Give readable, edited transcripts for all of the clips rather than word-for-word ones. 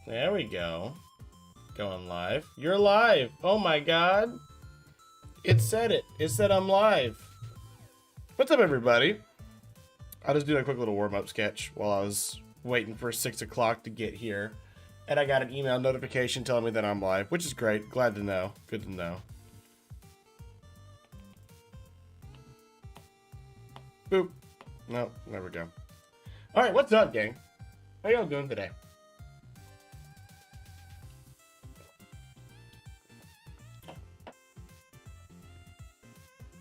There we go. Going live. You're live. Oh my god. It said it. It said I'm live. What's up, everybody? I'll just do a quick little warm-up sketch while I was waiting for 6 o'clock to get here. And I got an email notification telling me that I'm live, which is great. Glad to know. Good to know. Boop. No, there we go. Alright, what's up, gang? How y'all doing today?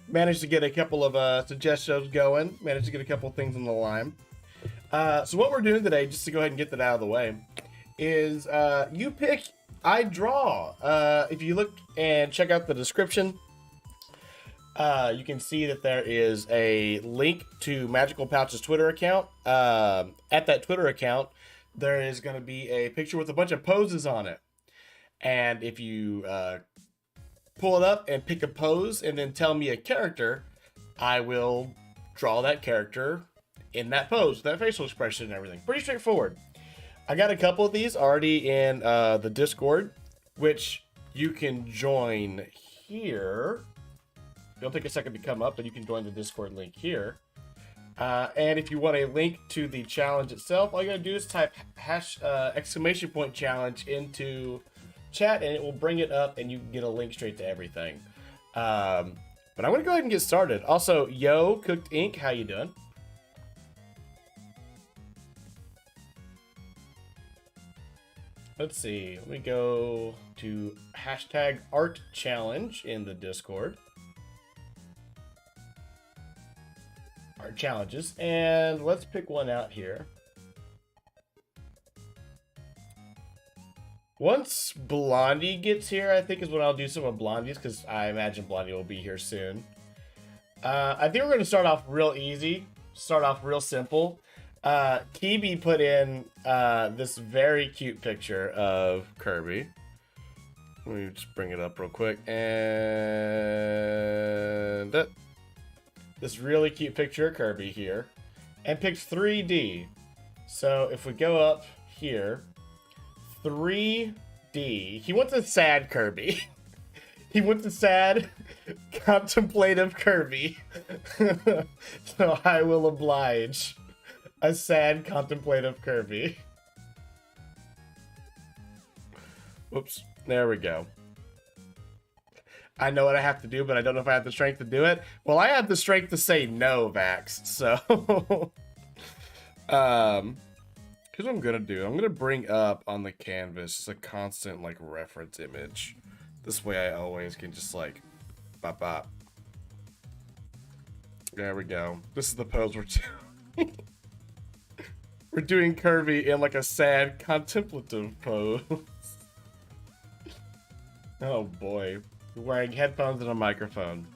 Managed to get a couple of suggestions going. Managed to get a couple things on the line. So what we're doing today, just to go ahead and get that out of the way, is you pick, I draw. If you look and check out the description, you can see that there is a link to Magical Pouch's Twitter account. At that Twitter account, there is going to be a picture with a bunch of poses on it. And if you pull it up and pick a pose and then tell me a character, I will draw that character in that pose, that facial expression and everything. Pretty straightforward. I got a couple of these already in the Discord, which you can join here. It'll take a second to come up, but you can join the Discord link here. And if you want a link to the challenge itself, all you gotta do is type !challenge into chat, and it will bring it up, and you can get a link straight to everything. But I'm gonna go ahead and get started. Also, Yo Cooked Ink, how you doing? Let's see. Let me go to #ArtChallenge in the Discord. Art challenges, and let's pick one out here. Once Blondie gets here, I think is when I'll do some of Blondie's, because I imagine Blondie will be here soon. I think we're going to start off real easy, start off real simple. Kibi put in this very cute picture of Kirby. Let me just bring it up real quick. And this really cute picture of Kirby here. And picked 3D. So if we go up here, 3D. He wants a sad Kirby. He wants a sad, contemplative Kirby. So I will oblige. A sad, contemplative Kirby. Whoops. There we go. I know what I have to do, but I don't know if I have the strength to do it. Well, I have the strength to say no, Vax. So, here's what I'm gonna do. I'm gonna bring up on the canvas a constant like reference image. This way, I always can just like, bop bop. There we go. This is the pose we're doing. We're doing Kirby in like a sad, contemplative pose. Oh boy. Wearing headphones and a microphone.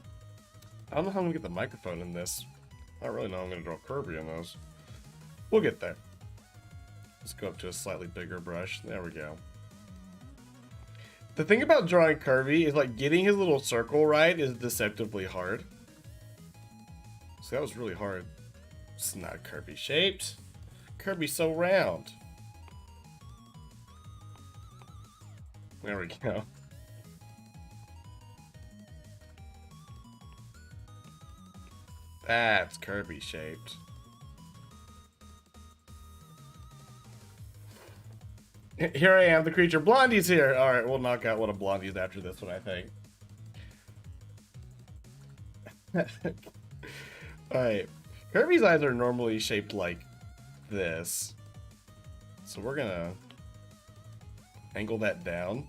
I don't know how I'm gonna get the microphone in this. I don't really know how I'm gonna draw Kirby in those. We'll get there. Let's go up to a slightly bigger brush. There we go. The thing about drawing Kirby is like getting his little circle right is deceptively hard. So that was really hard. It's not Kirby shaped. Kirby's so round. There we go. That's Kirby shaped. Here I am, the creature. Blondie's here. All right, we'll knock out one of Blondie's after this one, I think. All right. Kirby's eyes are normally shaped like this. So we're gonna angle that down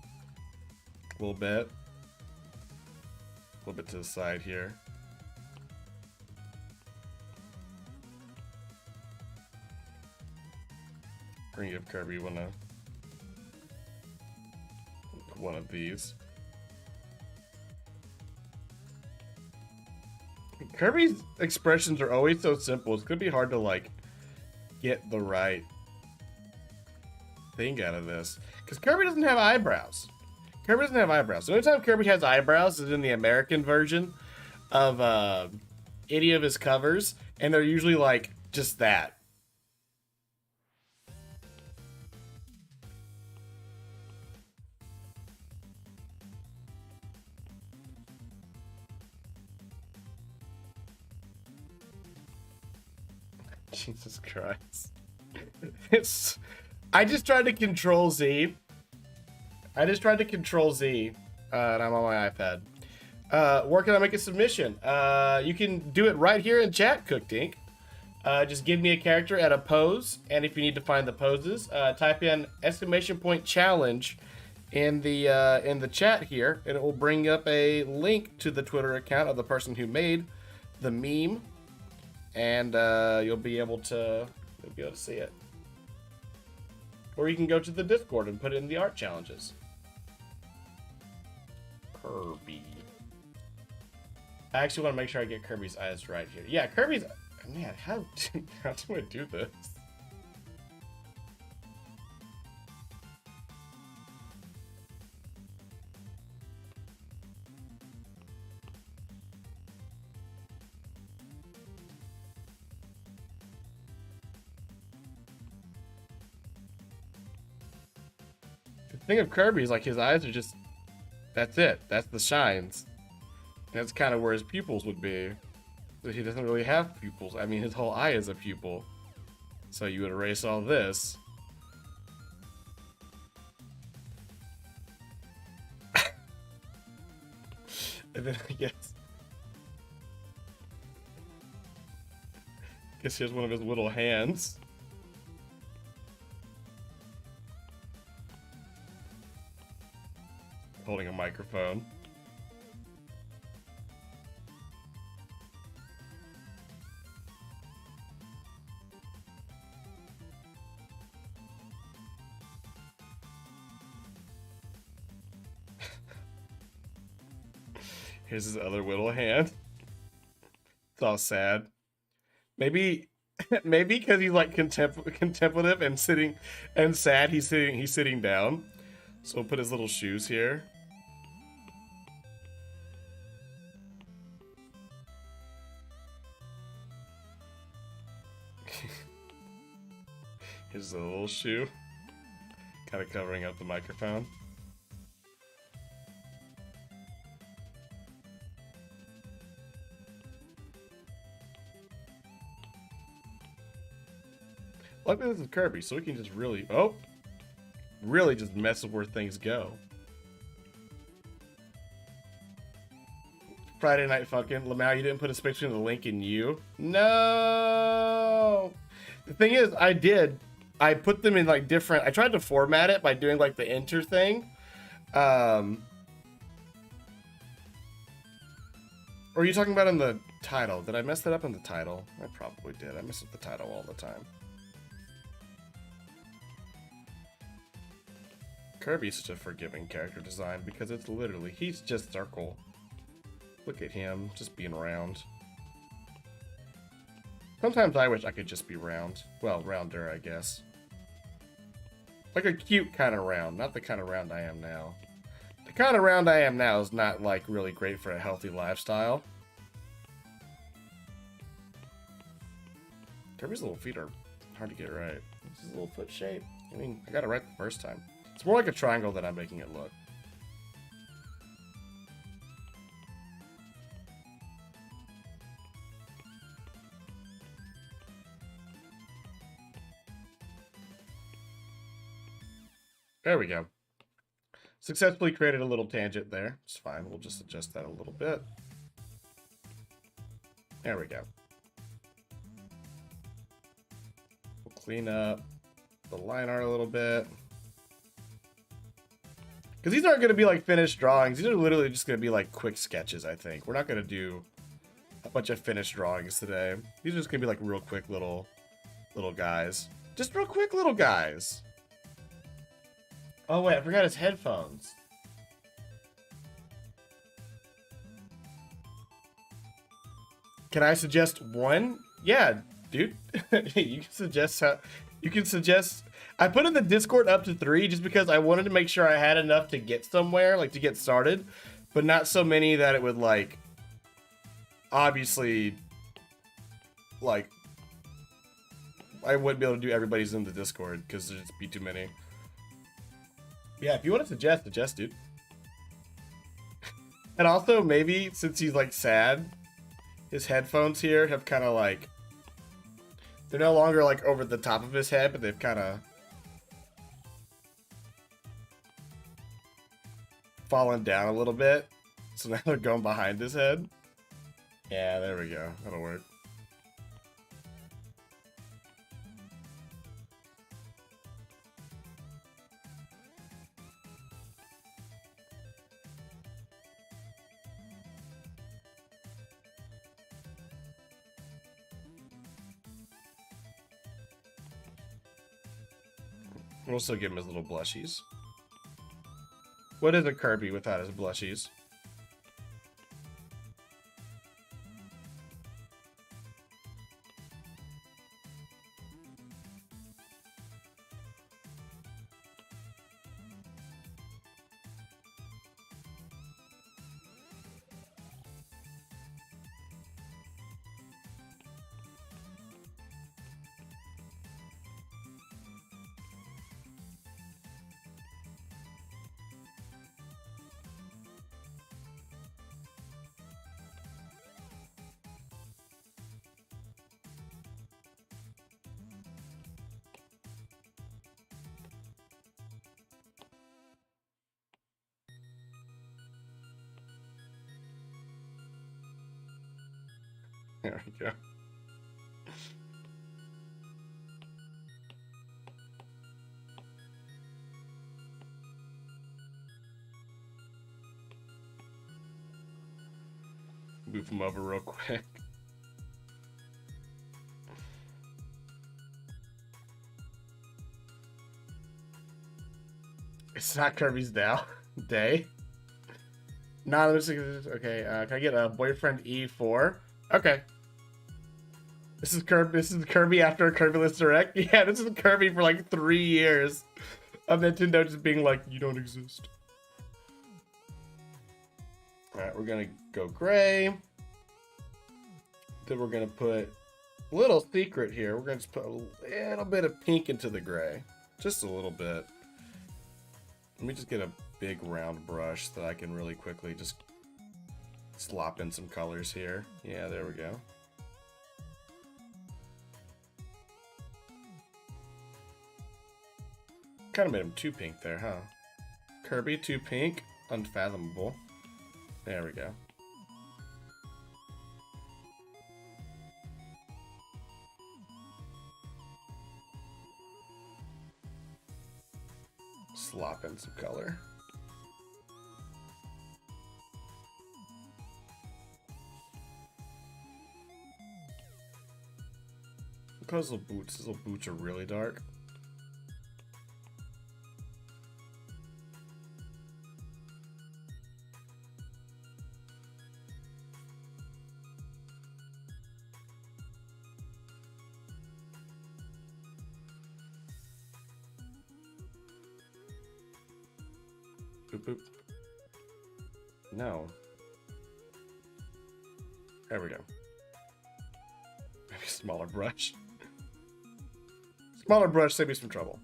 a little bit. A little bit to the side here. We're gonna give Kirby one of these. Kirby's expressions are always so simple. It's gonna be hard to like get the right thing out of this because Kirby doesn't have eyebrows. Kirby doesn't have eyebrows. The only time Kirby has eyebrows is in the American version of any of his covers, and they're usually like just that. Jesus Christ. It's. I just tried to control Z. And I'm on my iPad. Where can I make a submission? You can do it right here in chat, Cooked. Just give me a character at a pose, and if you need to find the poses, type in !challenge in the chat here, and it will bring up a link to the Twitter account of the person who made the meme, and you'll be able to see it. Or you can go to the Discord and put it in the art challenges. Kirby. I actually want to make sure I get Kirby's eyes right here. Yeah, Kirby's... Man, how do I do this? The thing of Kirby is like his eyes are just... That's it. That's the shines. That's kind of where his pupils would be. But he doesn't really have pupils. I mean, his whole eye is a pupil. So you would erase all this. And then I guess here's one of his little hands. Holding a microphone. Here's his other little hand. It's all sad. Maybe because he's like contemplative and sitting and sad, he's sitting down. So we'll put his little shoes here. Here's a little shoe. Kind of covering up the microphone. Luckily this is Kirby, so we can just really just mess with where things go. Friday Night Funkin'. Lamau, you didn't put a space between the link and you? No! The thing is, I put them in like different... I tried to format it by doing like the enter thing. Or are you talking about in the title? Did I mess that up in the title? I probably did. I mess up the title all the time. Kirby's such a forgiving character design because it's literally, he's just circle. Look at him, just being round. Sometimes I wish I could just be round. Well, rounder, I guess. Like a cute kind of round, not the kind of round I am now. The kind of round I am now is not, like, really great for a healthy lifestyle. Kirby's little feet are hard to get right. It's his little foot shape. I mean, I got it right the first time. It's more like a triangle than I'm making it look. There we go. Successfully created a little tangent there. It's fine. We'll just adjust that a little bit. There we go. We'll clean up the line art a little bit. Because these aren't going to be like finished drawings. These are literally just going to be like quick sketches, I think. We're not going to do a bunch of finished drawings today. These are just going to be like real quick little guys. Just real quick little guys. Oh wait, I forgot his headphones. Can I suggest one? Yeah, dude. You can suggest how... You can suggest... I put in the Discord up to 3 just because I wanted to make sure I had enough to get somewhere, like to get started, but not so many that it would like, obviously, like, I wouldn't be able to do everybody's in the Discord because there'd just be too many. Yeah, if you want to suggest, dude. And also, maybe, since he's like sad, his headphones here have kind of like, They're no longer like over the top of his head, but they've kind of fallen down a little bit. So now they're going behind his head. Yeah, there we go. That'll work. We'll still give him his little blushies. What is a Kirby without his blushies? There we go. Move him over real quick. It's not Kirby's day. Not okay. Can I get a boyfriend E4? Okay. This is Kirby. This is Kirby after a Kirby-less Direct. Yeah, this is Kirby for like 3 years of Nintendo just being like, you don't exist. All right, we're gonna go gray. Then we're gonna put a little secret here. We're gonna just put a little bit of pink into the gray, just a little bit. Let me just get a big round brush that I can really quickly just slop in some colors here. Yeah, there we go. Kind of made him too pink there, huh? Kirby, too pink? Unfathomable. There we go. Slop in some color. Look at those little boots. Those little boots are really dark. Boop, boop. No. There we go. Maybe a smaller brush. Smaller brush, save me some trouble.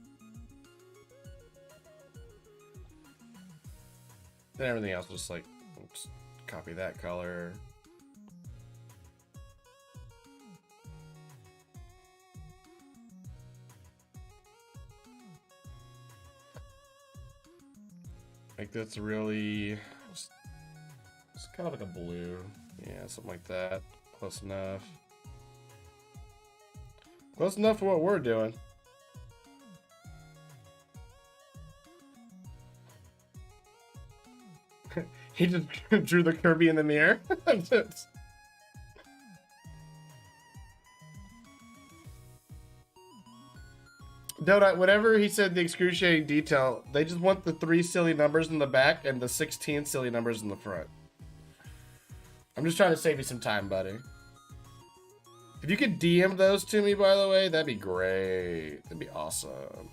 Then everything else just like, oops, copy that color. Like that's really, it's kind of like a blue. Yeah, something like that. Close enough. Close enough for what we're doing. He just drew the Kirby in the mirror. Donut, whatever he said, the excruciating detail, they just want the 3 silly numbers in the back and the 16 silly numbers in the front. I'm just trying to save you some time, buddy. If you could DM those to me, by the way, that'd be great. That'd be awesome.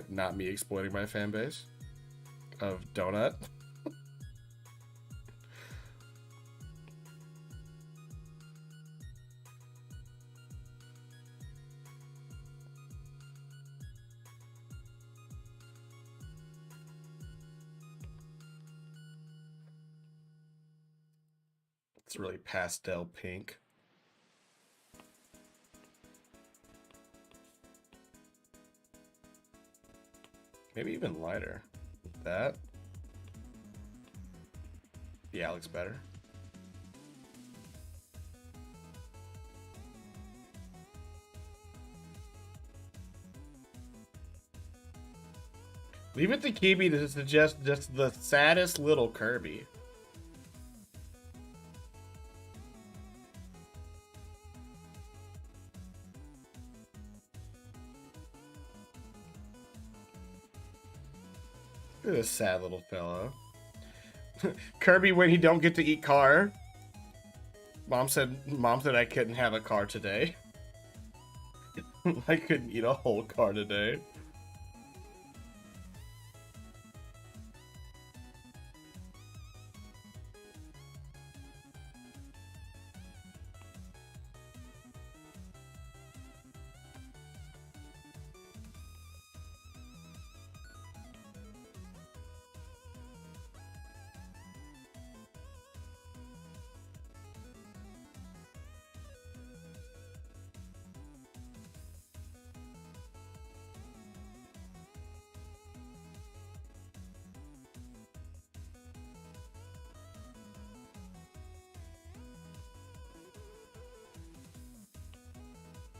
Not me exploiting my fan base of Donut. It's really pastel pink. Maybe even lighter. That. Yeah, looks better. Leave it to Kibi to suggest just the saddest little Kirby. Look at this sad little fellow. Kirby when he don't get to eat car. Mom said I couldn't have a car today. I couldn't eat a whole car today.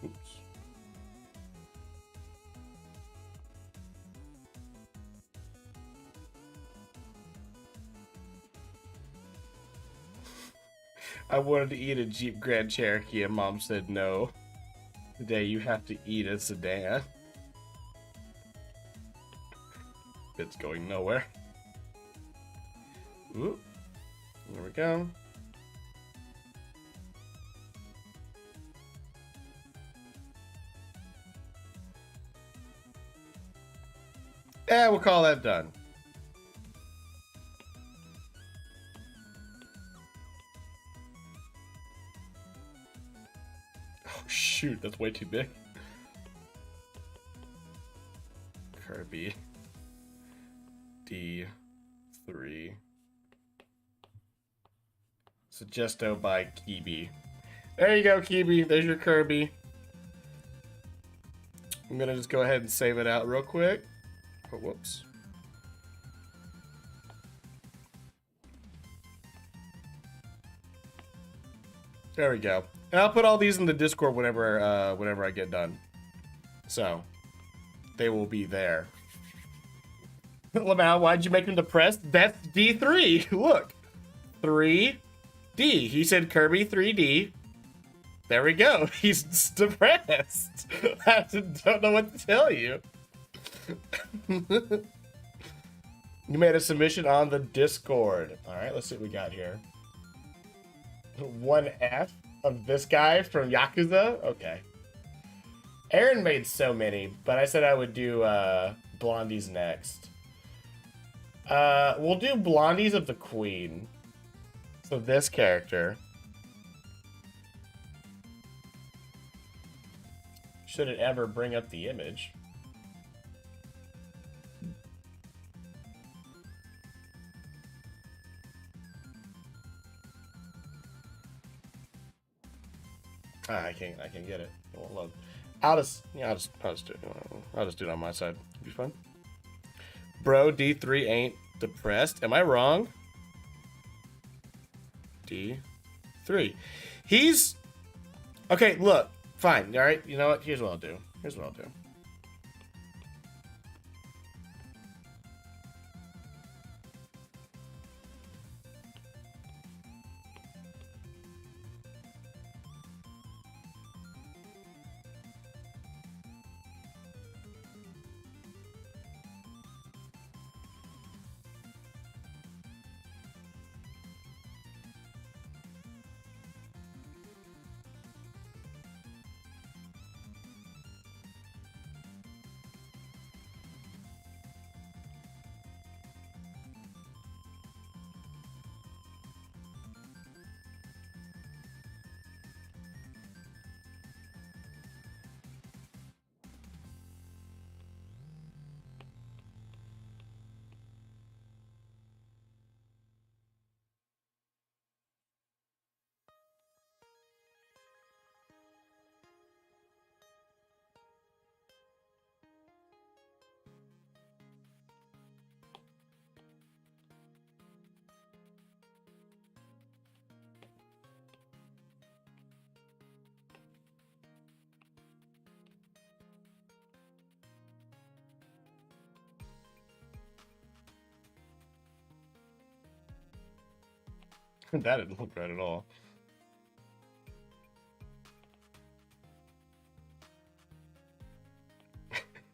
Oops. I wanted to eat a Jeep Grand Cherokee and Mom said no. Today you have to eat a sedan. It's going nowhere. Ooh. There we go. Yeah, we'll call that done. Oh, shoot, that's way too big. Kirby. D3. Suggesto by Kibi. There you go, Kibi. There's your Kirby. I'm gonna just go ahead and save it out real quick. Oh, whoops. There we go. And I'll put all these in the Discord whenever whenever I get done. So they will be there. Lamau, why'd you make him depressed? That's D3. Look. 3D. He said Kirby 3D. There we go. He's depressed. I don't know what to tell you. You made a submission on the Discord. All right, let's see what we got here. 1F of this guy from Yakuza. Okay. Aaron made so many, but I said I would do Blondies next. We'll do Blondies of the Queen. So this character. Should it ever bring up the image? I can't get it. It won't load. I'll just do it on my side. It'll be fun. Bro, D3 ain't depressed. Am I wrong? D3. He's okay. Look, fine. All right. You know what? Here's what I'll do. That didn't look right at all.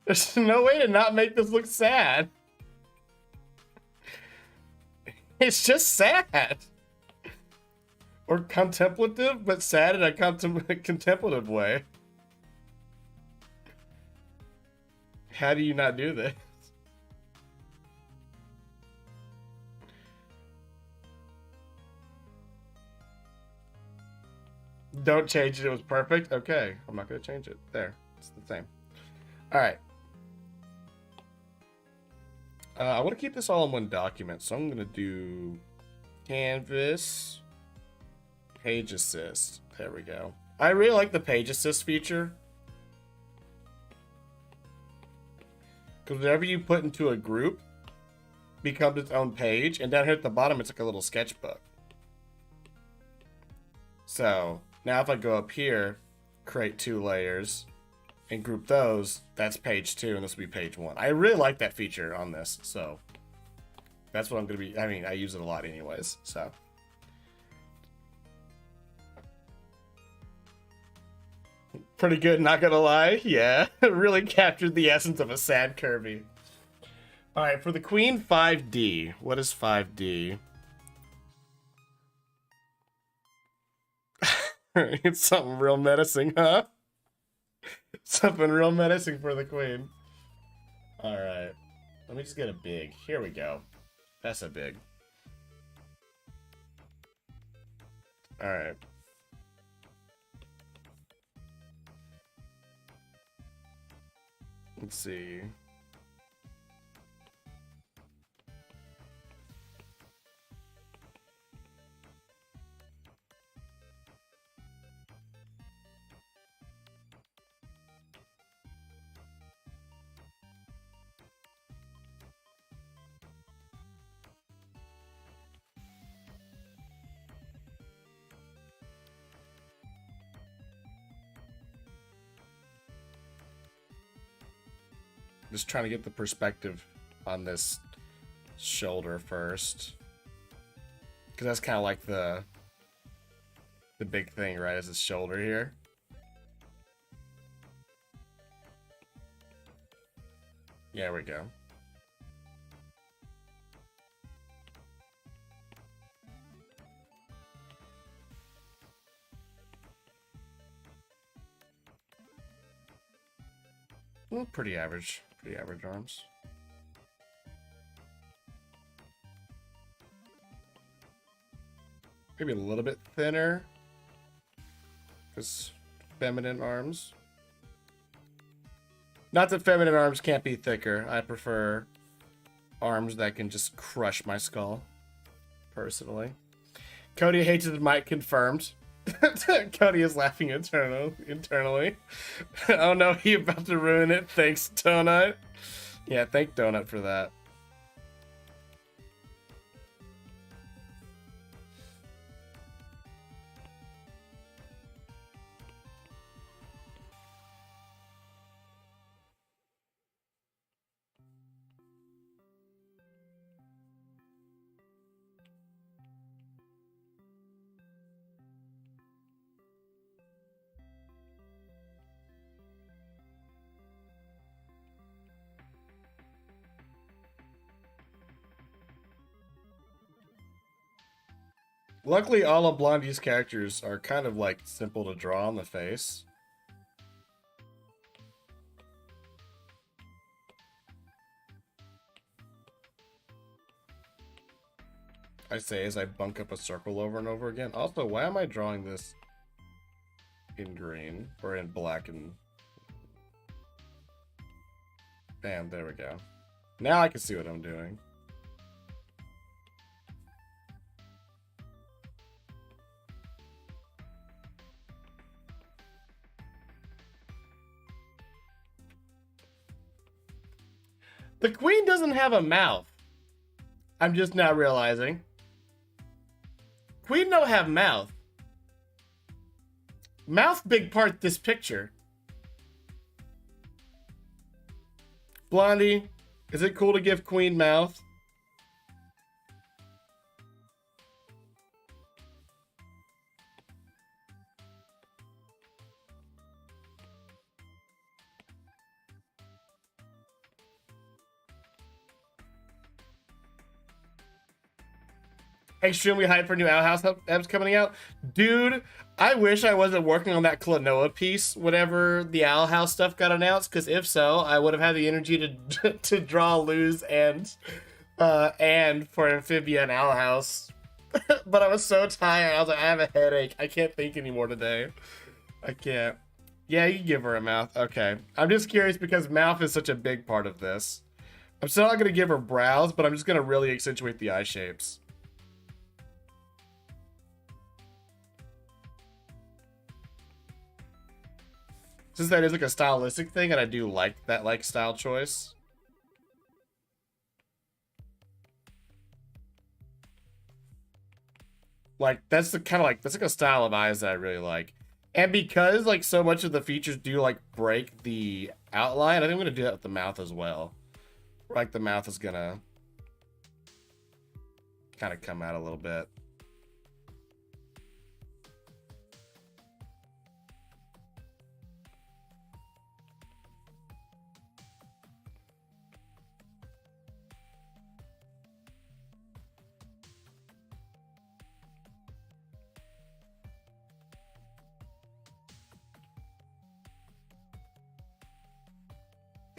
There's no way to not make this look sad. It's just sad. Or contemplative, but sad in a contemplative way. How do you not do this? Don't change it. It was perfect. Okay, I'm not gonna change it. There, it's the same. All right. I want to keep this all in one document, so I'm gonna do canvas, page assist. There we go. I really like the page assist feature, because whatever you put into a group becomes its own page, and down here at the bottom, it's like a little sketchbook. So now if I go up here, create 2 layers, and group those, that's page 2, and this will be page 1. I really like that feature on this, so that's what I'm going to be, I mean, I use it a lot anyways, so. Pretty good, not gonna lie. Yeah, it really captured the essence of a sad Kirby. All right, for the Queen 5D, what is 5D? It's something real menacing, huh? Something real menacing for the Queen. All right, let me just get a big. Here we go. That's a big. All right. Let's see. Just trying to get the perspective on this shoulder first, because that's kind of like the big thing, right? Is his shoulder here. Yeah, there we go. Well, pretty average arms. Maybe a little bit thinner, because feminine arms. Not that feminine arms can't be thicker. I prefer arms that can just crush my skull, personally. Cody hates the mic, confirmed. Cody is laughing internally. Oh no, he about to ruin it. Thanks, Donut. Yeah, thank Donut for that. Luckily, all of Blondie's characters are kind of like simple to draw on the face. I say as I bunk up a circle over and over again. Also, why am I drawing this in green or in black and... Bam, there we go. Now I can see what I'm doing. The Queen doesn't have a mouth. I'm just not realizing. Queen don't have mouth. Mouth big part this picture. Blondie, is it cool to give Queen mouth? extremely hyped for new Owl House eps coming out. Dude, I wish I wasn't working on that Klonoa piece whenever the Owl House stuff got announced, because if so, I would have had the energy to to draw, lose, and for Amphibia and Owl House. But I was so tired. I was like, I have a headache. I can't think anymore today. I can't. Yeah, you can give her a mouth. Okay. I'm just curious because mouth is such a big part of this. I'm still not going to give her brows, but I'm just going to really accentuate the eye shapes. Since that is like a stylistic thing, and I do like that like style choice. Like that's the kind of like that's like a style of eyes that I really like. And because like so much of the features do like break the outline, I think I'm gonna do that with the mouth as well. Like the mouth is gonna kind of come out a little bit.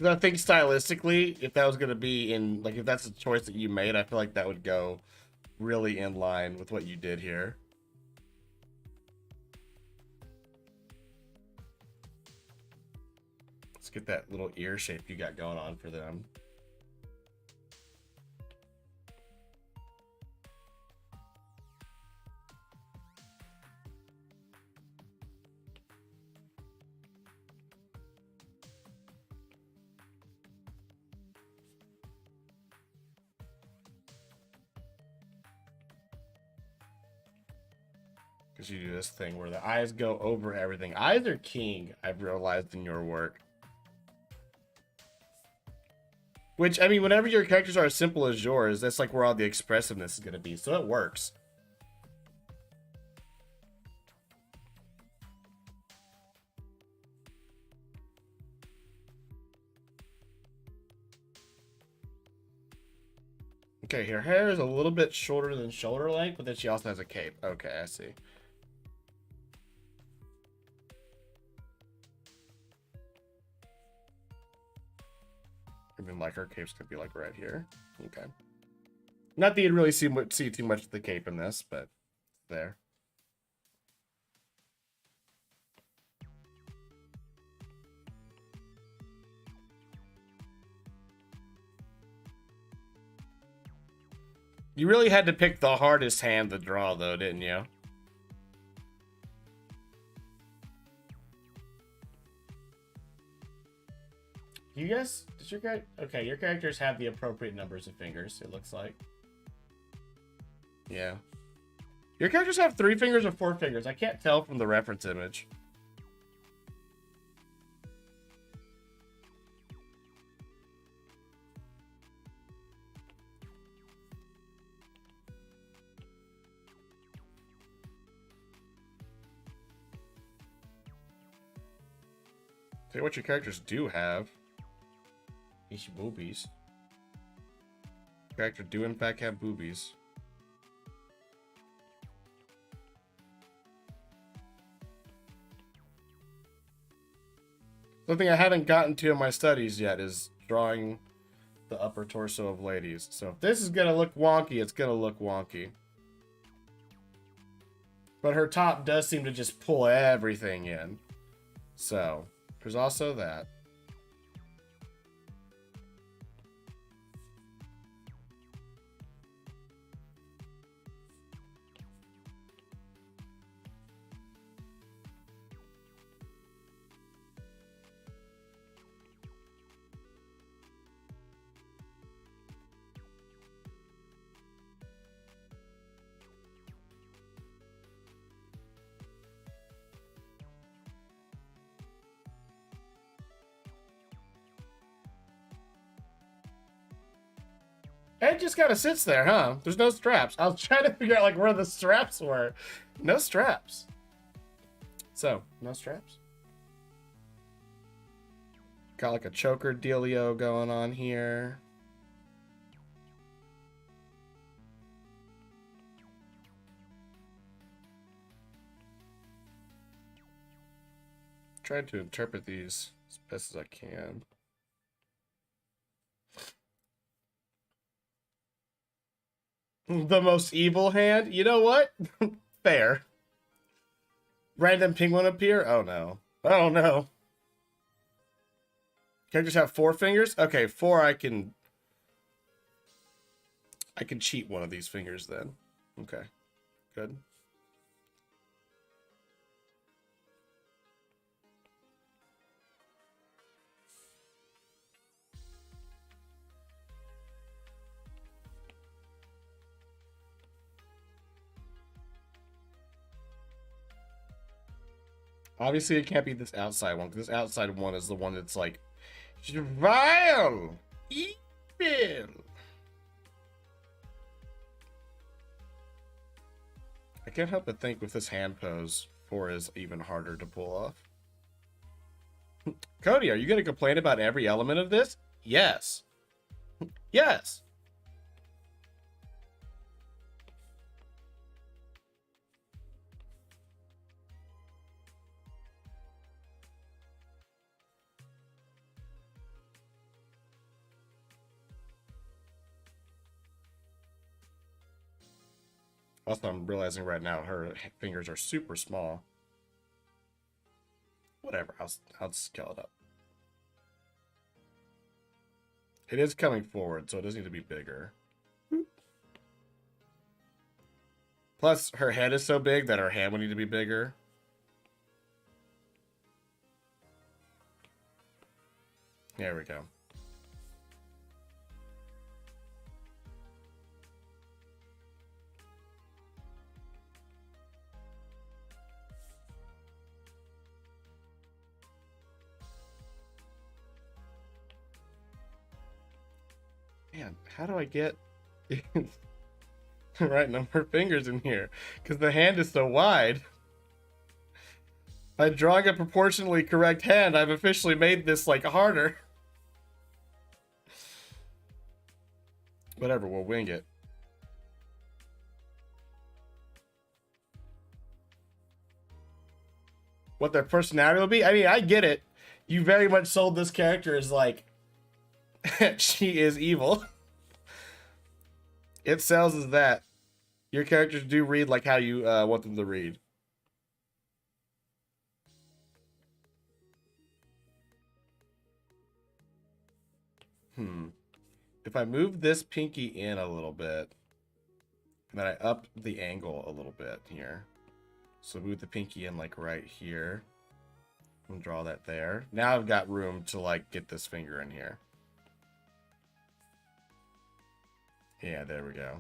I think stylistically, if that was going to be in, like, if that's a choice that you made, I feel like that would go really in line with what you did here. Let's get that little ear shape you got going on for them. Because you do this thing where the eyes go over everything. Eyes are king, I've realized in your work. Which, I mean, whenever your characters are as simple as yours, that's like where all the expressiveness is going to be. So it works. Okay, her hair is a little bit shorter than shoulder length, but then she also has a cape. Okay, I see. Even like her cape's gonna be like right here. Okay. Not that you'd really see too much of the cape in this, but there. You really had to pick the hardest hand to draw, though, didn't you? You guys, does your guy? Okay, your characters have the appropriate numbers of fingers. It looks like. Yeah. Your characters have 3 fingers or 4 fingers. I can't tell from the reference image. Tell you what your characters do have. These boobies. Character do in fact have boobies. Something I haven't gotten to in my studies yet is drawing the upper torso of ladies. So if this is gonna look wonky, it's gonna look wonky. But her top does seem to just pull everything in. So there's also that. It just kind of sits there, huh? There's no straps. I was trying to figure out like where the straps were. No straps. So, no straps. Got like a choker dealio going on here. Trying to interpret these as best as I can. The most evil hand? You know what? Fair. Random penguin appear? Oh no. Oh no. Characters have 4 fingers? Okay, 4 I can cheat one of these fingers then. Okay. Good. Obviously, it can't be this outside one, because this outside one is the one that's like, vile, evil. I can't help but think with this hand pose, 4 is even harder to pull off. Cody, are you going to complain about every element of this? Yes. Yes. Also, I'm realizing right now her fingers are super small. Whatever, I'll scale it up. It is coming forward, so it does need to be bigger. Plus, her head is so big that her hand would need to be bigger. There we go. Man, how do I get the right number of fingers in here? Because the hand is so wide. By drawing a proportionally correct hand, I've officially made this, like, harder. Whatever, we'll wing it. What their personality will be? I mean, I get it. You very much sold this character as, like, she is evil. It sells as that. Your characters do read like how you want them to read. If I move this pinky in a little bit, and then I up the angle a little bit here. So move the pinky in like right here. And draw that there. Now I've got room to like get this finger in here. Yeah, there we go.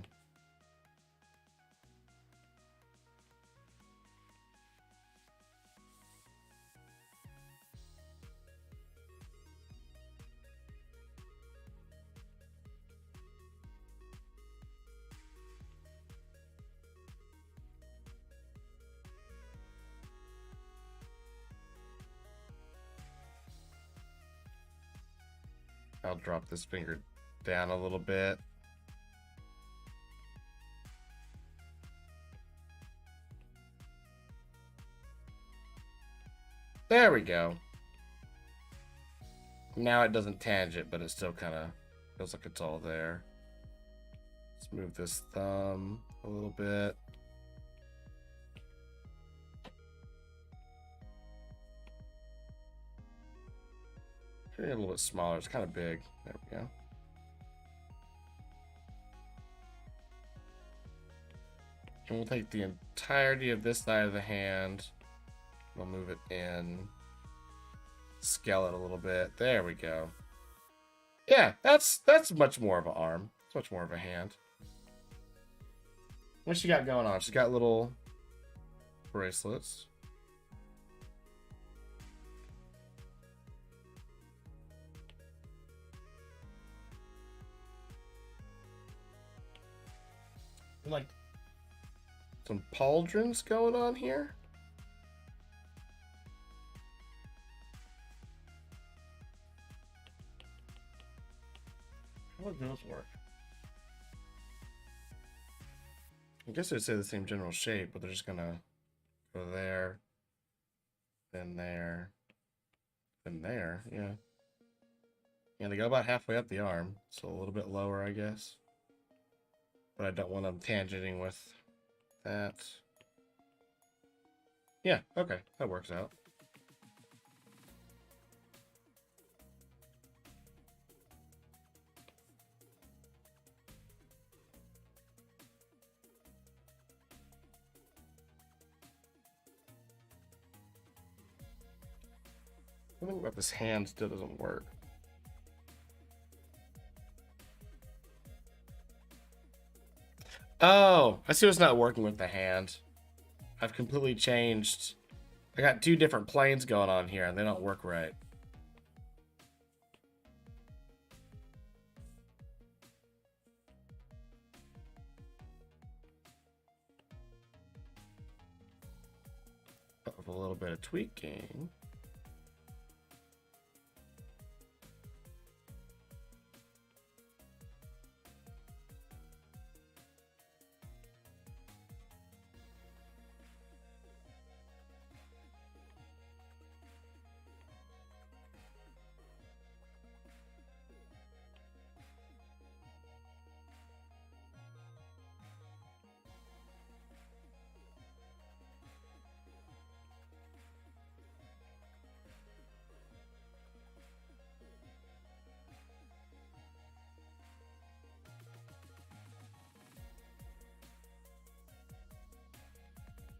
I'll drop this finger down a little bit. There we go. Now it doesn't tangent, but it still kind of feels like it's all there. Let's move this thumb a little bit. Maybe a little bit smaller. It's kind of big. There we go. And we'll take the entirety of this side of the hand. We'll move it in. Scale it a little bit. There we go. Yeah, that's much more of an arm. It's much more of a hand. What's she got going on? She's got little bracelets. Like some pauldrons going on here. How would those work? I guess it'd say the same general shape, but they're just gonna go there, then there, than there. Yeah. Yeah, they go about halfway up the arm, so a little bit lower, I guess. But I don't want them tangenting with that. Yeah, okay, that works out. I think about this hand still doesn't work. Oh, I see what's not working with the hand. I've completely changed. I got two different planes going on here, and they don't work right. With a little bit of tweaking.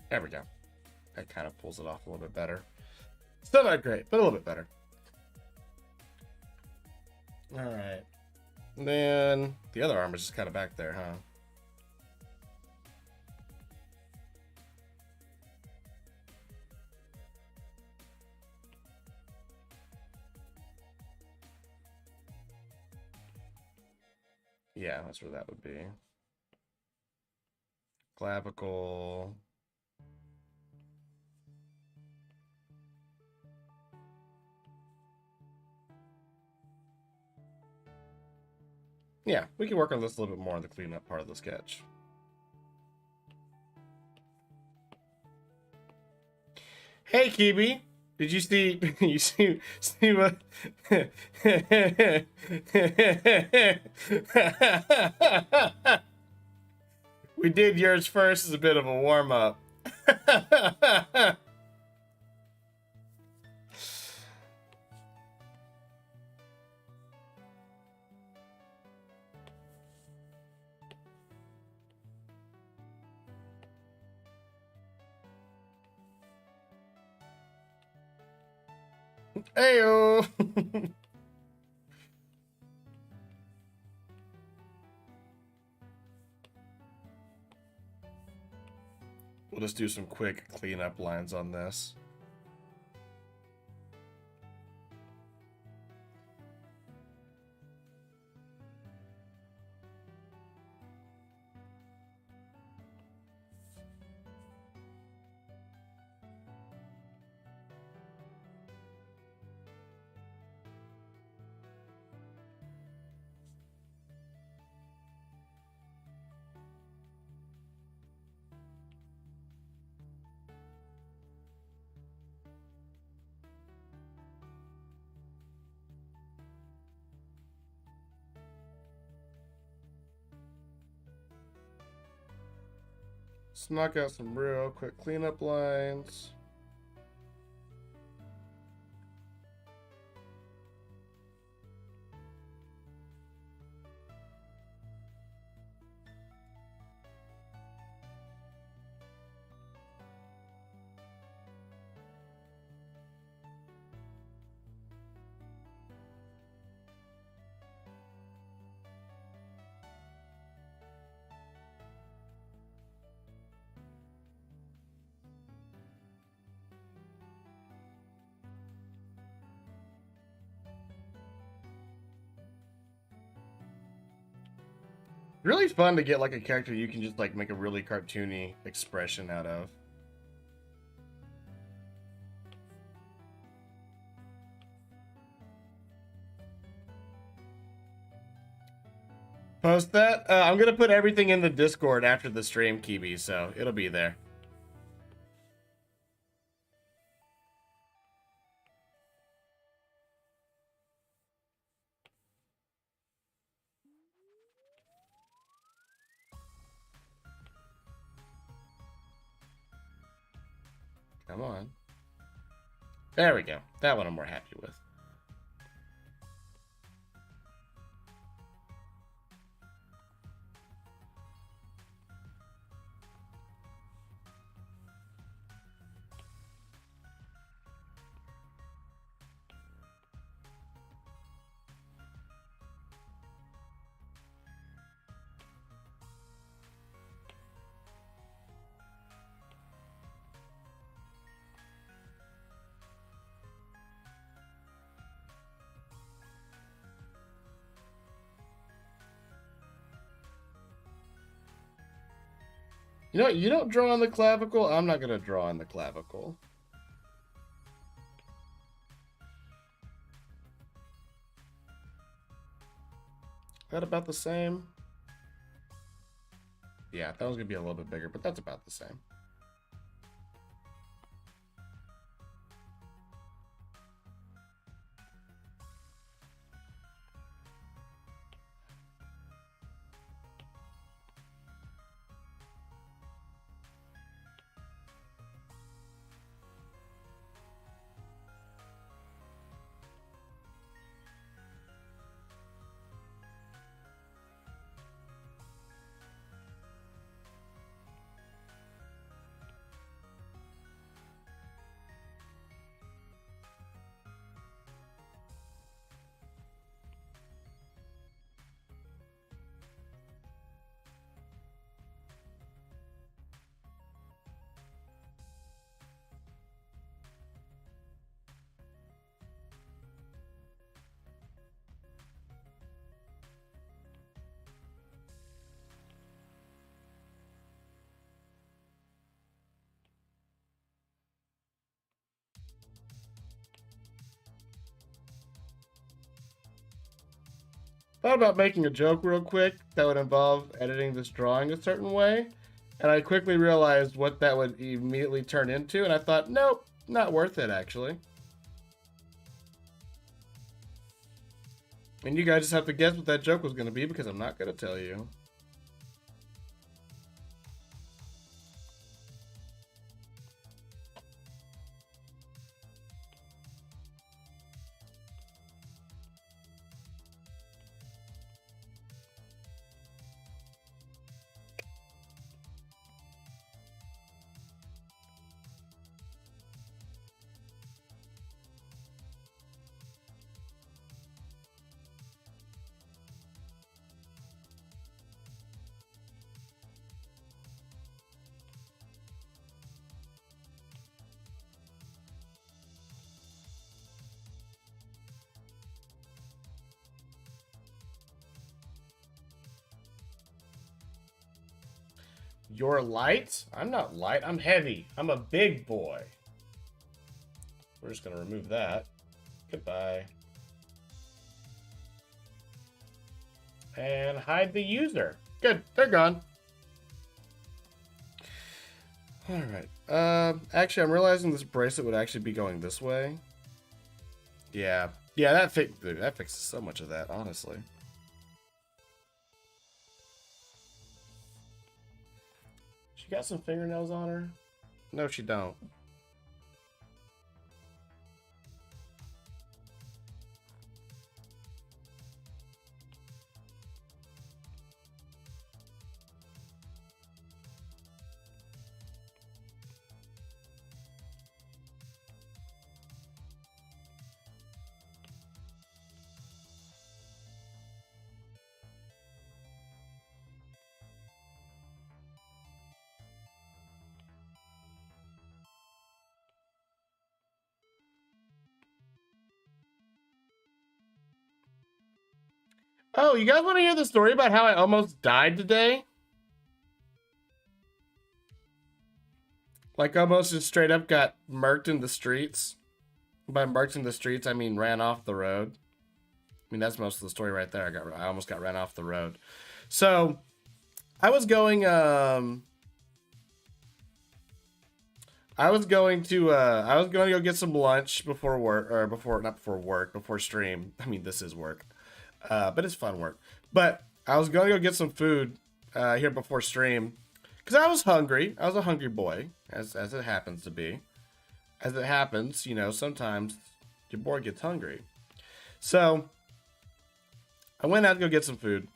There we go. That kind of pulls it off a little bit better. Still not great, but a little bit better. All right. And then the other arm is just kind of back there, huh? Yeah, that's where that would be. Clavicle. Yeah, we can work on this a little bit more on the cleanup part of the sketch. Hey, Kibi, did you see? You see what? We did yours first as a bit of a warm up. Heyo. We'll just do some quick cleanup lines on this. Let's knock out some real quick cleanup lines. Really fun to get like a character you can just like make a really cartoony expression out of. Post that. I'm gonna put everything in the Discord after the stream, Kibi, so it'll be there. Come on. There we go. That one I'm more happy with. You know what? You don't draw on the clavicle. I'm not going to draw on the clavicle. Is that about the same? Yeah, that one's going to be a little bit bigger, but that's about the same. Thought about making a joke real quick that would involve editing this drawing a certain way, and I quickly realized what that would immediately turn into, and I thought, nope, not worth it, actually. And you guys just have to guess what that joke was going to be, because I'm not going to tell you. You're light? I'm not light. I'm heavy. I'm a big boy. We're just going to remove that. Goodbye. And hide the user. Good. They're gone. All right. Actually, I'm realizing this bracelet would actually be going this way. Yeah. Yeah, that fixes so much of that, honestly. She got some fingernails on her? No, she don't. Oh, you guys want to hear the story about how I almost died today? Like, almost just straight up got murked in the streets. By murked in the streets, I mean ran off the road. I mean, that's most of the story right there. I almost got ran off the road. So, I was going to go get some lunch before work, or before stream. I mean, this is work. But it's fun work. But I was going to go get some food here before stream because I was hungry. I was a hungry boy, as it happens to be. as it happens, sometimes your boy gets hungry. So I went out to go get some food,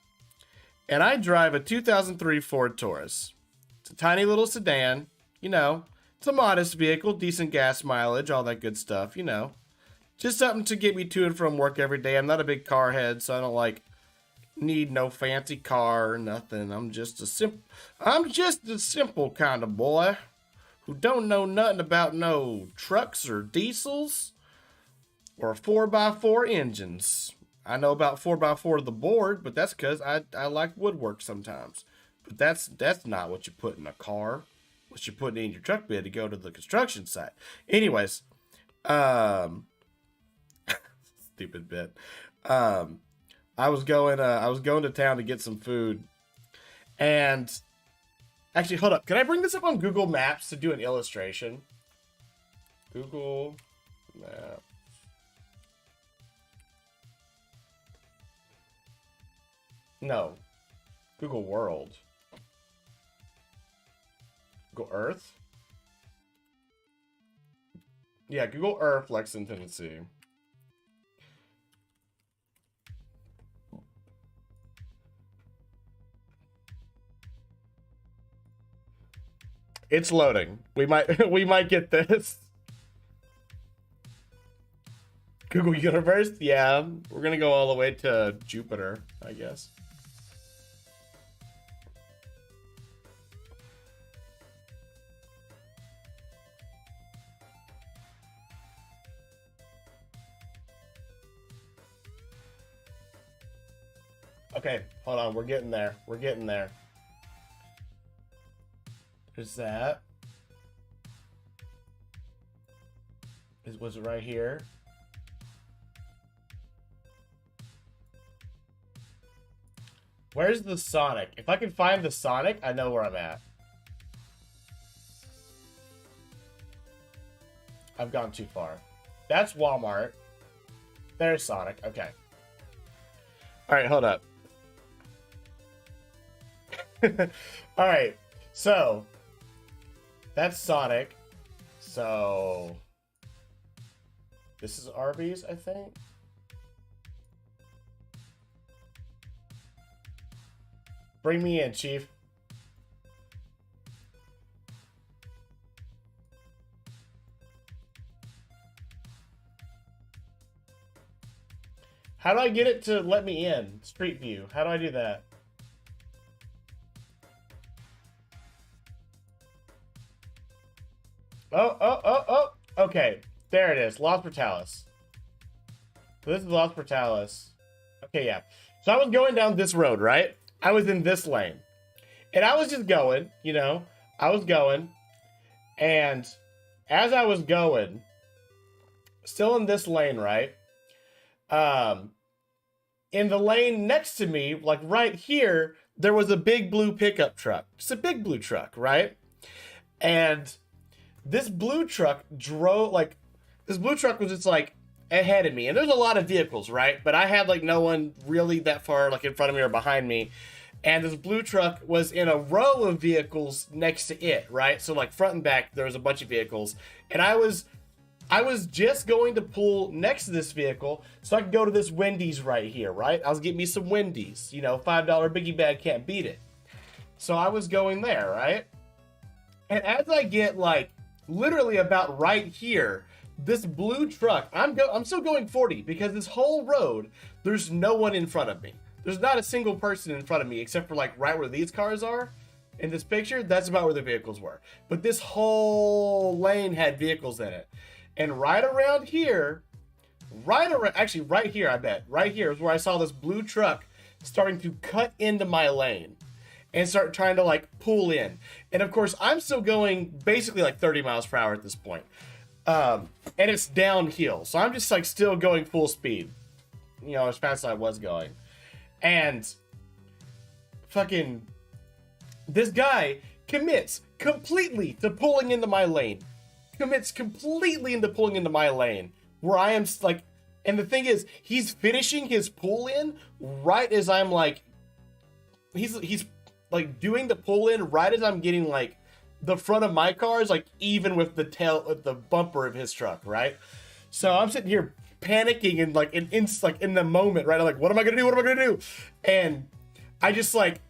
and I drive a 2003 Ford Taurus. It's a tiny little sedan, it's a modest vehicle, decent gas mileage, all that good stuff, just something to get me to and from work every day. I'm not a big car head, so I don't need no fancy car or nothing. I'm just a simple kind of boy who don't know nothing about no trucks or diesels or 4x4 engines. I know about 4x4 the board, but that's because I like woodwork sometimes. But that's not what you put in a car. What you're putting in your truck bed to go to the construction site. Anyways, stupid bit. I was going to town to get some food, and actually, hold up. Can I bring this up on Google Maps to do an illustration? Google Maps. No. Google World. Google Earth? Yeah, Google Earth, Lexington, Tennessee. It's loading. We might get this. Google Universe? Yeah, we're gonna go all the way to Jupiter, I guess. Okay, hold on. We're getting there. We're getting there. There's that. Was it right here? Where's the Sonic? If I can find the Sonic, I know where I'm at. I've gone too far. That's Walmart. There's Sonic. Okay. All right, hold up. All right, so that's Sonic. So this is Arby's, I think. Bring me in, Chief. How do I get it to let me in? Street View. How do I do that? Oh. Okay. There it is. Los Portales. So this is Los Portales. Okay, yeah. So I was going down this road, right? I was in this lane. And I was just going, I was going. And as I was going, still in this lane, right? In the lane next to me, like right here, there was a big blue pickup truck. Just a big blue truck, right? And this blue truck this blue truck was just ahead of me. And there's a lot of vehicles, right? But I had no one really that far in front of me or behind me. And this blue truck was in a row of vehicles next to it, right? So front and back, there was a bunch of vehicles. And I was just going to pull next to this vehicle so I could go to this Wendy's right here, right? I was getting me some Wendy's. $5 biggie bag, can't beat it. So I was going there, right? And as I get literally about right here, this blue truck, I'm still going 40 because this whole road, there's no one in front of me. There's not a single person in front of me except for right where these cars are. In this picture, that's about where the vehicles were. But this whole lane had vehicles in it. And right around here, actually right here, I bet, right here is where I saw this blue truck starting to cut into my lane and start trying to pull in. And of course, I'm still going basically 30 miles per hour at this point. And it's downhill. So I'm just still going full speed, as fast as I was going. And fucking this guy commits completely to pulling into my lane. Where I am and the thing is, he's finishing his pull in right as I'm he's doing the pull in right as I'm getting the front of my car is like even with the bumper of his truck, right? So I'm sitting here panicking and like in the moment, right? I'm like, what am I gonna do? What am I gonna do? And I just like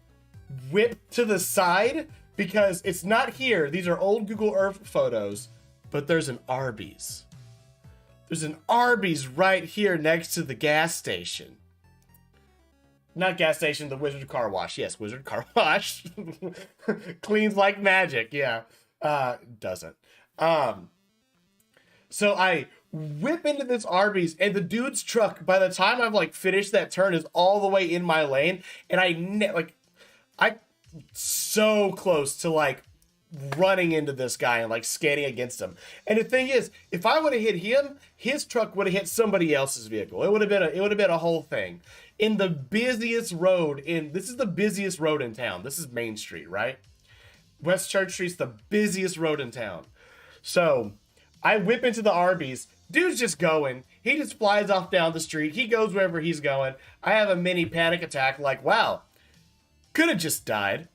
whip to the side because it's not here. These are old Google Earth photos, but there's an Arby's. There's an Arby's right here next to the gas station. Not gas station, the Wizard Car Wash. Yes, Wizard Car Wash. Cleans like magic, yeah. Doesn't. So I whip into this Arby's, and the dude's truck, by the time I've like finished that turn, is all the way in my lane, and I so close to like running into this guy and like skating against him. And the thing is, if I would have hit him, his truck would have hit somebody else's vehicle. It would have been a whole thing. In the busiest road this is the busiest road in town. This is Main Street, right? West Church Street's the busiest road in town. So I whip into the Arby's. Dude's just going. He just flies off down the street. He goes wherever he's going. I have a mini panic attack. Like, wow, could have just died.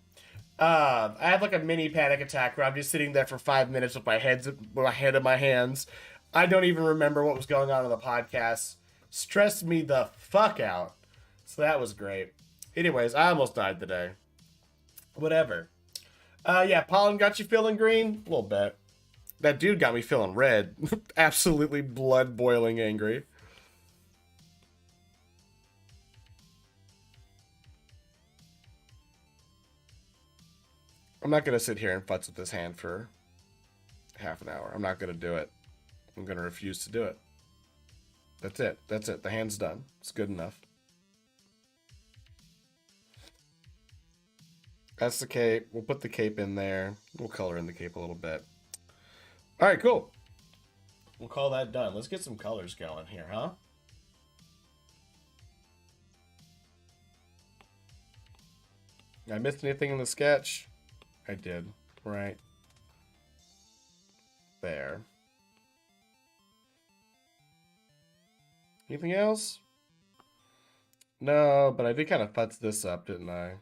I have like a mini panic attack where I'm just sitting there for 5 minutes with my head in my hands. I don't even remember what was going on in the podcast. Stressed me the fuck out. So that was great. Anyways, I almost died today. Whatever. Yeah, pollen got you feeling green? A little bit. That dude got me feeling red. Absolutely blood boiling angry. I'm not going to sit here and futz with this hand for half an hour. I'm not going to do it. I'm going to refuse to do it. That's it. That's it. The hand's done. It's good enough. That's the cape. We'll put the cape in there. We'll color in the cape a little bit. All right, cool. We'll call that done. Let's get some colors going here, huh? I missed anything in the sketch? I did. Right there. Anything else? No, but I did kind of futz this up, didn't I?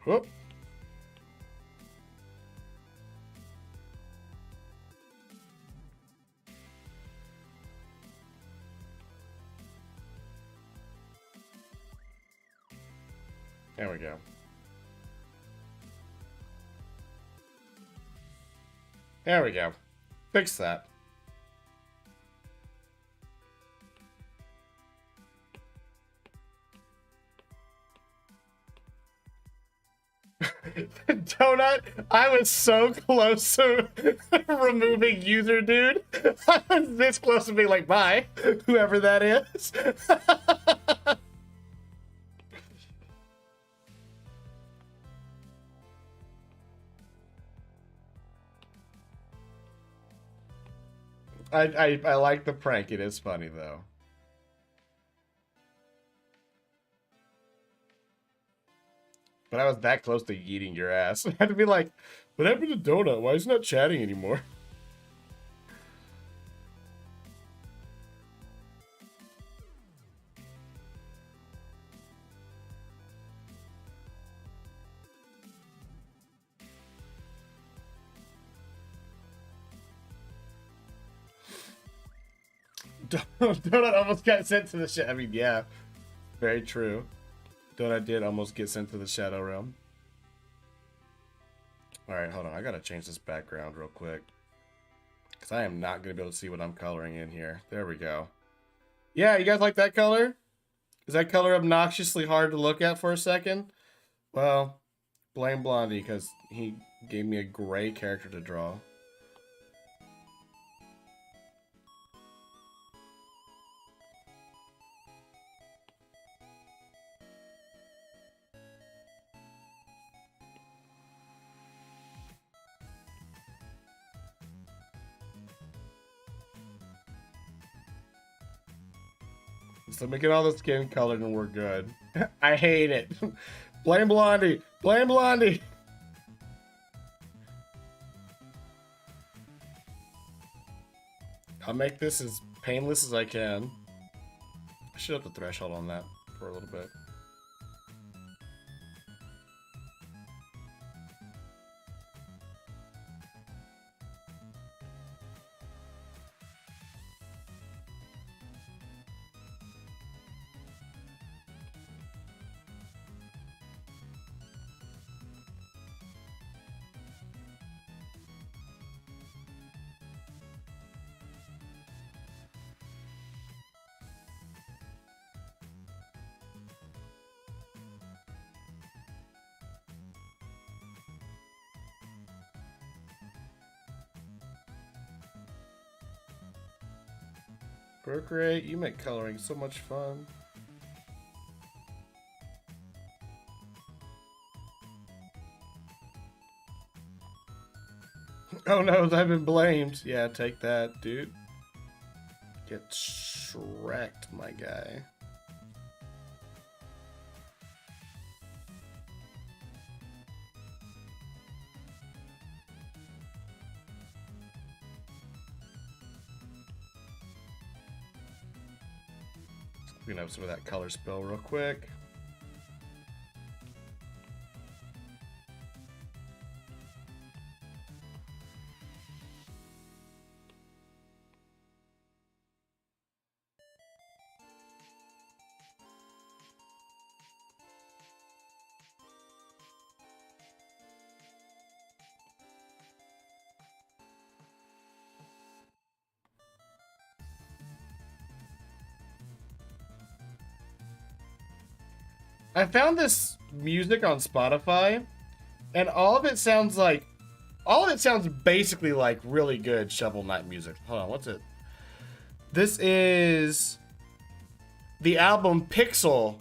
Whoop. There we go. There we go. Fix that. Donut, I was so close to removing user dude. I was this close to being like, bye, whoever that is. I like the prank. It is funny though. But I was that close to eating your ass. I had to be like, what happened to Donut? Why is he not chatting anymore? Donut almost got sent to the shit. I mean, yeah, very true. Donut did almost get sent to the Shadow Realm. Alright, hold on. I gotta change this background real quick. Because I am not going to be able to see what I'm coloring in here. There we go. Yeah, you guys like that color? Is that color obnoxiously hard to look at for a second? Well, blame Blondie because he gave me a gray character to draw. So we get all the skin colored and we're good. I hate it. Blame Blondie. Blame Blondie. I'll make this as painless as I can. I should up the threshold on that for a little bit. Work rate, you make coloring so much fun. Oh no, I've been blamed. Yeah, take that, dude. Get shreked, my guy. Clean up some of that color spill real quick. I found this music on Spotify, and all of it sounds basically like really good Shovel Knight music. Hold on, what's it? This is the album Pixel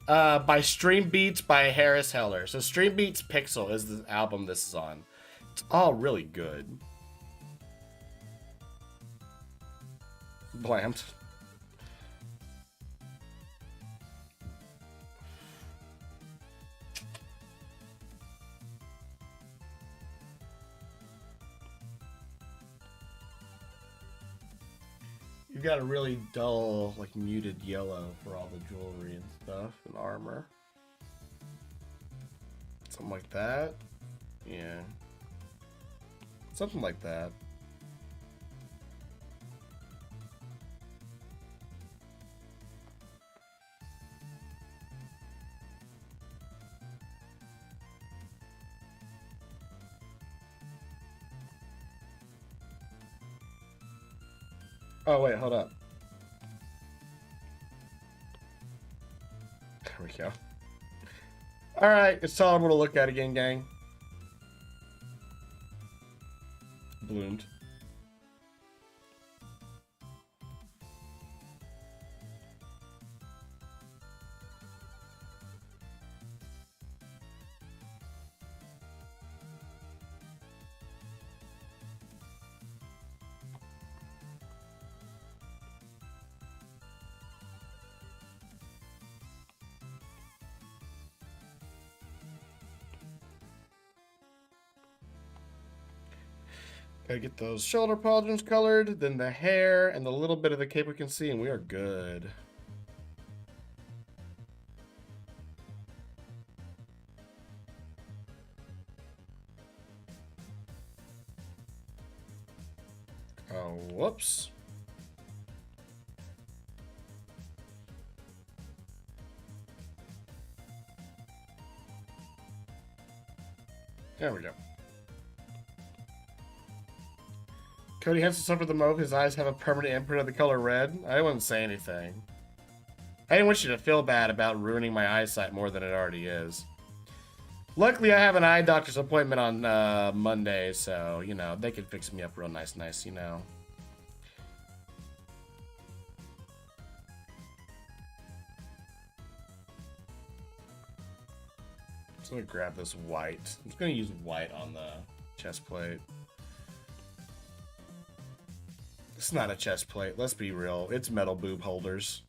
by Stream Beats by Harris Heller. So Stream Beats Pixel is the album this is on. It's all really good. Blamed. You've got a really dull, like muted yellow for all the jewelry and stuff and armor. Something like that. Yeah. Something like that. Oh, wait, hold up. There we go. Alright, it's tolerable to look at again, gang. Bloomed. Gotta get those shoulder pauldrons colored, then the hair, and the little bit of the cape we can see, and we are good. Oh, whoops. There we go. Cody Henson suffered the mope. His eyes have a permanent imprint of the color red. I wouldn't say anything. I didn't want you to feel bad about ruining my eyesight more than it already is. Luckily, I have an eye doctor's appointment on Monday, so, you know, they can fix me up real nice, you know. So I'm gonna grab this white. I'm just gonna use white on the chest plate. It's not a chest plate, let's be real. It's metal boob holders.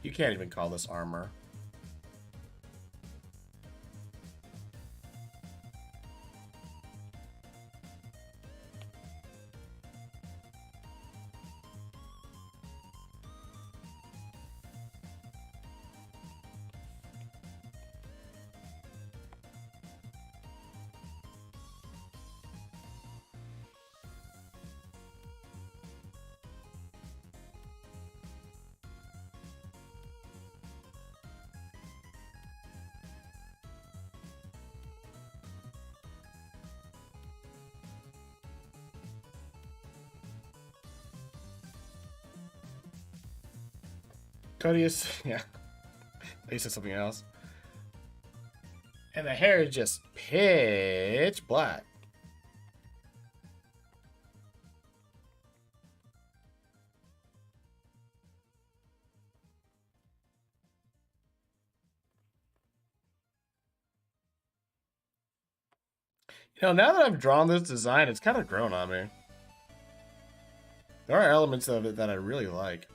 You can't even call this armor. Codius, yeah. They said something else. And the hair is just pitch black. You know, now that I've drawn this design, it's kind of grown on me. There are elements of it that I really like.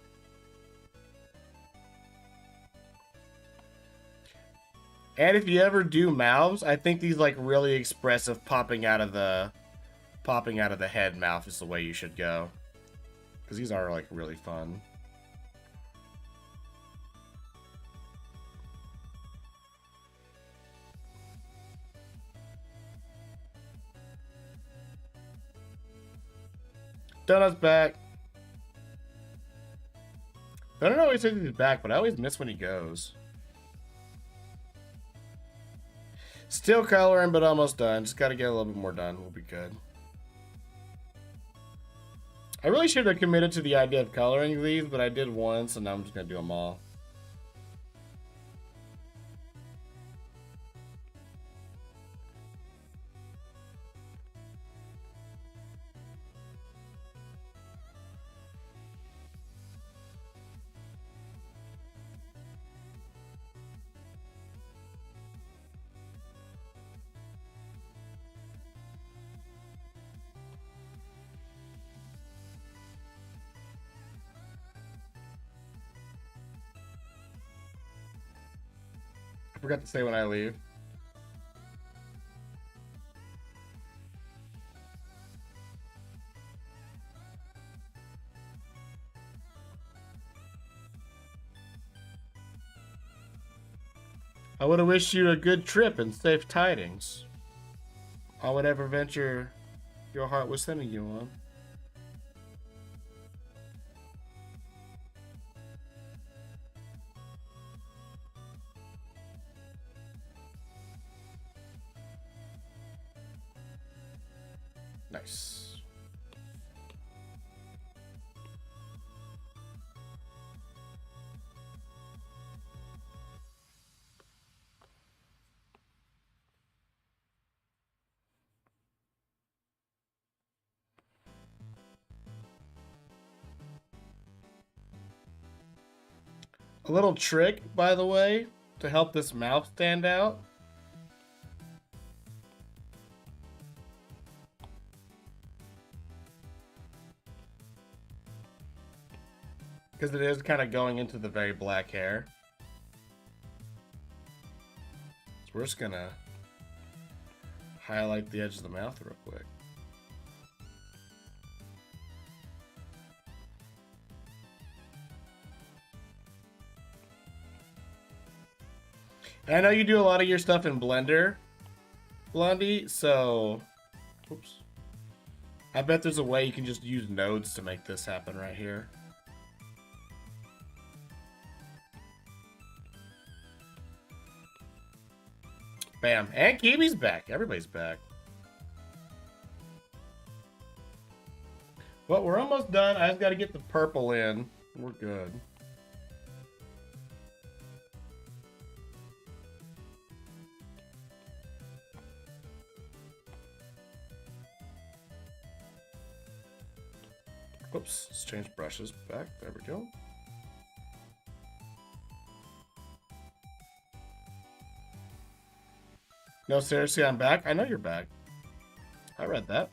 And if you ever do mouths, I think these like really expressive popping out of the head mouth is the way you should go. Because these are like really fun. Donut's back. Donut always says he's back, but I always miss when he goes. Still coloring, but almost done. Just got to get a little bit more done. We'll be good. I really should have committed to the idea of coloring these, but I did once, and now I'm just going to do them all. I forgot to say when I leave. I would have wished you a good trip and safe tidings on whatever venture your heart was sending you on. Nice. A little trick, by the way, to help this mouth stand out. Because it is kind of going into the very black hair. So we're just gonna highlight the edge of the mouth real quick. And I know you do a lot of your stuff in Blender, Blondie, so... Oops. I bet there's a way you can just use nodes to make this happen right here. Bam. And Kiwi's back. Everybody's back. Well, we're almost done. I just got to get the purple in. We're good. Oops. Let's change brushes back. There we go. No, seriously, I'm back. I know you're back. I read that.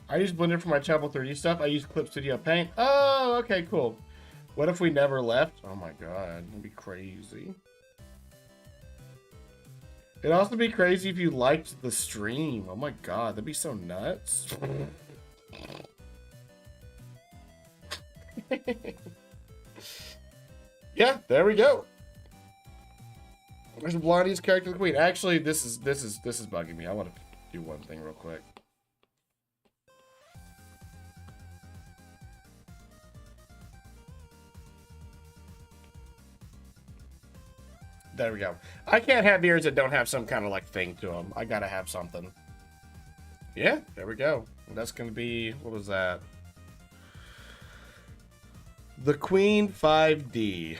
I use Blender for my Chapel 3D stuff. I use Clip Studio Paint. Oh, okay, cool. What if we never left? Oh my god, that'd be crazy. It'd also be crazy if you liked the stream. Oh my god, that'd be so nuts. Yeah, there we go. There's Blondie's character, the queen. Actually, this is bugging me. I want to do one thing real quick. There we go. I can't have ears that don't have some kind of like thing to them. I gotta have something. Yeah, there we go. That's gonna be, what was that? The Queen 5D.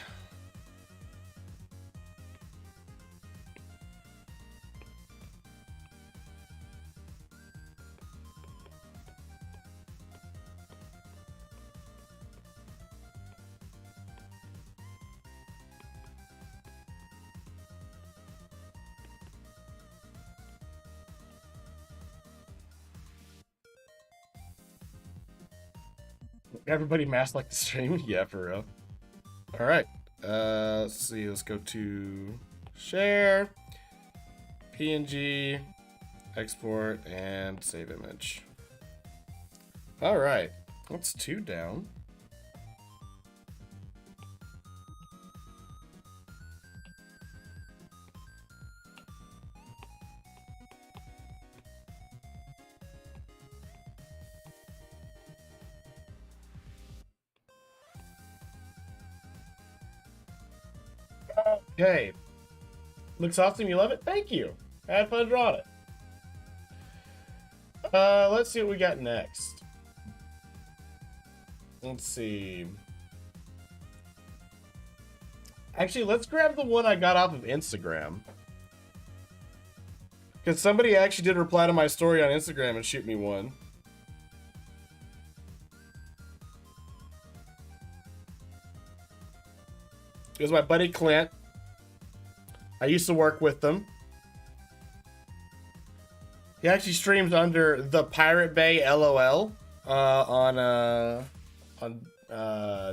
Everybody masked like the stream? Yeah, for real. All right. Let's see. Let's go to share, PNG, export, and save image. All right. That's 2 down. Okay. Looks awesome. You love it? Thank you. I had fun drawing it. Let's see what we got next. Let's see. Actually, let's grab the one I got off of Instagram. Because somebody actually did reply to my story on Instagram and shoot me one. It was my buddy Clint. I used to work with them. He actually streams under the Pirate Bay LOL on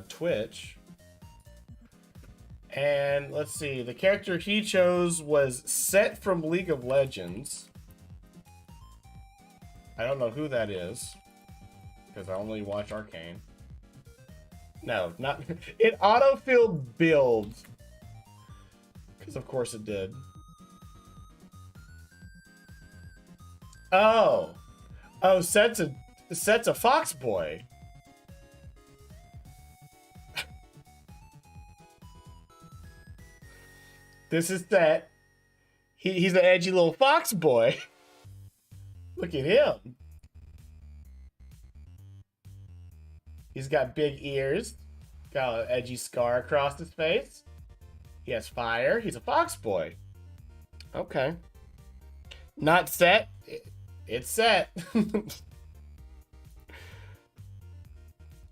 Twitch. And let's see, the character he chose was Set from League of Legends. I don't know who that is because I only watch Arcane. No, not it. Autofill build. Because of course it did. Oh, Set's a fox boy. This is Set. He's an edgy little fox boy. Look at him. He's got big ears. Got an edgy scar across his face. He has fire. He's a fox boy. Okay. Not Set. It's Set.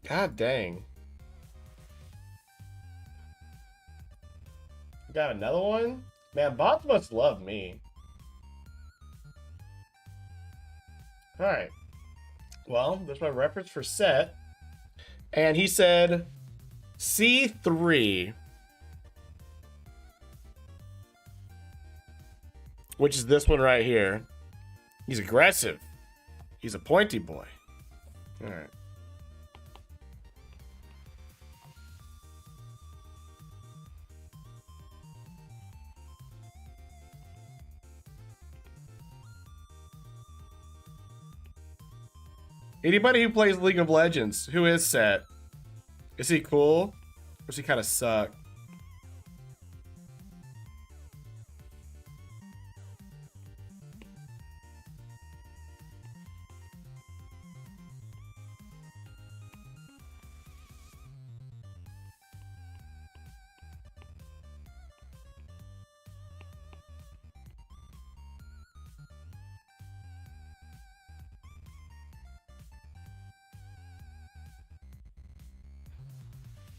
God dang. Got another one? Man, bots must love me. Alright. Well, there's my reference for Set. And he said C3. Which is this one right here. He's aggressive. He's a pointy boy. Alright. Anybody who plays League of Legends, who is Set? Is he cool? Or does he kind of suck?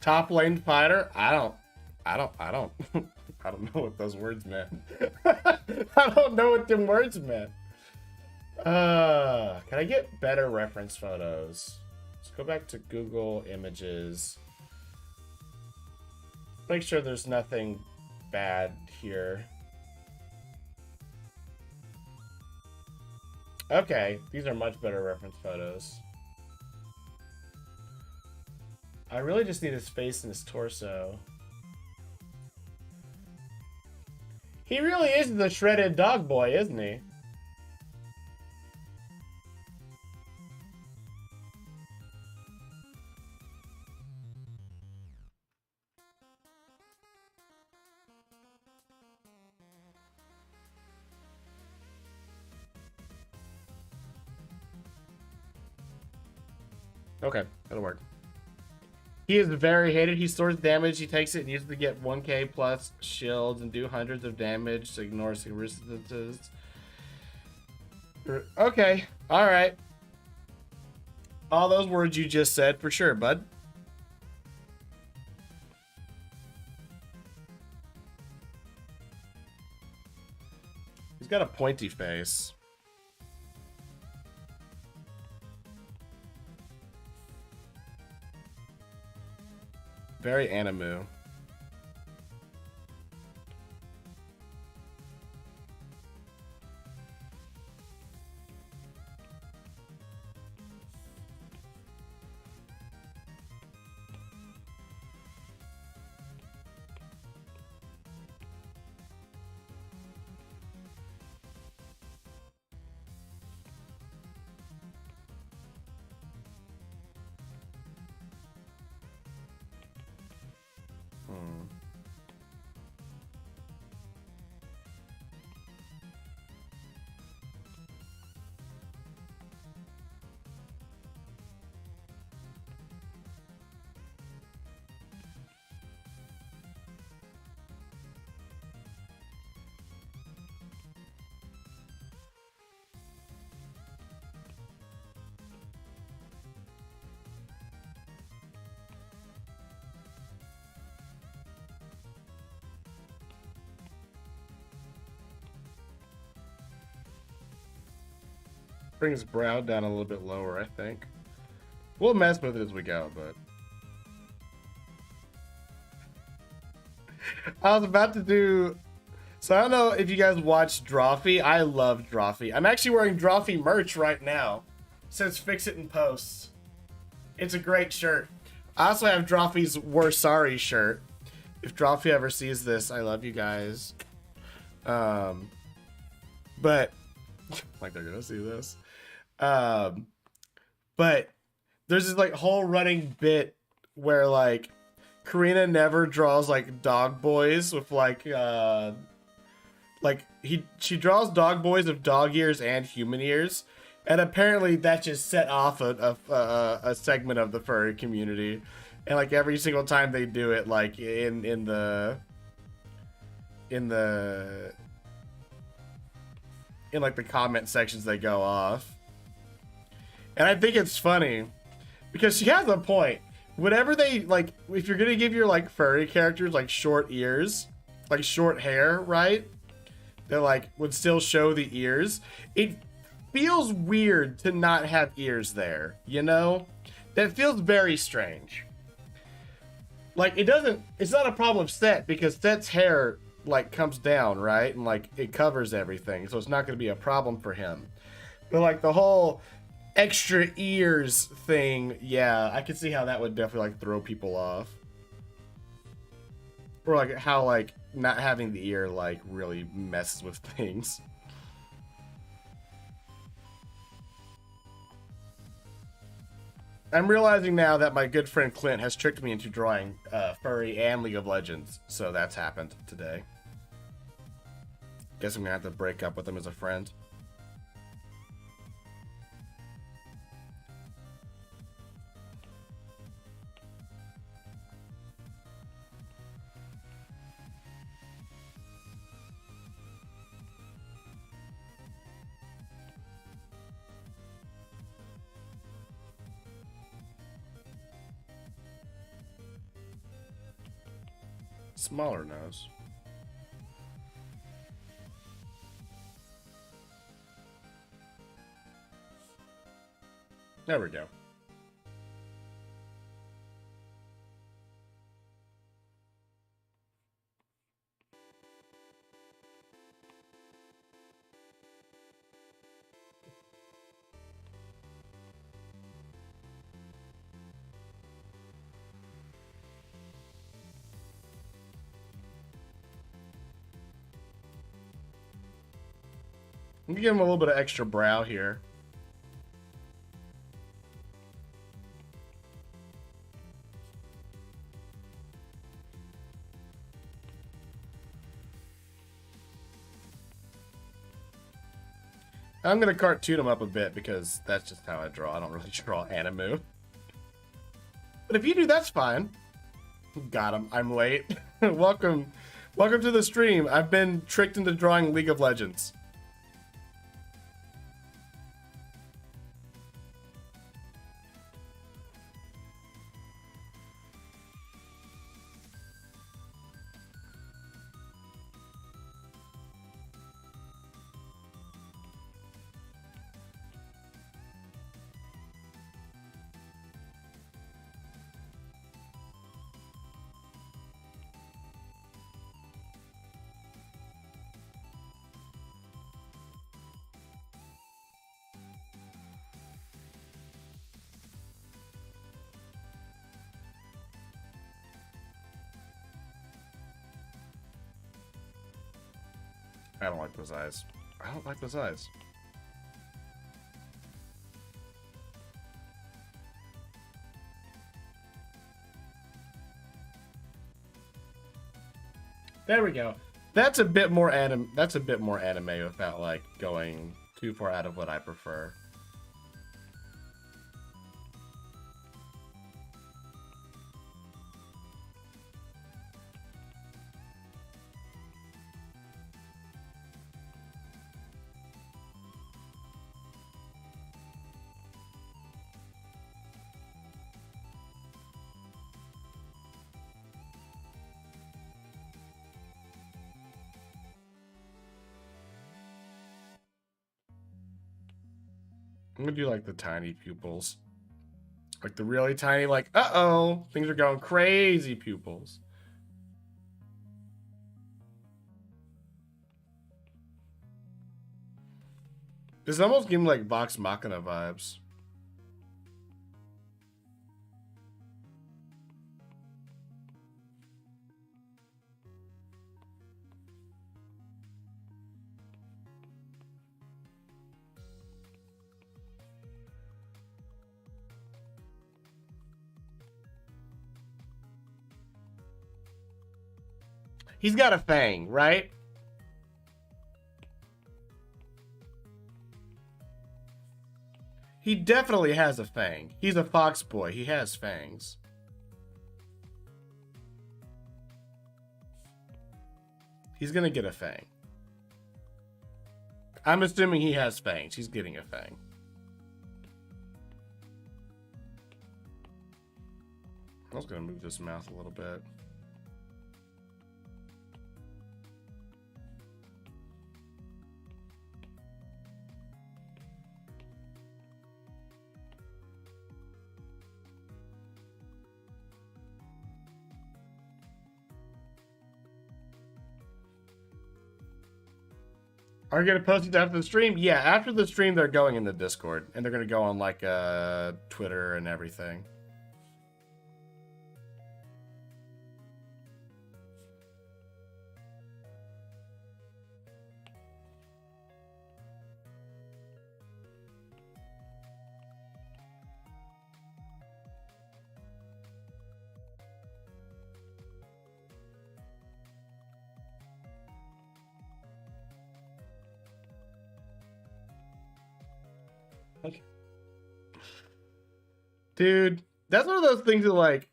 Top lane fighter? I don't I don't know what those words meant. I don't know what them words meant. Can I get better reference photos? Let's go back to Google Images. Make sure there's nothing bad here. Okay, these are much better reference photos. I really just need his face and his torso. He really is the shredded dog boy, isn't he? Okay, that'll work. He is very hated. He stores damage. He takes it and uses it to get 1k plus shields and do hundreds of damage to ignore resistances. Okay, alright. All those words you just said for sure, bud. He's got a pointy face. Very Animu. Bring his brow down a little bit lower, I think. We'll mess with it as we go, but... I was about to do... So I don't know if you guys watch Drawfee. I love Drawfee. I'm actually wearing Drawfee merch right now. It says Fix It in Post. It's a great shirt. I also have Drawfee's We're Sorry shirt. If Drawfee ever sees this, I love you guys. But... like they're gonna see this. But there's this like whole running bit where like Karina never draws like dog boys with she draws dog boys of dog ears and human ears, and apparently that just set off a segment of the furry community, and like every single time they do it, like in like the comment sections, they go off. And I think it's funny because she has a point. Whenever they like, if you're gonna give your like furry characters like short ears, like short hair, right? That like would still show the ears. It feels weird to not have ears there, you know? That feels very strange. Like it's not a problem with Set because Set's hair like comes down, right? And like it covers everything, so it's not gonna be a problem for him. But like the whole extra ears thing, yeah, I can see how that would definitely like throw people off. Or like how like not having the ear like really messes with things. I'm realizing now that my good friend Clint has tricked me into drawing furry and League of Legends, so that's happened today. Guess I'm gonna have to break up with him as a friend. Smaller nose. There we go. Let me give him a little bit of extra brow here. I'm gonna cartoon him up a bit because that's just how I draw. I don't really draw Animu. But if you do, that's fine. Got him. I'm late. Welcome to the stream. I've been tricked into drawing League of Legends. I don't like those eyes. I don't like those eyes. There we go. That's a bit more anime. That's a bit more anime without like going too far out of what I prefer. I'm gonna do like the tiny pupils. Like the really tiny, like, uh-oh, things are going crazy pupils. This almost gave me like Vox Machina vibes. He's got a fang, right? He definitely has a fang. He's a fox boy. He has fangs. He's gonna get a fang. I'm assuming he has fangs. He's getting a fang. I was gonna move this mouth a little bit. Are you gonna post it after the stream? Yeah, after the stream, they're going in the Discord, and they're gonna go on like Twitter and everything. Dude, that's one of those things that like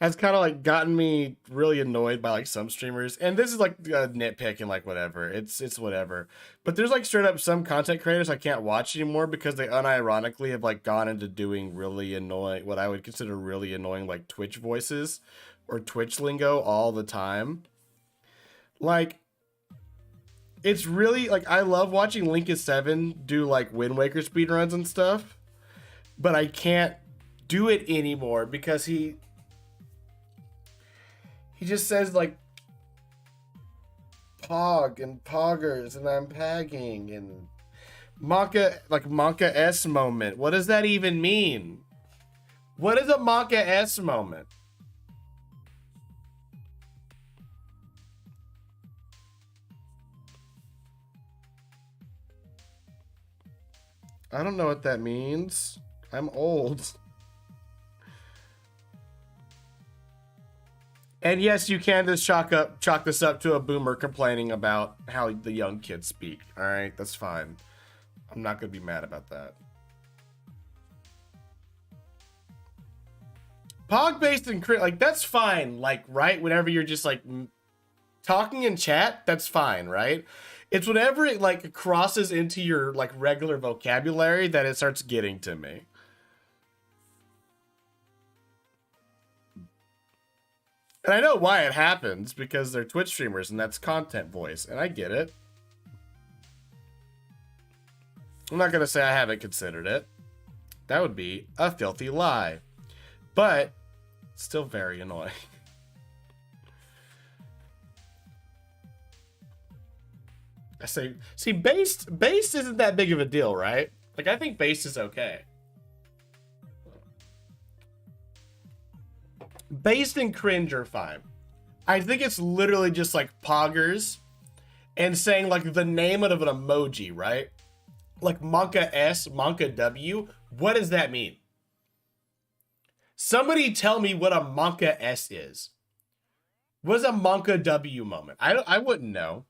has kind of like gotten me really annoyed by like some streamers. And this is like a nitpick and like whatever. It's whatever. But there's like straight up some content creators I can't watch anymore because they unironically have like gone into doing really annoying, what I would consider really annoying like Twitch voices or Twitch lingo all the time. Like, it's really like I love watching Linkus7 do like Wind Waker speedruns and stuff, but I can't do it anymore because he just says like pog and poggers and I'm pagging and Monka S moment. What does that even mean? What is a Monka S moment? I don't know what that means. I'm old. And yes, you can just chalk this up to a boomer complaining about how the young kids speak. All right, that's fine. I'm not gonna be mad about that. Pog based and crit, like that's fine. Like right, whenever you're just like talking in chat, that's fine, right? It's whenever it like crosses into your like regular vocabulary that it starts getting to me. And I know why it happens, because they're Twitch streamers and that's content voice, and I get it. I'm not gonna say I haven't considered it. That would be a filthy lie. But still very annoying. I say, see, based isn't that big of a deal, right? Like, I think based is okay. Based and cringe are fine. I think it's literally just like poggers and saying like the name of an emoji, right? Like Monka S, Monka W. What does that mean? Somebody tell me what a Monka S is. What is a Monka W moment? I wouldn't know.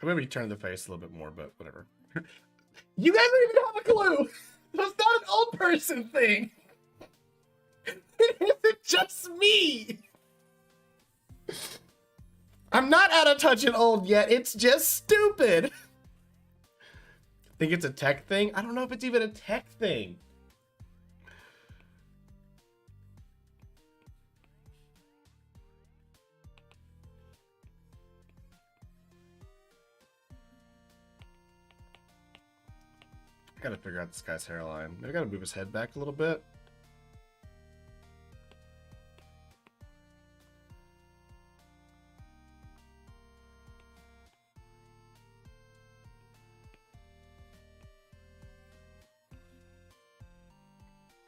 I maybe turn the face a little bit more, but whatever. You guys don't even have a clue. That's not an old person thing. It isn't just me. I'm not out of touch and old yet. It's just stupid. Think it's a tech thing? I don't know if it's even a tech thing. I gotta figure out this guy's hairline. Maybe I gotta move his head back a little bit.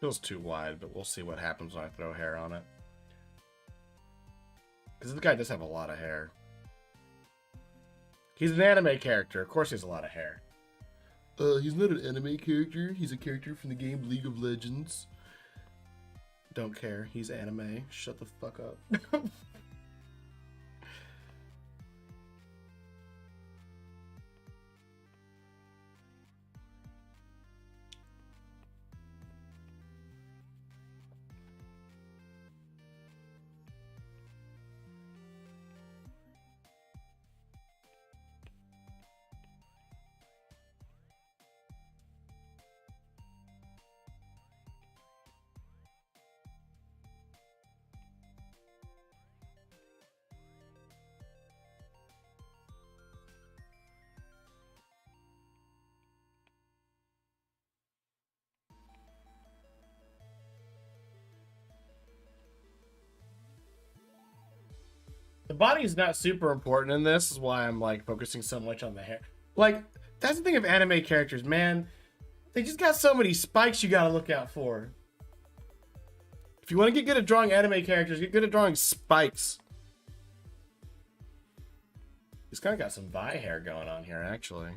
Feels too wide, but we'll see what happens when I throw hair on it. Because this guy does have a lot of hair. He's an anime character. Of course he has a lot of hair. He's not an anime character. He's a character from the game League of Legends. Don't care. He's anime. Shut the fuck up. The body's not super important in this, is why I'm like focusing so much on the hair. Like, that's the thing of anime characters, man. They just got so many spikes you gotta look out for. If you want to get good at drawing anime characters, get good at drawing spikes. He's kind of got some Vi hair going on here, actually.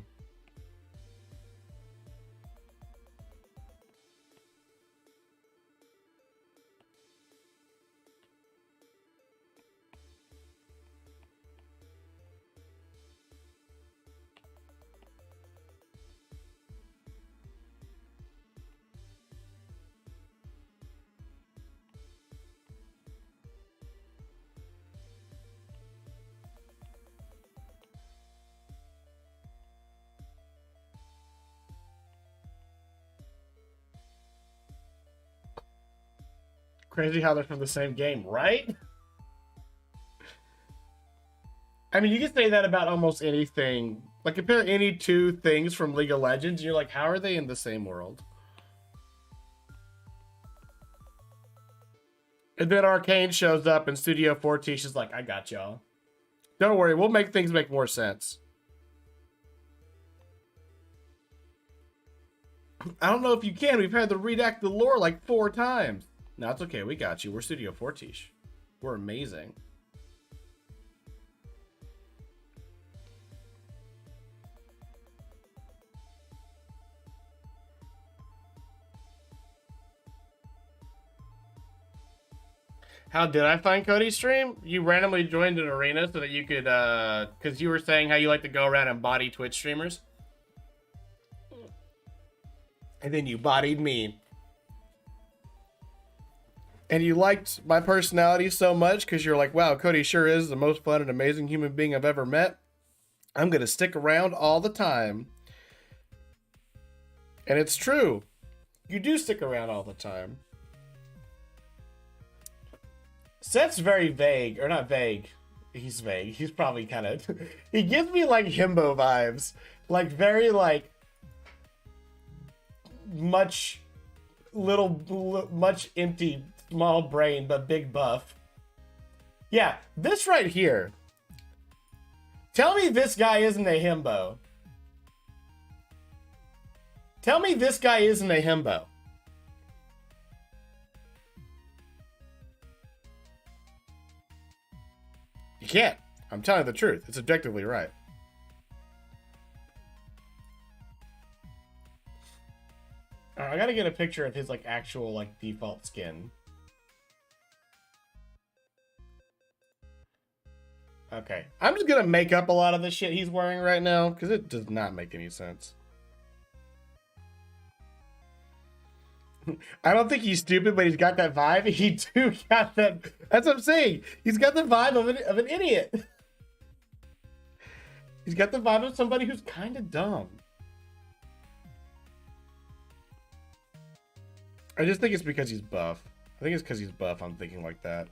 Crazy how they're from the same game, right? I mean, you can say that about almost anything. Like, compare any two things from League of Legends, and you're like, how are they in the same world? And then Arcane shows up, and Studio Fortiche is like, I got y'all. Don't worry, we'll make things make more sense. I don't know if you can. We've had to redact the lore like 4 times. No, it's okay. We got you. We're Studio Fortiche. We're amazing. How did I find Cody's stream? You randomly joined an arena so that you could, because you were saying how you like to go around and body Twitch streamers. And then you bodied me. And you liked my personality so much because you're like, wow, Cody sure is the most fun and amazing human being I've ever met. I'm going to stick around all the time. And it's true. You do stick around all the time. Seth's very vague, or not vague. He's vague. He's probably kind of... He gives me like himbo vibes. Like very like... Much empty, small brain, but big buff. Yeah, this right here. Tell me this guy isn't a himbo. Tell me this guy isn't a himbo. You can't. I'm telling the truth. It's objectively right. I gotta get a picture of his like actual like default skin. Okay. I'm just gonna make up a lot of the shit he's wearing right now because it does not make any sense. I don't think he's stupid, but he's got that vibe. He do got that. That's what I'm saying. He's got the vibe of an idiot. He's got the vibe of somebody who's kind of dumb. I just think it's because he's buff. I think it's because he's buff. I'm thinking like that.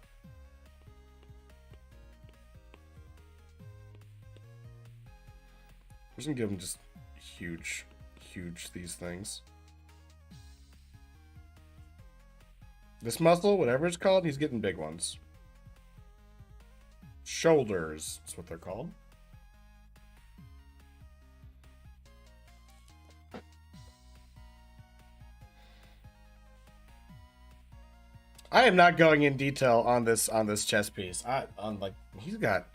I'm just gonna give him just huge these things. This muscle, whatever it's called, he's getting big ones. Shoulders, that's what they're called. I am not going in detail on this chess piece. Like he's got,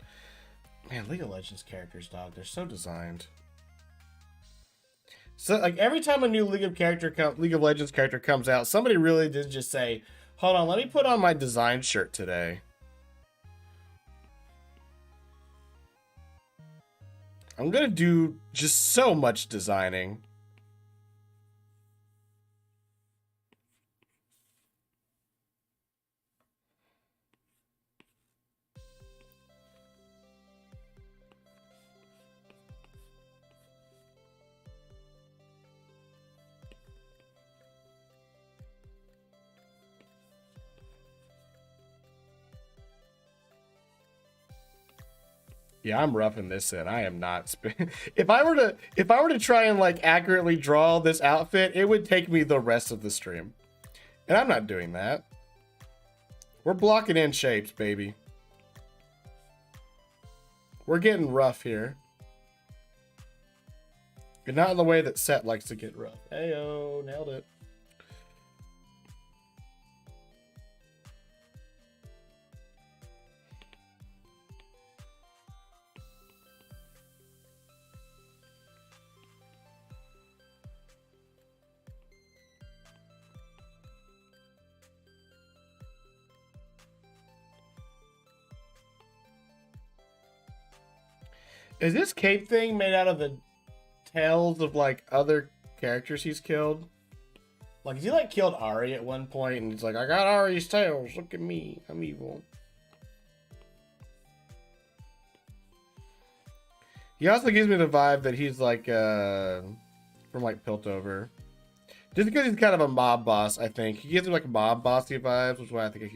man, League of Legends characters, dog. They're so designed. So like every time a new League of Legends character comes out, somebody really did just say, "Hold on, let me put on my design shirt today." I'm gonna do just so much designing. Yeah, I'm roughing this in. I am not. If I were to try and like accurately draw this outfit, it would take me the rest of the stream, and I'm not doing that. We're blocking in shapes, baby. We're getting rough here, but not in the way that Set likes to get rough. Heyo, nailed it. Is this cape thing made out of the tails of like other characters he's killed? Like, he like killed Ari at one point, and he's like, "I got Ari's tails. Look at me. I'm evil." He also gives me the vibe that he's like from like Piltover. Just because he's kind of a mob boss, I think he gives me like mob bossy vibes, which is why I think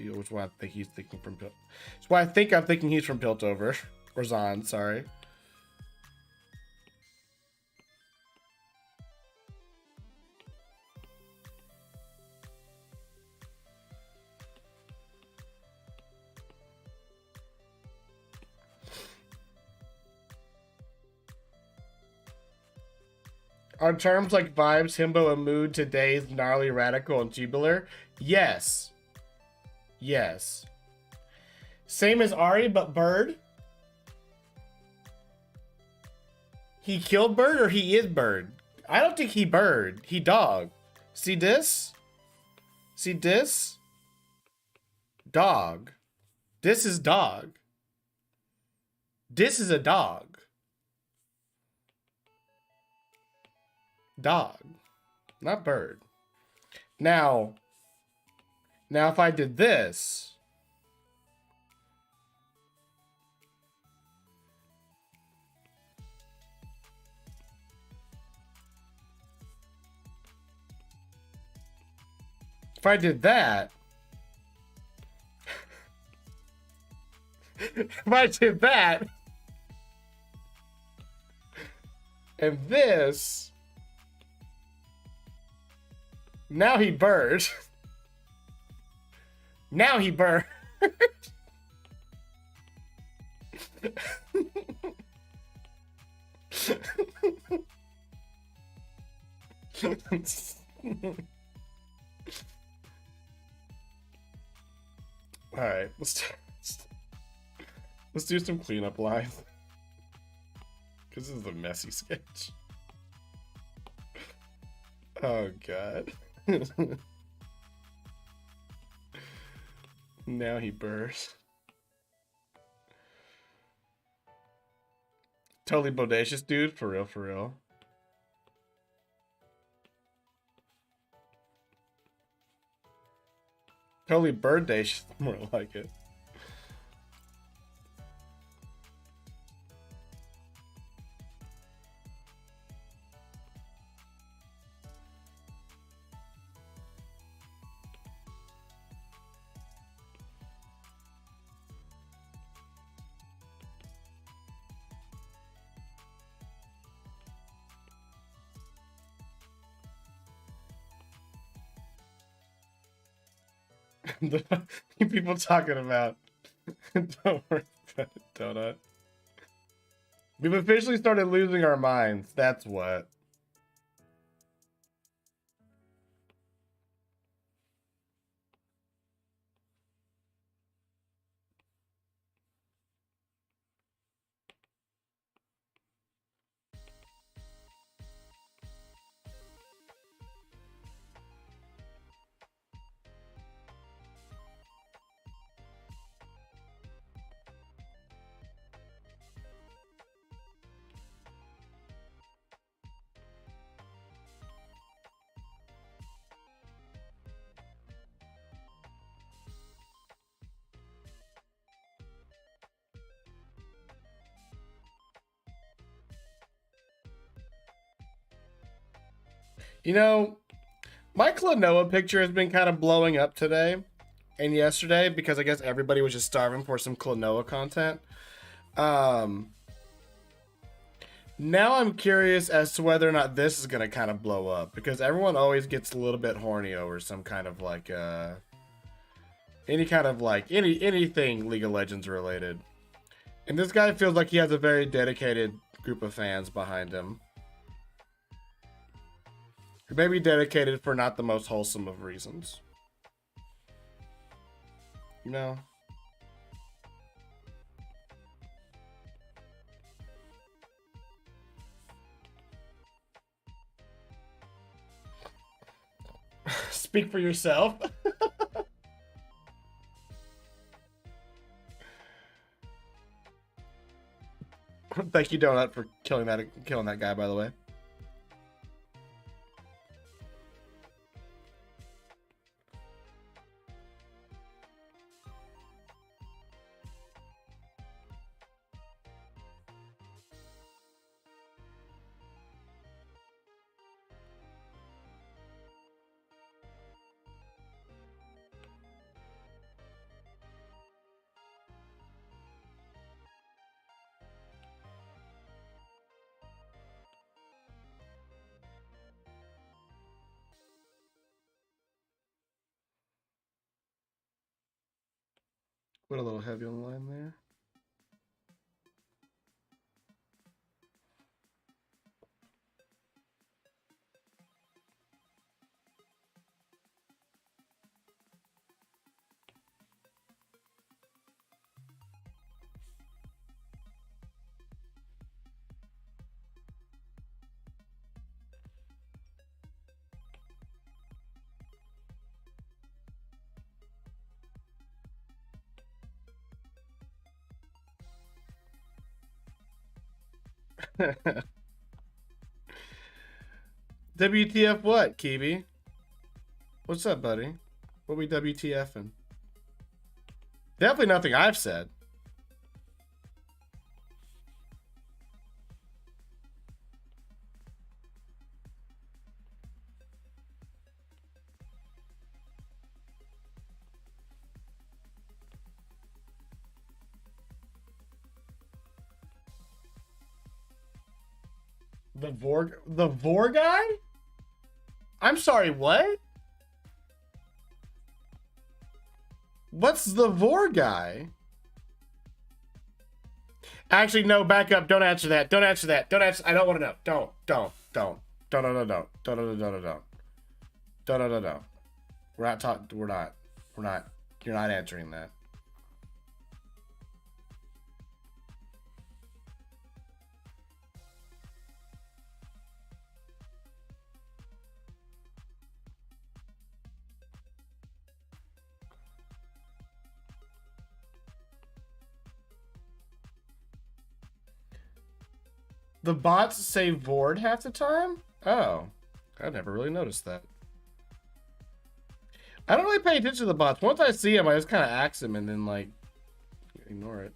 he's thinking from That's why I'm thinking he's from Piltover or Zon. Sorry. Are terms like vibes, himbo, and mood today's gnarly, radical, and tubular? Yes. Yes. Same as Ari, but bird? He killed bird or he is bird? I don't think he bird. He dog. See this? See this? Dog. This is dog. This is a dog. Dog, not bird. Now if I did this, if I did that, if I did that, and this, now he bird. Now he bird. All right, let's do some cleanup lines, because this is a messy sketch. Oh god. Now he burst. Totally bodacious, dude. For real, for real. Totally birdacious. More like it. People talking about don't worry about it, donut. We've officially started losing our minds. That's what. You know, my Klonoa picture has been kind of blowing up today and yesterday because I guess everybody was just starving for some Klonoa content. Now I'm curious as to whether or not this is going to kind of blow up because everyone always gets a little bit horny over some kind of like, any kind of like, anything League of Legends related. And this guy feels like he has a very dedicated group of fans behind him. Maybe dedicated for not the most wholesome of reasons. You know? Speak for yourself. Thank you, Donut, for killing that guy, by the way. Put a little heavy on the line there. WTF what, Kiwi? What's up, buddy? What we WTFing? Definitely nothing I've said. The Vor guy? I'm sorry, what? What's the Vor guy? Actually, no, back up. Don't answer that. Don't answer that. Don't answer. I don't want to know. Don't. We're not talking. We're not. You're not answering that. The bots say Vord half the time? Oh, I never really noticed that. I don't really pay attention to the bots. Once I see them, I just kind of axe them and then, like, ignore it.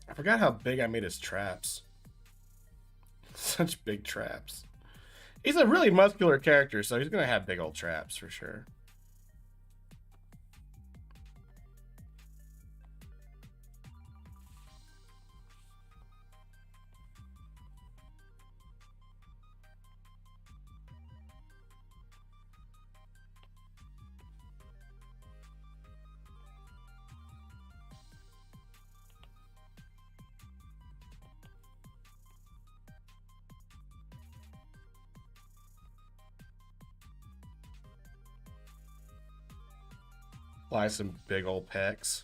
I forgot how big I made his traps. Such big traps. He's a really muscular character, so he's gonna have big old traps for sure. Fly some big old pecs.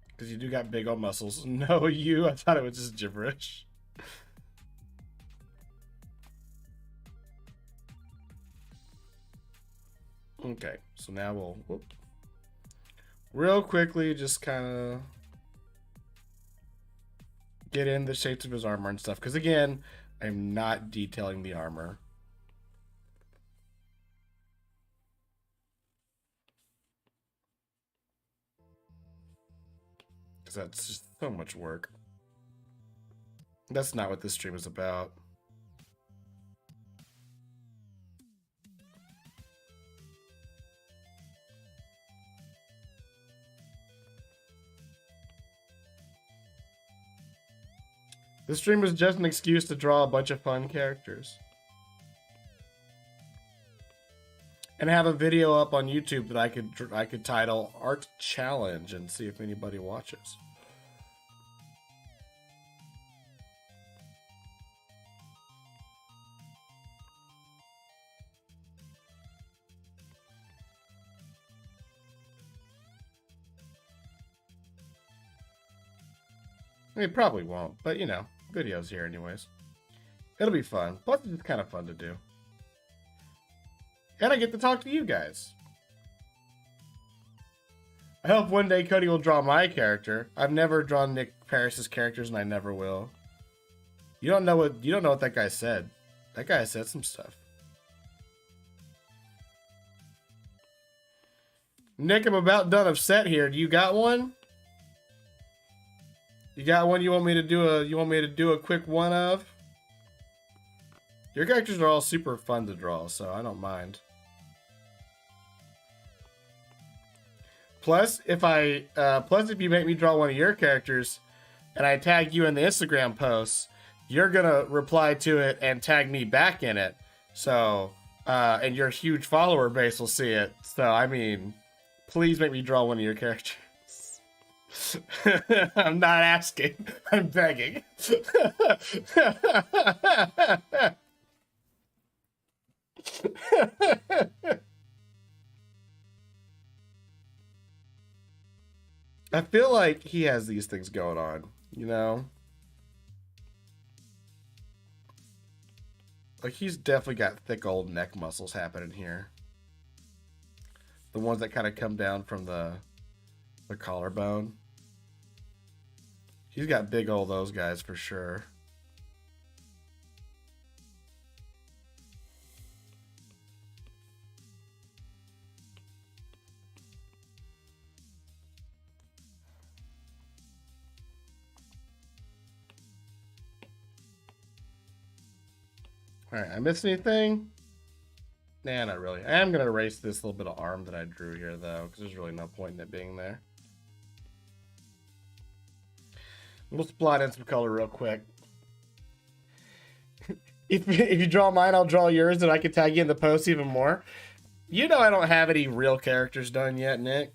Because you do got big old muscles. No, you. I thought it was just gibberish. Okay, so now we'll real quickly just kind of get in the shapes of his armor and stuff. Because again, I'm not detailing the armor. That's just so much work. That's not what this stream is about. This stream was just an excuse to draw a bunch of fun characters. And have a video up on YouTube that I could title Art Challenge and see if anybody watches. I mean, probably won't, but you know, videos here anyways. It'll be fun. Plus, it's kind of fun to do. And I get to talk to you guys. I hope one day Cody will draw my character. I've never drawn Nick Paris's characters, and I never will. You don't know what that guy said. That guy said some stuff. Nick, I'm about done upset here. Do you got one? You got one you want me to do a quick one of? Your characters are all super fun to draw, so I don't mind. Plus, if you make me draw one of your characters and I tag you in the Instagram posts, you're gonna reply to it and tag me back in it. So, and your huge follower base will see it. So, I mean, please make me draw one of your characters. I'm not asking. I'm begging. I feel like he has these things going on, you know? Like, he's definitely got thick old neck muscles happening here. The ones that kind of come down from the collarbone. He's got big old those guys for sure. Alright, I missed anything? Nah, not really. I am going to erase this little bit of arm that I drew here, though, because there's really no point in it being there. We'll splot in some color real quick. If you draw mine, I'll draw yours, and I can tag you in the post even more. You know I don't have any real characters done yet, Nick.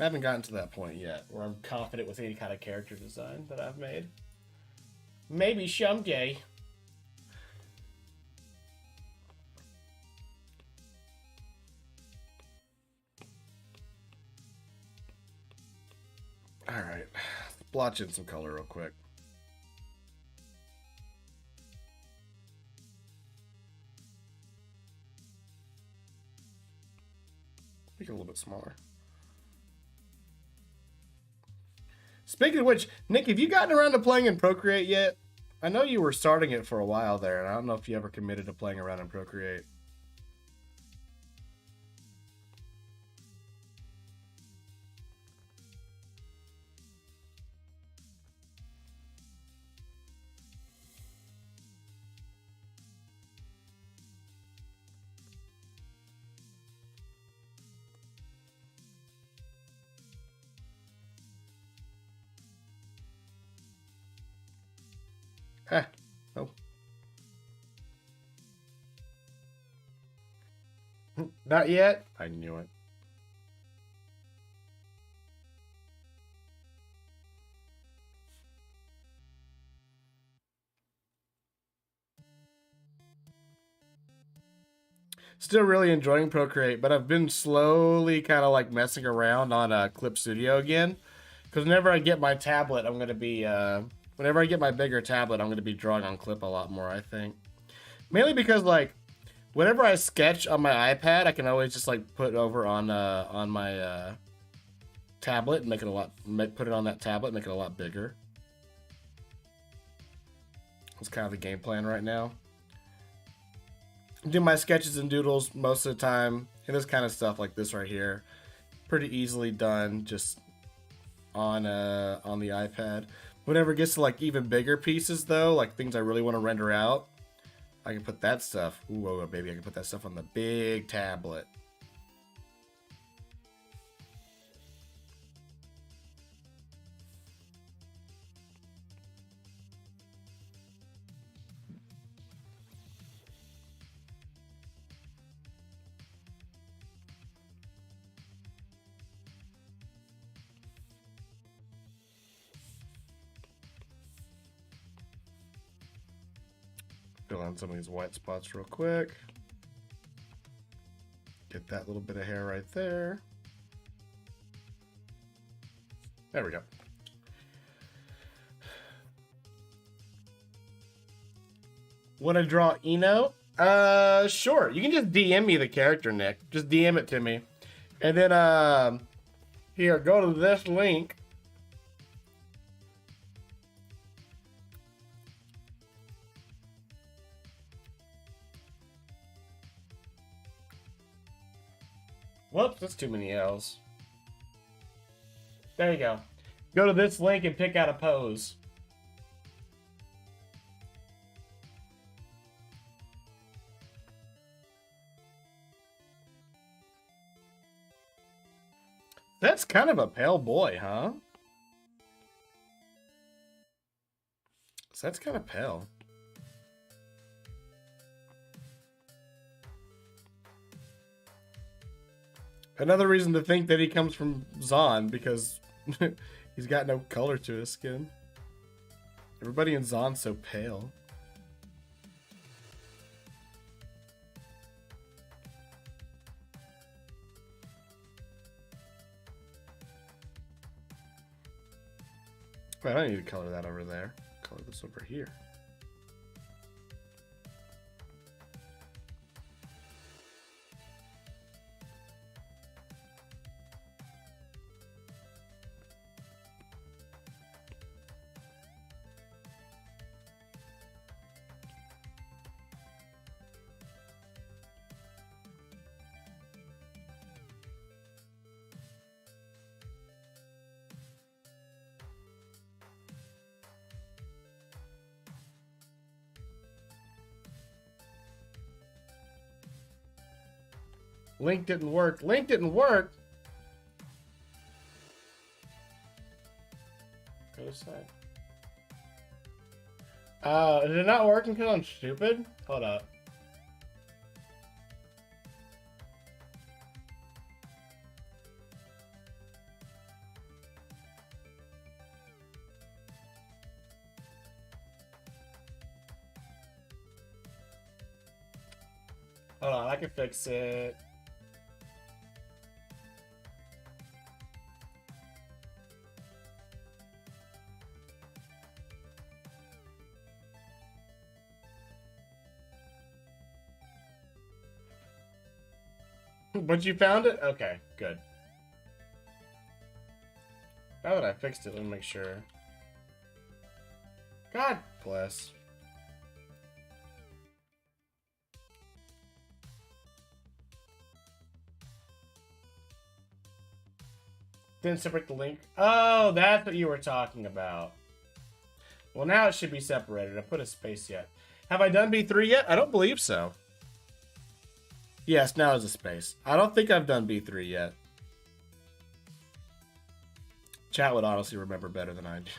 I haven't gotten to that point yet, where I'm confident with any kind of character design that I've made. Maybe someday. Alright, blotch in some color real quick. Make it a little bit smaller. Speaking of which, Nick, have you gotten around to playing in Procreate yet? I know you were starting it for a while there, and I don't know if you ever committed to playing around in Procreate. Ah, no. Not yet? I knew it. Still really enjoying Procreate, but I've been slowly kind of like messing around on Clip Studio again. Because whenever I get my tablet, I'm going to be... whenever I get my bigger tablet, I'm going to be drawing on Clip a lot more, I think. Mainly because, like, whenever I sketch on my iPad, I can always just, like, put it over on my tablet and make it a lot... put it on that tablet, make it a lot bigger. That's kind of the game plan right now. Do my sketches and doodles most of the time, and this kind of stuff like this right here, pretty easily done just on the iPad. Whenever it gets to like even bigger pieces though, like things I really want to render out, I can put that stuff. Ooh, oh, baby, I can put that stuff on the big tablet. Fill in some of these white spots real quick. Get that little bit of hair right there. There we go. Want to draw Eno? Sure. You can just DM me the character, Nick. Just DM it to me. And then, here, go to this link. Whoops, that's too many L's. There you go. Go to this link and pick out a pose. That's kind of a pale boy, huh? So that's kind of pale. Another reason to think that he comes from Zon, because he's got no color to his skin. Everybody in Zon's so pale. Wait, I don't need to color that over there. Color this over here. Link didn't work. Link didn't work. Go to side. Is it not working because I'm stupid? Hold up. Hold on, I can fix it. But you found it? Okay, good. Now that I fixed it, let me make sure. God bless. Didn't separate the link. Oh, that's what you were talking about. Well, now it should be separated. I put a space yet. Have I done B3 yet? I don't believe so. Yes, now is a space. I don't think I've done B3 yet. Chat would honestly remember better than I do.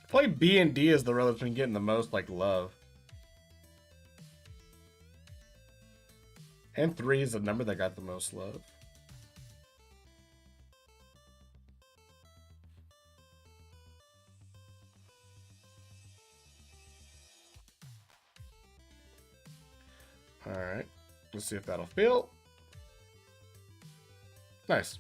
I feel like B and D is the row that's been getting the most like love. And 3 is the number that got the most love. Alright. Let's see if that'll fill. Nice.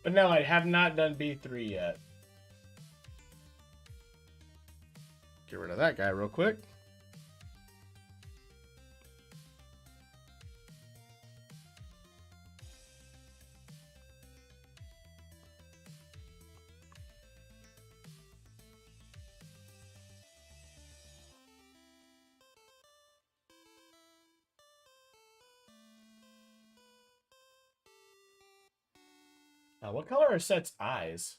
But no, I have not done B3 yet. Get rid of that guy real quick. What color are Set's eyes?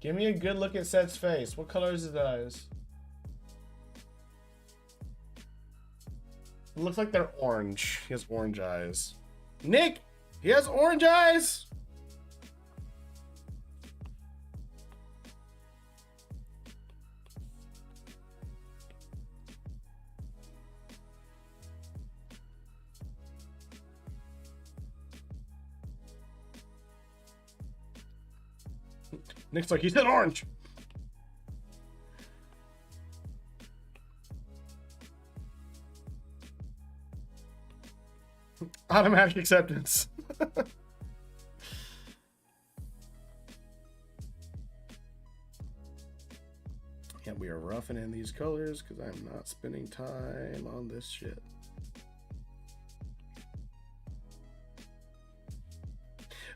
Give me a good look at Set's face. What color is his eyes? It looks like they're orange. He has orange eyes. Nick! He has orange eyes! Nick's like, he said orange. Automatic acceptance. Yeah, we are roughing in these colors because I'm not spending time on this shit.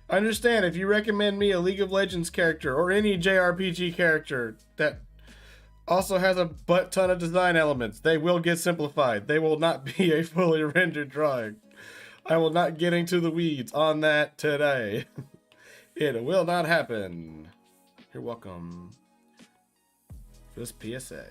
I understand if you recommend me a League of Legends character or any JRPG character that also has a butt ton of design elements, they will get simplified. They will not be a fully rendered drawing. I will not get into the weeds on that today. It will not happen. You're welcome. This PSA.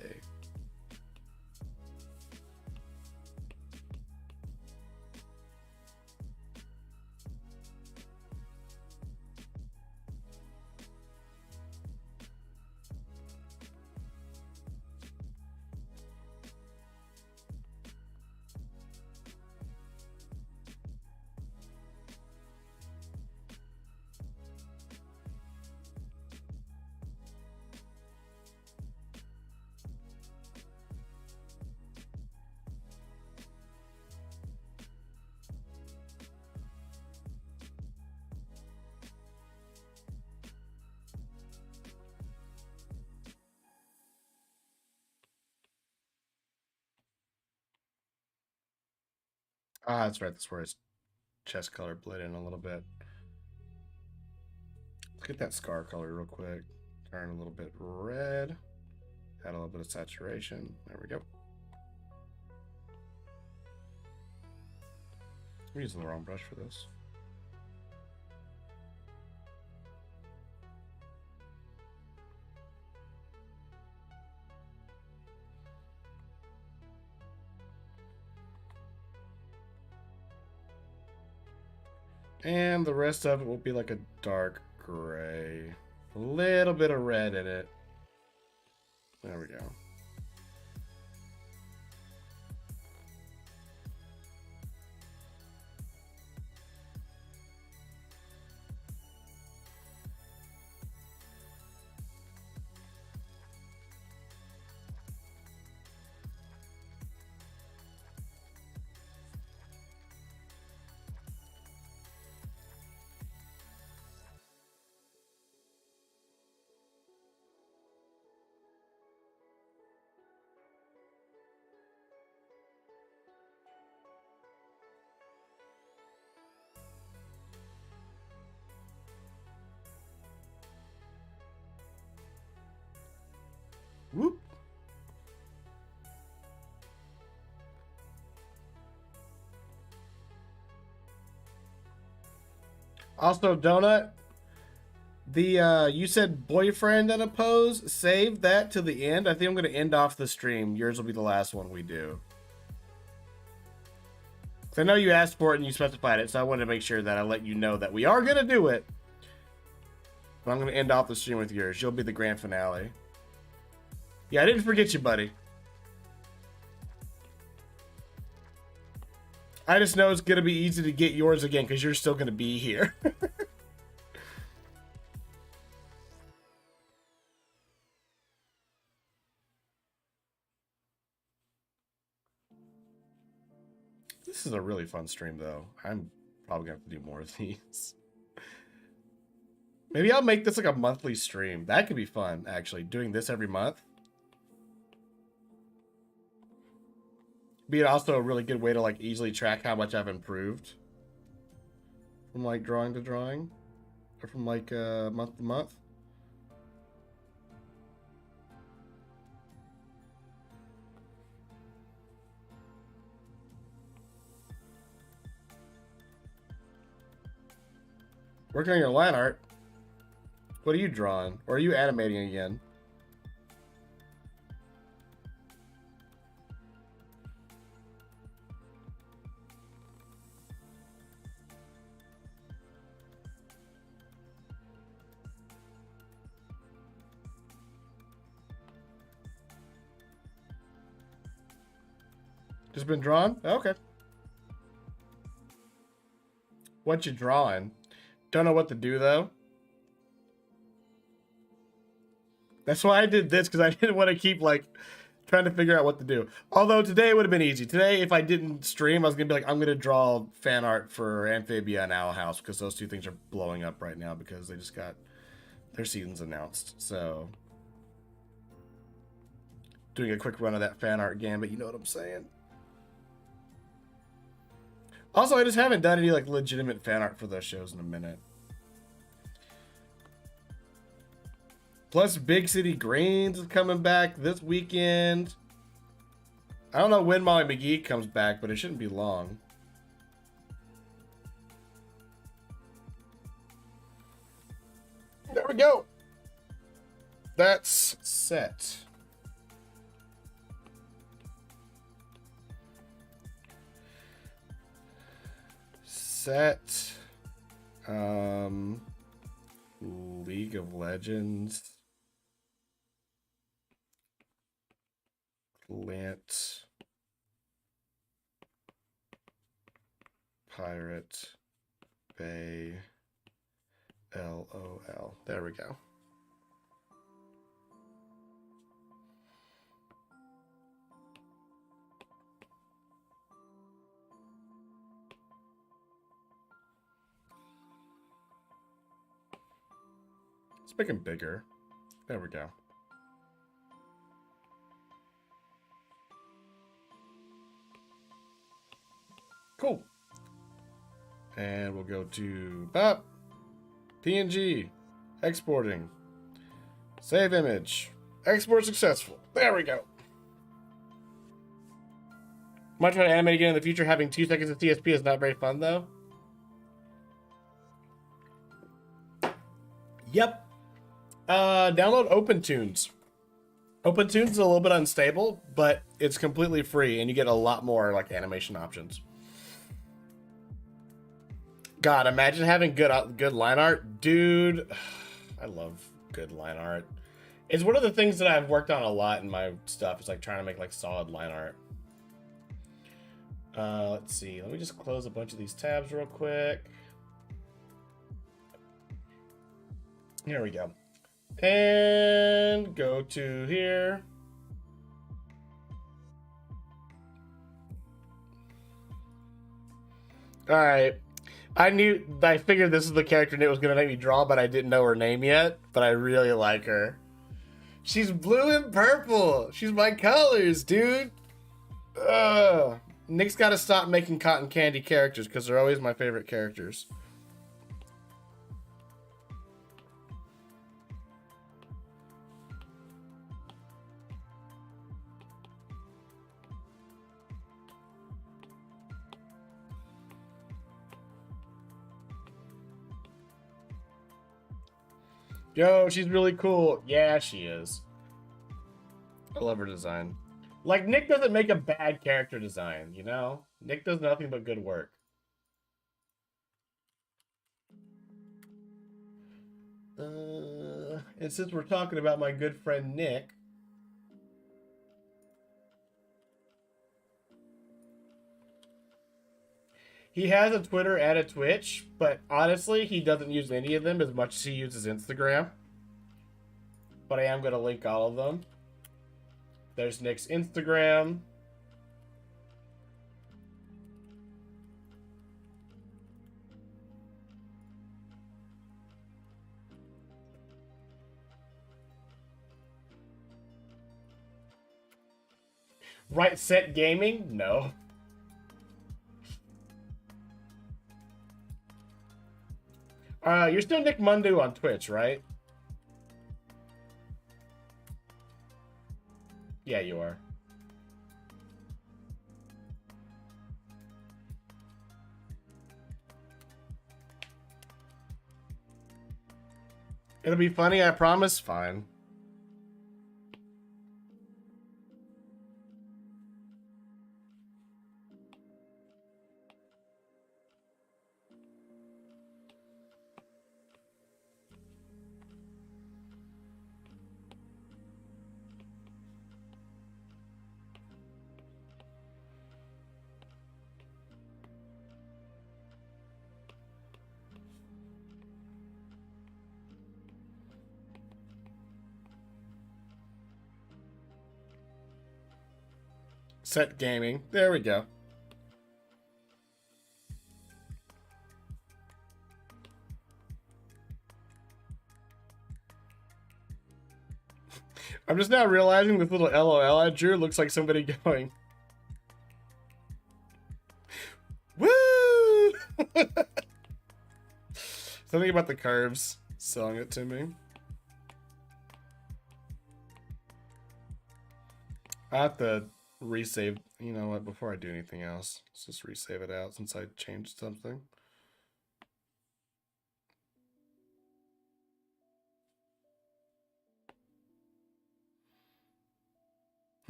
Ah, that's right. That's where his chest color bled in a little bit. Let's get that scar color real quick. Turn a little bit red. Add a little bit of saturation. There we go. I'm using the wrong brush for this. And the rest of it will be like a dark gray. A little bit of red in it. There we go. Whoop. Also, Donut, the you said boyfriend in a pose. Save that to the end. I think I'm gonna end off the stream. Yours will be the last one we do. I know you asked for it and you specified it, so I wanted to make sure that I let you know that we are gonna do it. But I'm gonna end off the stream with yours. You'll be the grand finale. Yeah, I didn't forget you, buddy. I just know it's gonna be easy to get yours again because you're still gonna be here. This is a really fun stream, though. I'm probably gonna have to do more of these. Maybe I'll make this like a monthly stream. That could be fun, actually. Doing this every month. Be also a really good way to like easily track how much I've improved from like drawing to drawing, or from like month to month. Working on your line art. What are you drawing? Or are you animating again? Just been drawn? Okay. What you drawing? Don't know what to do though. That's why I did this, because I didn't want to keep like trying to figure out what to do. Although today would have been easy. Today, if I didn't stream, I was gonna be like, I'm gonna draw fan art for Amphibia and Owl House, because those two things are blowing up right now because they just got their seasons announced. So doing a quick run of that fan art gambit, you know what I'm saying? Also, I just haven't done any like legitimate fan art for those shows in a minute. Plus, Big City Greens is coming back this weekend. I don't know when Molly McGee comes back, but it shouldn't be long. There we go. That's set. Set. League of Legends. Clint. Pirate Bay. LOL. There we go. Let's make him bigger. There we go. Cool. And we'll go to BOP. PNG. Exporting. Save image. Export successful. There we go. Might try to animate again in the future. Having 2 seconds of TSP is not very fun, though. Yep. Download OpenTunes. OpenTunes is a little bit unstable, but it's completely free, and you get a lot more like animation options. God, imagine having good line art, dude. I love good line art. It's one of the things that I've worked on a lot in my stuff. Is like trying to make like solid line art. Let's see. Let me just close a bunch of these tabs real quick. Here we go. And go to here. All right. I figured this is the character Nick was going to make me draw, but I didn't know her name yet. But I really like her. She's blue and purple. She's my colors, dude. Nick's got to stop making cotton candy characters because they're always my favorite characters. Yo, she's really cool. Yeah, she is. I love her design. Like, Nick doesn't make a bad character design, you know? Nick does nothing but good work. And since we're talking about my good friend Nick, he has a Twitter and a Twitch, but honestly, he doesn't use any of them as much as he uses Instagram. But I am going to link all of them. There's Nick's Instagram. Right Set Gaming? No. You're still Nick Mundu on Twitch, right? Yeah, you are. It'll be funny, I promise. Fine. Set gaming. There we go. I'm just now realizing this little LOL I drew looks like somebody going, woo! Something about the curves selling it to me. I have to resave. You know what? Before I do anything else, let's just resave it out since I changed something.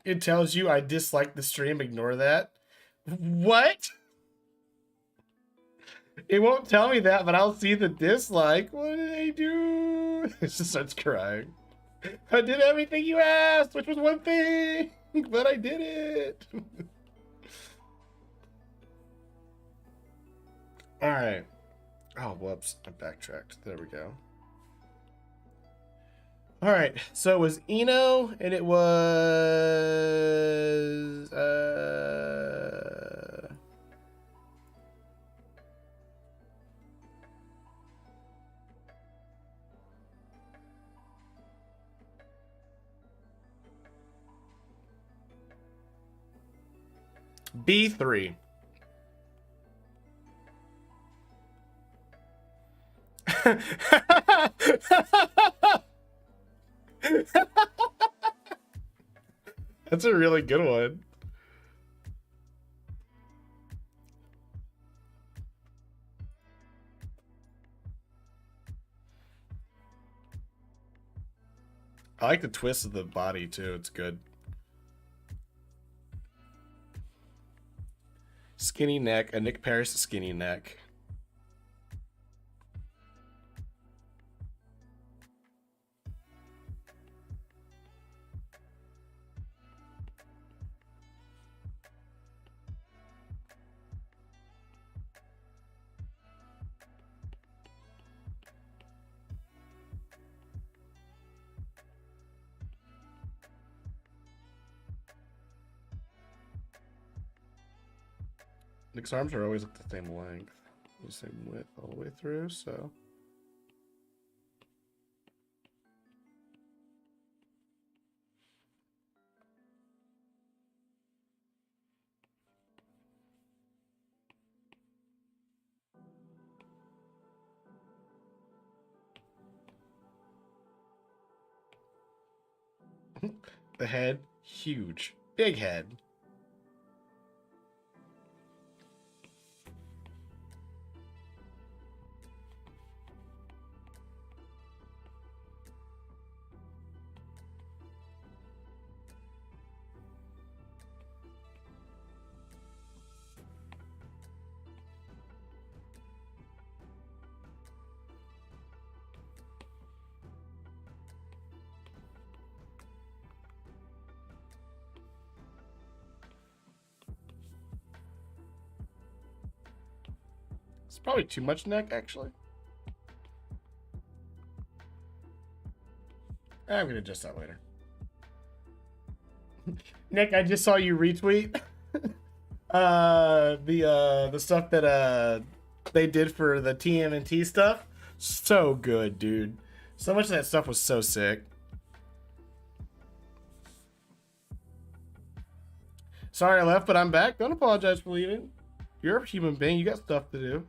It tells you I dislike the stream. Ignore that. What? It won't tell me that, but I'll see the dislike. What did I do? It just starts crying. I did everything you asked, which was one thing, but I did it. All right. Oh, whoops. I backtracked. There we go. All right. So it was Eno, and it was... B3. That's a really good one. I like the twist of the body too. It's good. Skinny neck, a Nick Paris skinny neck. Nick's arms are always like the same length, the same width all the way through, so. The head, huge, big head. It's probably too much neck, actually. I'm gonna adjust that later. Nick, I just saw you retweet the stuff that they did for the TMNT stuff. So good, dude. So much of that stuff was so sick. Sorry I left, but I'm back. Don't apologize for leaving. You're a human being. You got stuff to do.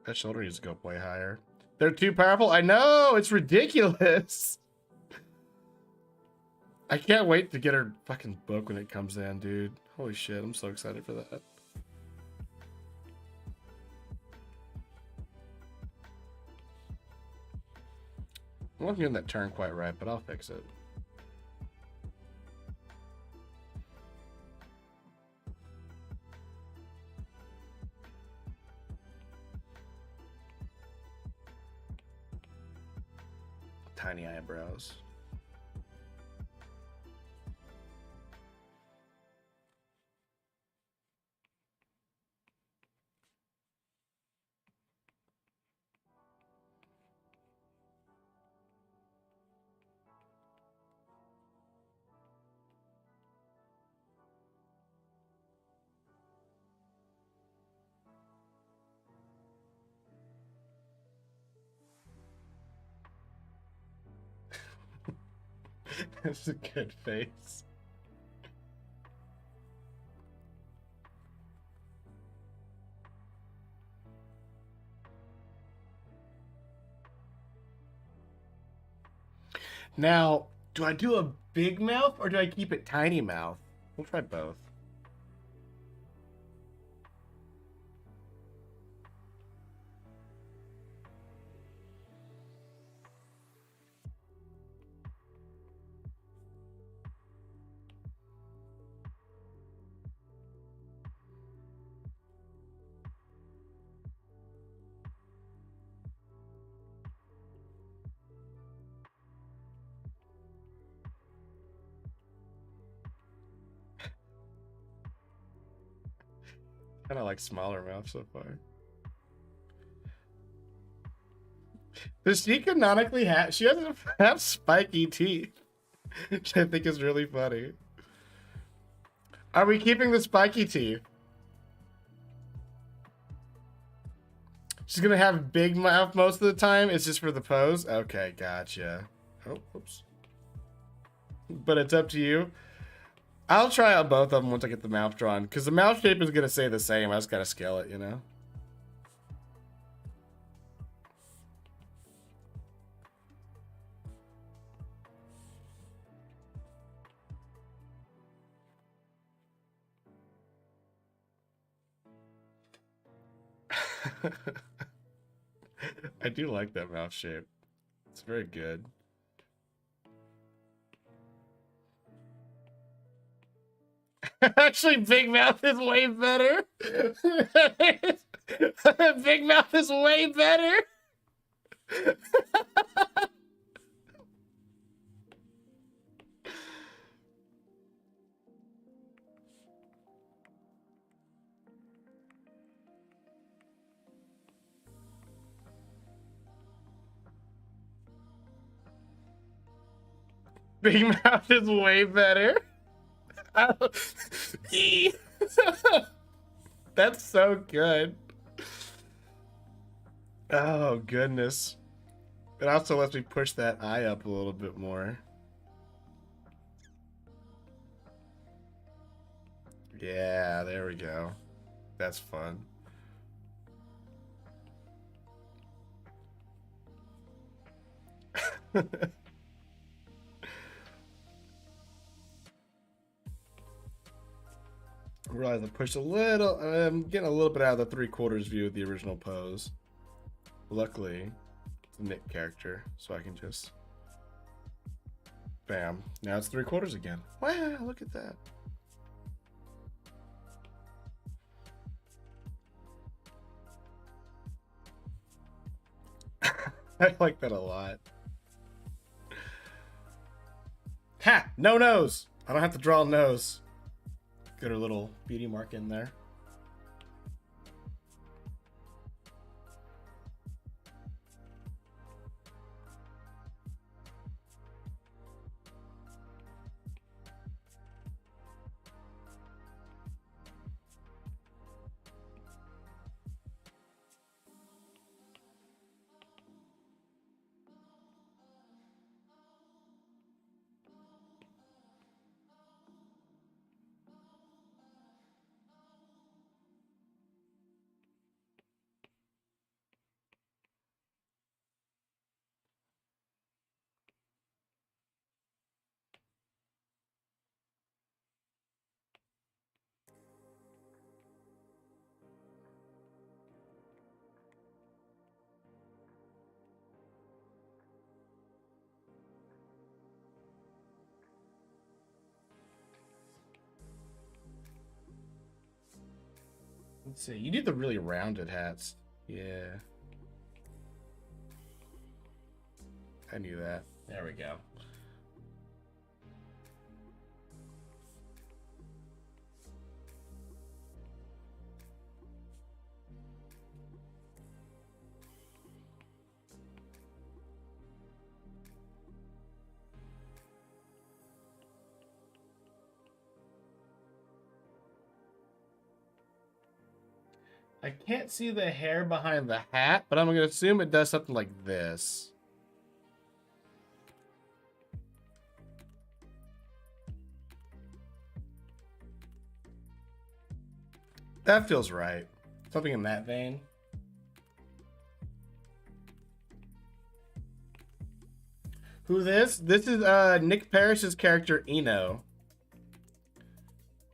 That shoulder needs to go way higher. They're too powerful. I know. It's ridiculous. I can't wait to get her fucking book when it comes in, dude. Holy shit. I'm so excited for that. I wasn't getting that turn quite right, but I'll fix it. tiny eyebrows. That's a good face. Now, do I do a big mouth or do I keep it tiny mouth? We'll try both. Kind of like smaller mouth so far. Does she canonically have? She doesn't have spiky teeth, which I think is really funny. Are we keeping the spiky teeth? She's gonna have big mouth most of the time. It's just for the pose. Okay, gotcha. Oh, oops. But it's up to you. I'll try out both of them once I get the mouth drawn, because the mouth shape is gonna stay the same. I just gotta scale it, you know. I do like that mouth shape. It's very good. Actually, Big Mouth is way better. Big Mouth is way better. Big Mouth is way better. That's so good. Oh, goodness. It also lets me push that eye up a little bit more. Yeah, there we go. That's fun. I realize I pushed a little. I'm getting a little bit out of the 3/4 view of the original pose. Luckily, it's a Nick character, so I can just. Bam. Now it's 3/4 again. Wow, look at that. I like that a lot. Ha! No nose! I don't have to draw a nose. Get her little beauty mark in there. Let's see. You do the really rounded hats. Yeah. I knew that. There we go. I can't see the hair behind the hat, but I'm going to assume it does something like this. That feels right. Something in that vein. Who this? This is Nick Parrish's character, Eno.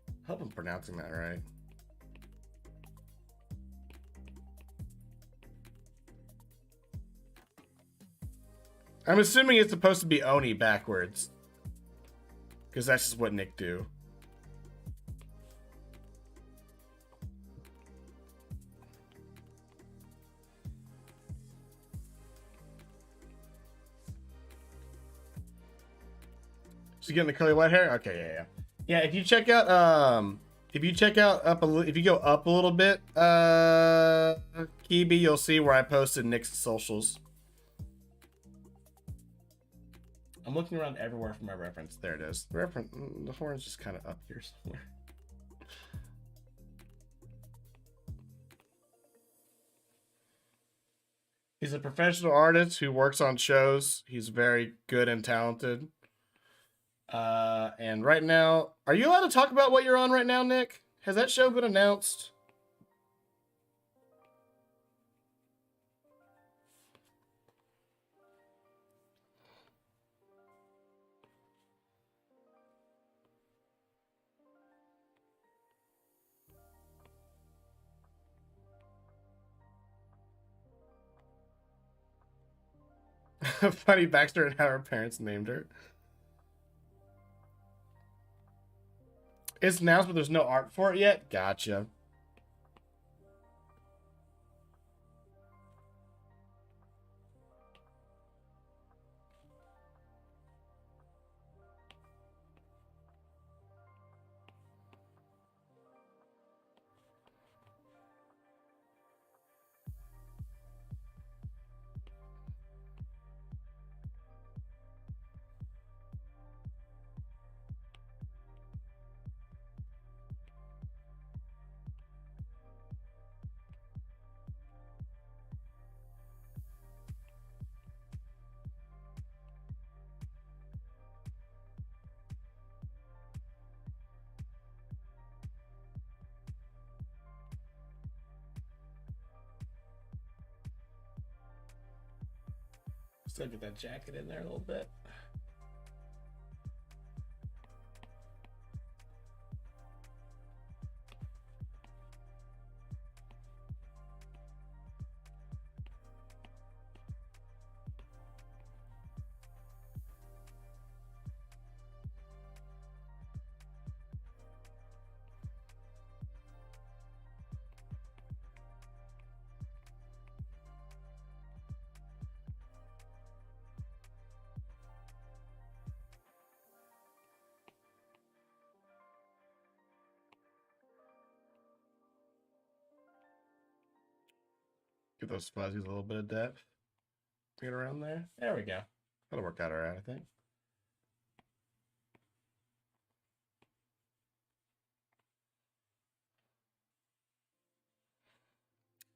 I hope I'm pronouncing that right. I'm assuming it's supposed to be Oni backwards. Because that's just what Nick do. She's getting the curly white hair? Okay, yeah. Yeah, if you check out if you go up a little bit, Kibi, you'll see where I posted Nick's socials. I'm looking around everywhere for my reference. There it is. The horn's just kind of up here somewhere. He's a professional artist who works on shows. He's very good and talented. And right now, are you allowed to talk about what you're on right now, Nick? Has that show been announced? Funny Baxter and how her parents named her. It's announced, but there's no art for it yet. Gotcha. Still get that jacket in there a little bit. Give those fuzzies a little bit of depth. Get around there. There we go. That'll work out all right, I think.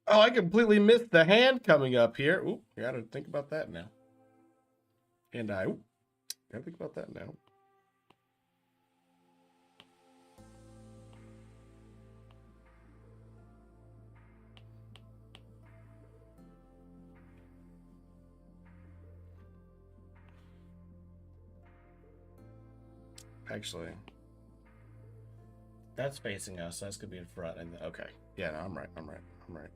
Oh, I completely missed the hand coming up here. Ooh, I gotta think about that now. And I gotta think about that now. Actually, that's facing us. So that's gonna be in front. And okay, yeah, no, I'm right. I'm right. I'm right.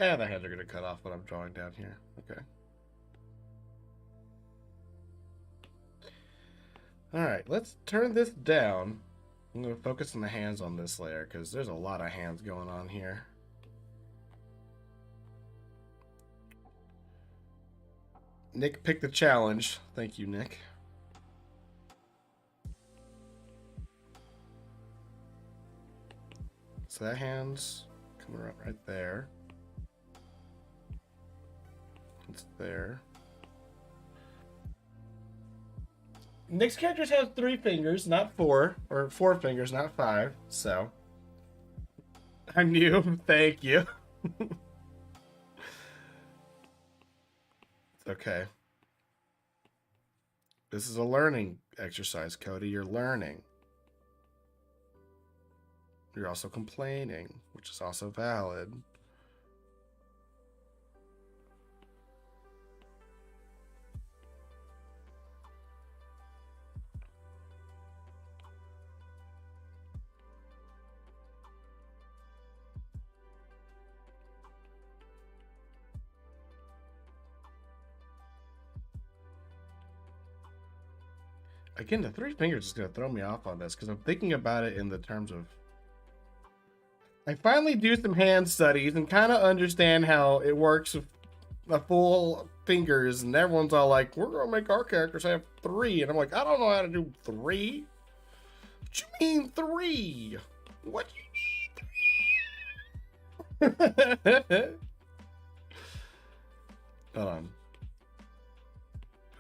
The hands are going to cut off what I'm drawing down here. Okay. Alright, let's turn this down. I'm going to focus on the hands on this layer because there's a lot of hands going on here. Nick picked the challenge. Thank you, Nick. So that hand's coming up right there. It's there. Nick's characters have 3 fingers, not 4, or 4 fingers, not 5. So I knew. Thank you. Okay. This is a learning exercise, Cody. You're learning. You're also complaining, which is also valid. Again, the 3 fingers is going to throw me off on this because I'm thinking about it in the terms of... I finally do some hand studies and kind of understand how it works with the full fingers, and everyone's all like, we're going to make our characters have 3. And I'm like, I don't know how to do 3. What you mean 3? What you mean 3? Hold on.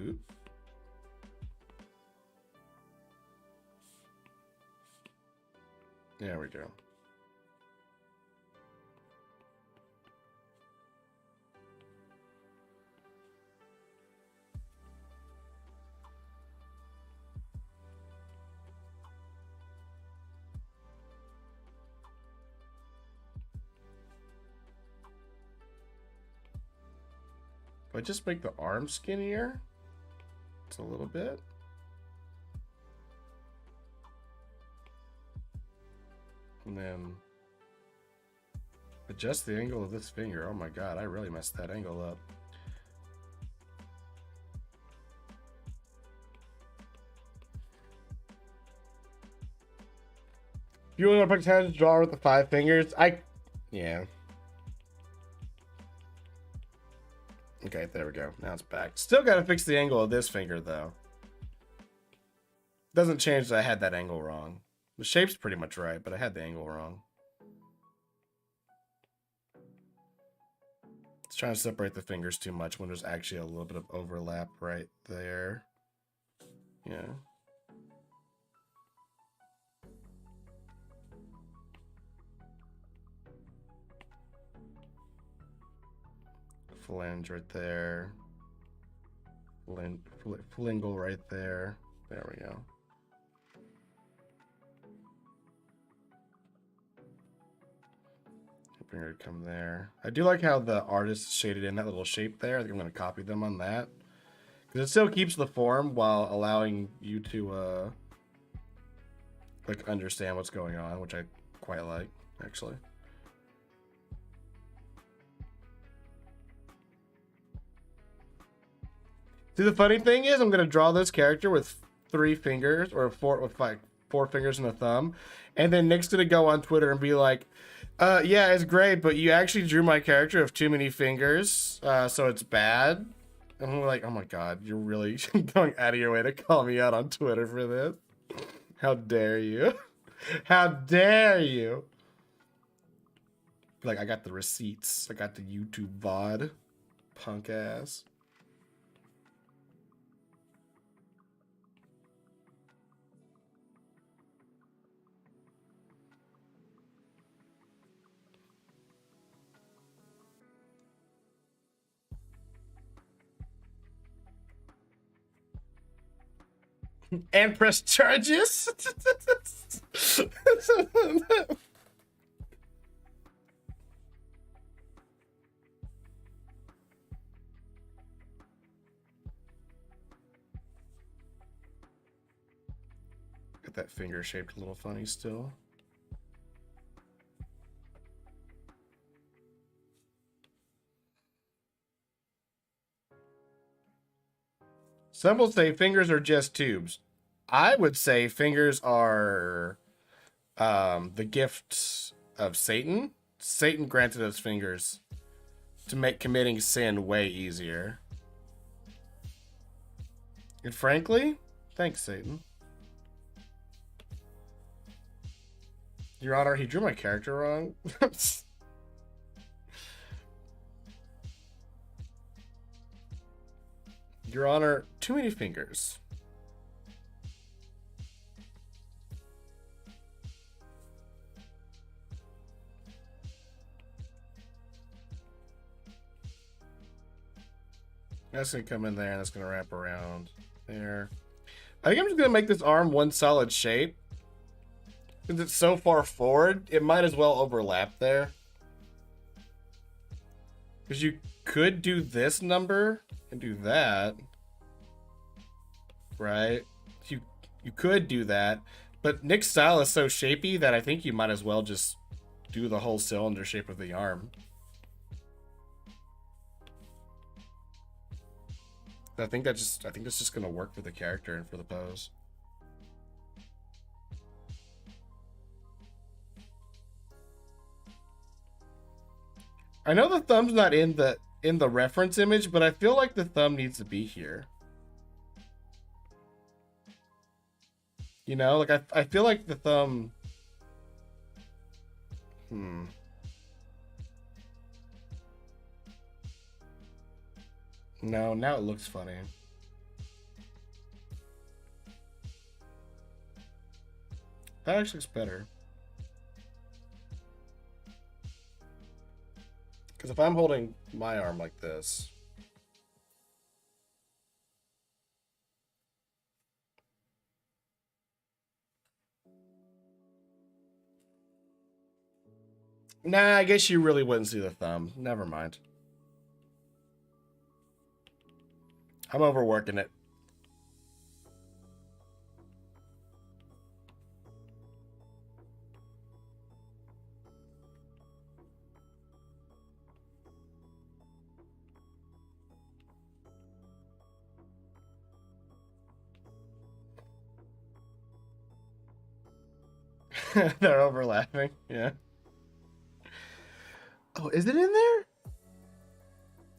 Oop. There we go. If I just make the arm skinnier, it's a little bit. And then adjust the angle of this finger. Oh my god, I really messed that angle up. You want to practice to draw with the 5 fingers? Yeah. Okay, there we go. Now it's back. Still got to fix the angle of this finger, though. Doesn't change that I had that angle wrong. The shape's pretty much right, but I had the angle wrong. It's trying to separate the fingers too much when there's actually a little bit of overlap right there. Yeah. Flange right there. Flingle right there. There we go. Finger to come there. I do like how the artist shaded in that little shape there. I think I'm going to copy them on that. Because it still keeps the form while allowing you to like understand what's going on, which I quite like, actually. See, the funny thing is I'm going to draw this character with 3 fingers, or 4 with like 4 fingers and a thumb. And then Nick's going to go on Twitter and be like, yeah, it's great, but you actually drew my character with too many fingers, so it's bad. And I'm like, oh my god, you're really going out of your way to call me out on Twitter for this? How dare you? How dare you? Like, I got the receipts. I got the YouTube VOD. Punk ass. And press charges. Got that finger shaped a little funny still. Some will say fingers are just tubes. I would say fingers are the gift of Satan. Satan granted us fingers to make committing sin way easier. And frankly, thanks, Satan. Your Honor, he drew my character wrong. Your Honor, too many fingers. That's gonna come in there and that's gonna wrap around there. I think I'm just gonna make this arm one solid shape. Since it's so far forward, it might as well overlap there. Because you could do this number and do that. Right? You could do that. But Nick's style is so shapy that I think you might as well just do the whole cylinder shape of the arm. I think that's just gonna work for the character and for the pose. I know the thumb's not in the reference image, but I feel like the thumb needs to be here. You know, like I feel like the thumb. No, now it looks funny. That actually looks better. Because if I'm holding my arm like this. Nah, I guess you really wouldn't see the thumb. Never mind. I'm overworking it. They're overlapping. Yeah. Oh, is it in there?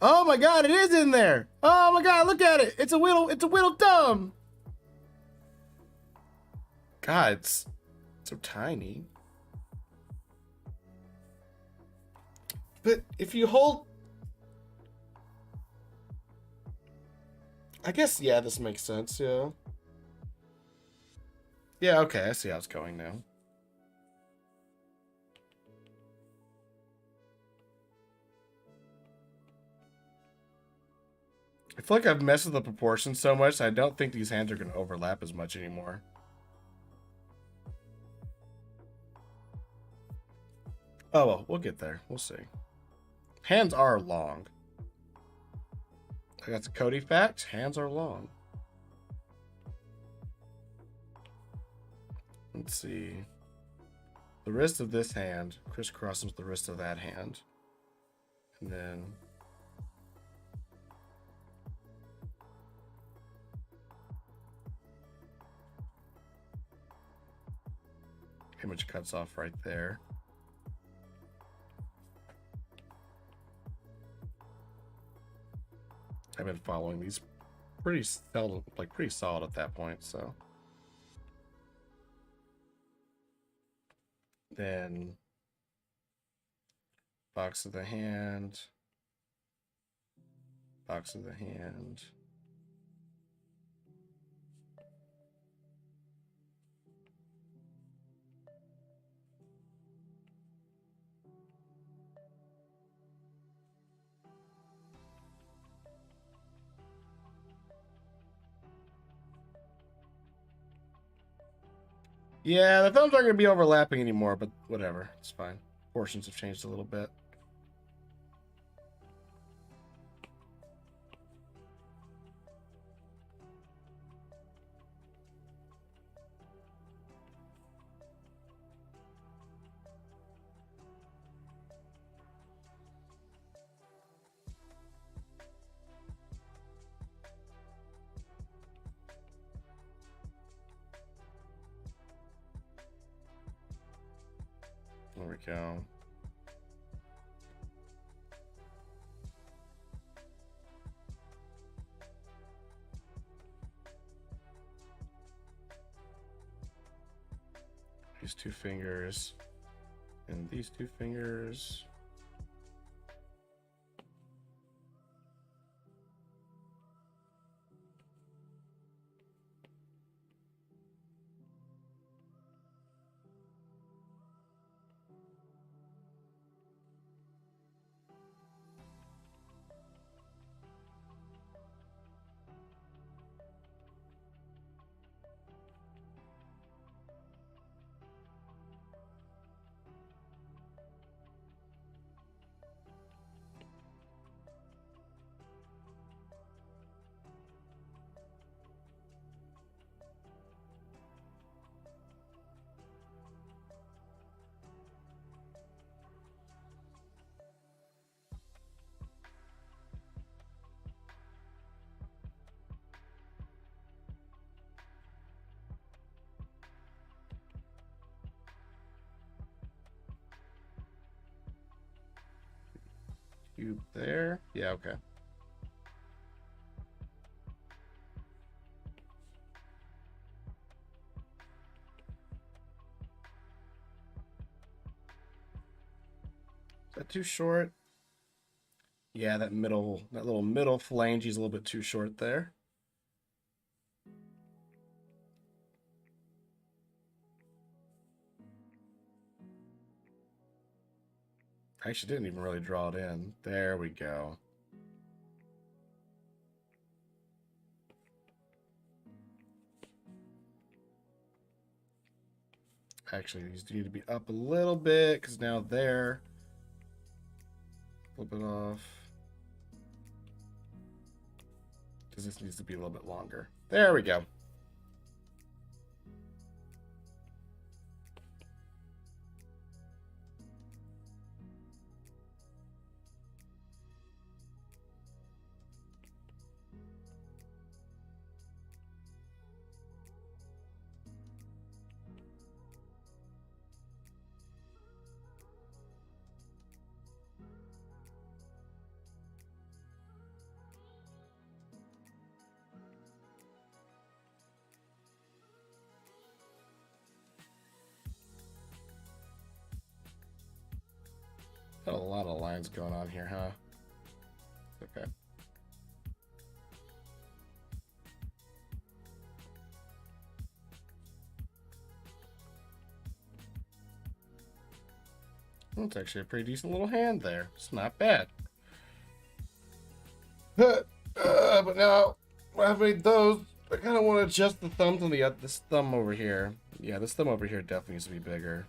Oh my god, it is in there. Oh my god, look at it. It's a whittle thumb. God, it's so tiny. But if you hold, I guess, yeah, this makes sense, yeah. Yeah, okay, I see how it's going now. I feel like I've messed with the proportions so much, I don't think these hands are going to overlap as much anymore. Oh, well, we'll get there. We'll see. Hands are long. I got the Cody fact. Hands are long. Let's see. The wrist of this hand crisscrosses the wrist of that hand. And then... image cuts off right there. I've been following these pretty solid at that point, so. Then box of the hand. Box of the hand. Yeah, the thumbs aren't going to be overlapping anymore, but whatever. It's fine. Portions have changed a little bit. There we go. These 2 fingers and these 2 fingers. Cube there. Yeah, okay. Is that too short? Yeah, that little middle phalange is a little bit too short there. I actually didn't even really draw it in. There we go. Actually, these need to be up a little bit because now they're a little bit off. Because this needs to be a little bit longer. There we go. Got a lot of lines going on here, huh? Okay. Well, it's actually a pretty decent little hand there. It's not bad. But now I've made those. I kind of want to adjust the thumbs on this thumb over here. Yeah, this thumb over here definitely needs to be bigger.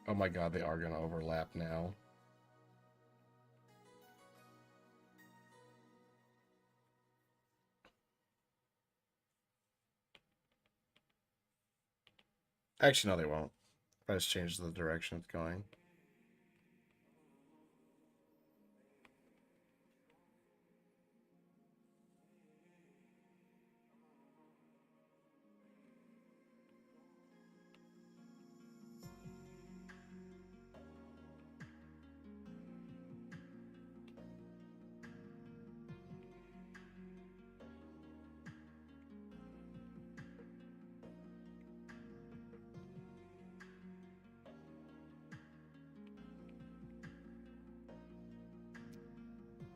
Oh my god, they are going to overlap now. Actually, no, they won't. I just changed the direction it's going.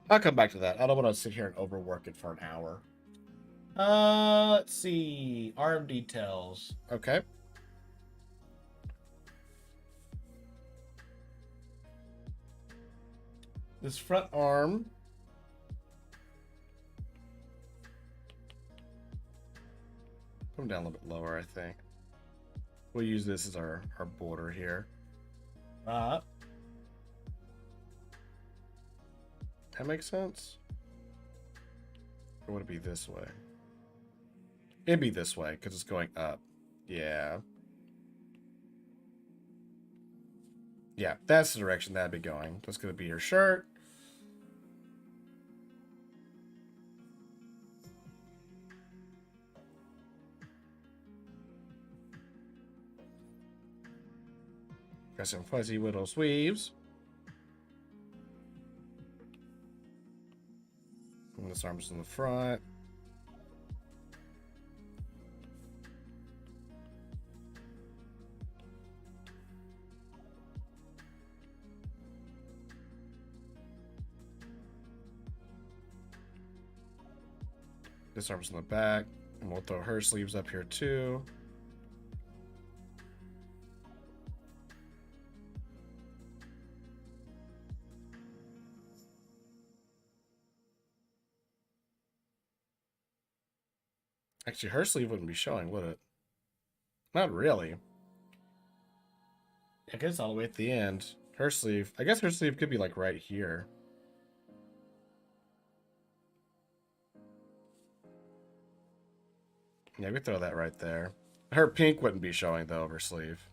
I'll come back to that. I don't want to sit here and overwork it for an hour. Let's see. Arm details. Okay. This front arm. Put them down a little bit lower, I think. We'll use this as our border here. Right. That makes sense? Or would it be this way? It'd be this way, because it's going up. Yeah. Yeah, that's the direction that'd be going. That's gonna be your shirt. Got some fuzzy little sleeves. And this arm's in the front. This arm's in the back. And we'll throw her sleeves up here too. Actually, her sleeve wouldn't be showing, would it? Not really. I guess all the way at the end. Her sleeve. I guess her sleeve could be like right here. Yeah, we could throw that right there. Her pink wouldn't be showing though of her sleeve.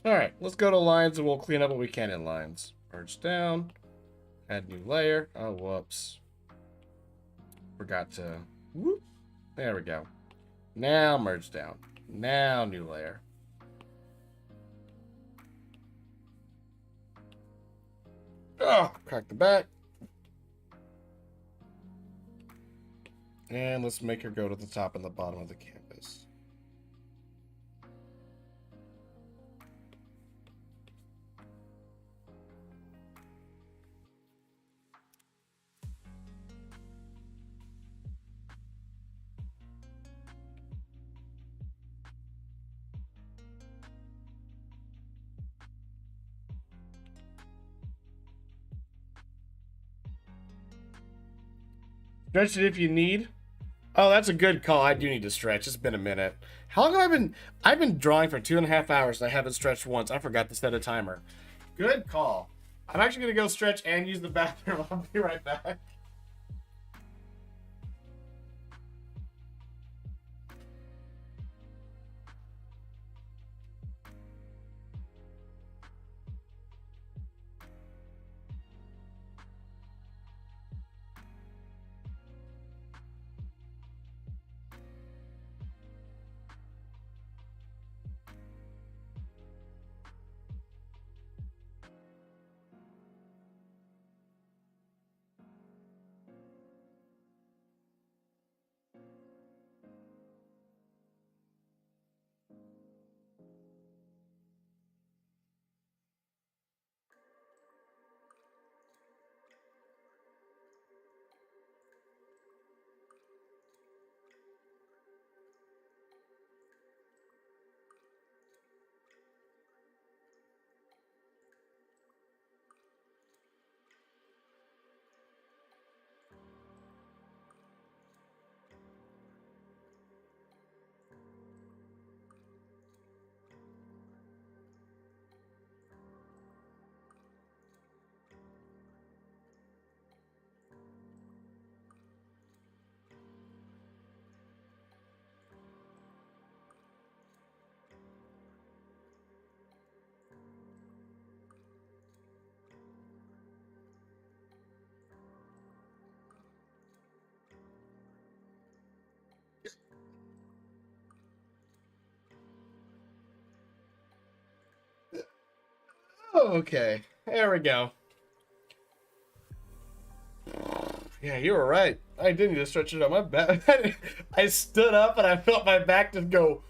Alright, let's go to lines and we'll clean up what we can in lines. Merge down. Add new layer. Oh, whoops. Forgot to... Whoop. There we go. Now merge down. Now new layer. Oh, crack the back. And let's make her go to the top and the bottom of the canvas. Stretch it if you need. Oh, that's a good call. I do need to stretch. It's been a minute. How long have I been? I've been drawing for 2.5 hours and I haven't stretched once. I forgot to set a timer. Good call. I'm actually gonna go stretch and use the bathroom. I'll be right back. Okay, there we go. Yeah, you were right. I did need to stretch it out. My back. I stood up and I felt my back just go.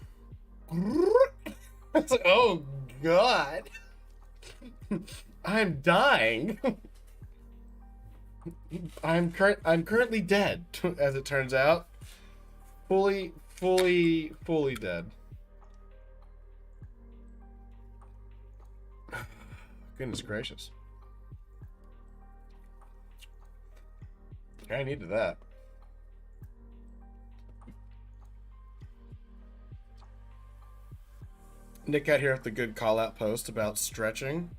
It's like, oh god, I'm dying. I'm currently dead, as it turns out. Fully dead. Goodness gracious. I needed that. Nick got here with the good call out post about stretching.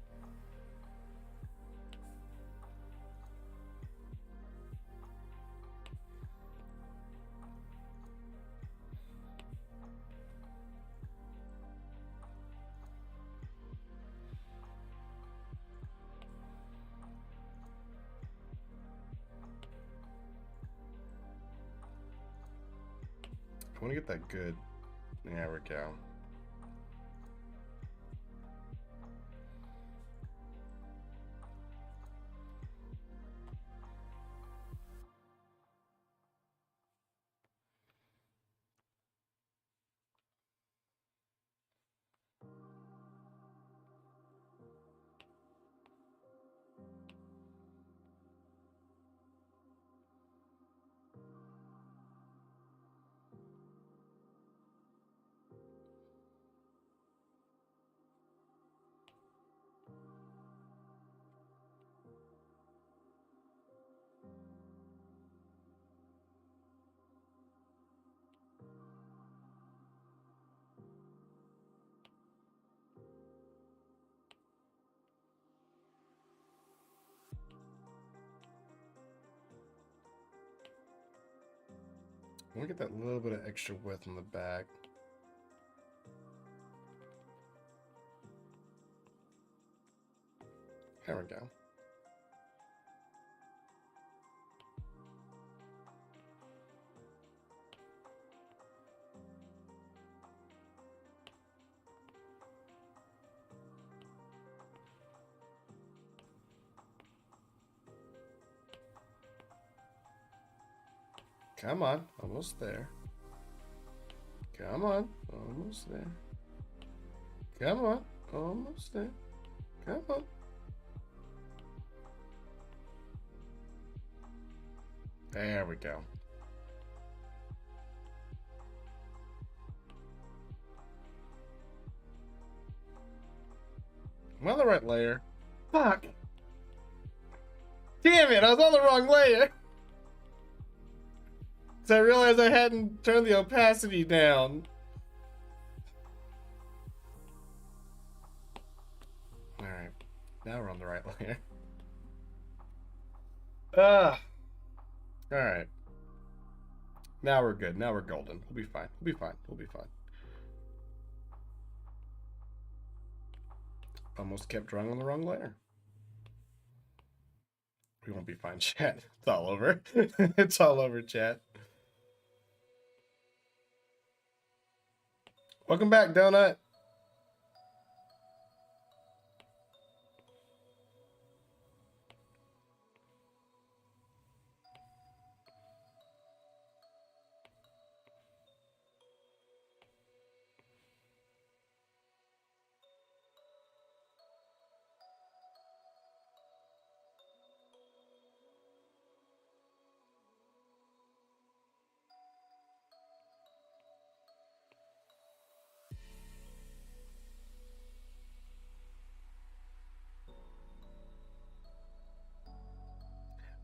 I want to get that good. There we go. I want to get that little bit of extra width on the back. There we go. Come on, almost there. Come on, almost there. Come on, almost there. Come on. There we go. I'm on the right layer. Fuck. Damn it, I was on the wrong layer. So I realized I hadn't turned the opacity down. Alright. Now we're on the right layer. Alright. Now we're good. Now we're golden. We'll be fine. We'll be fine. We'll be fine. Almost kept drawing on the wrong layer. We won't be fine, chat. It's all over. It's all over, chat. Welcome back, Donut.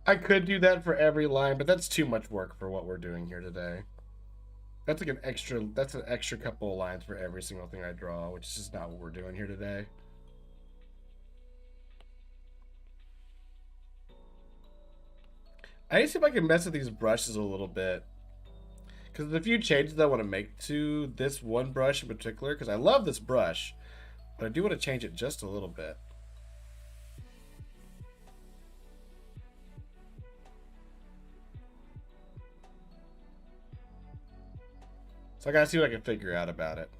I could do that for every line, but that's too much work for what we're doing here today. That's like an extra couple of lines for every single thing I draw, which is just not what we're doing here today. I need to see if I can mess with these brushes a little bit. Because there's a few changes I want to make to this one brush in particular, because I love this brush, but I do want to change it just a little bit. So I gotta see what I can figure out about it.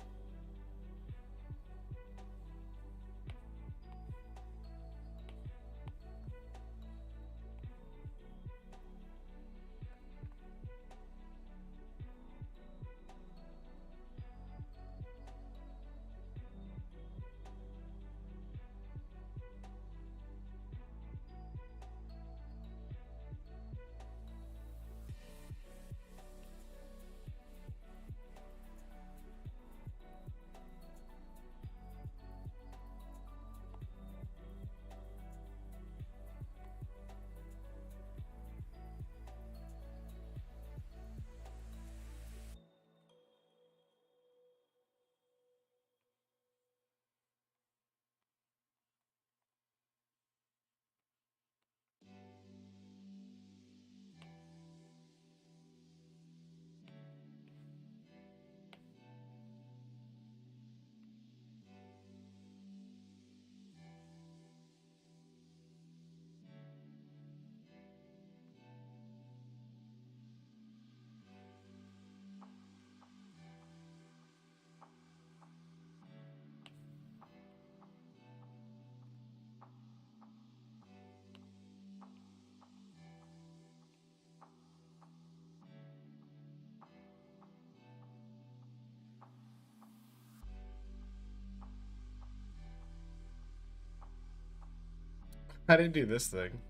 I didn't do this thing.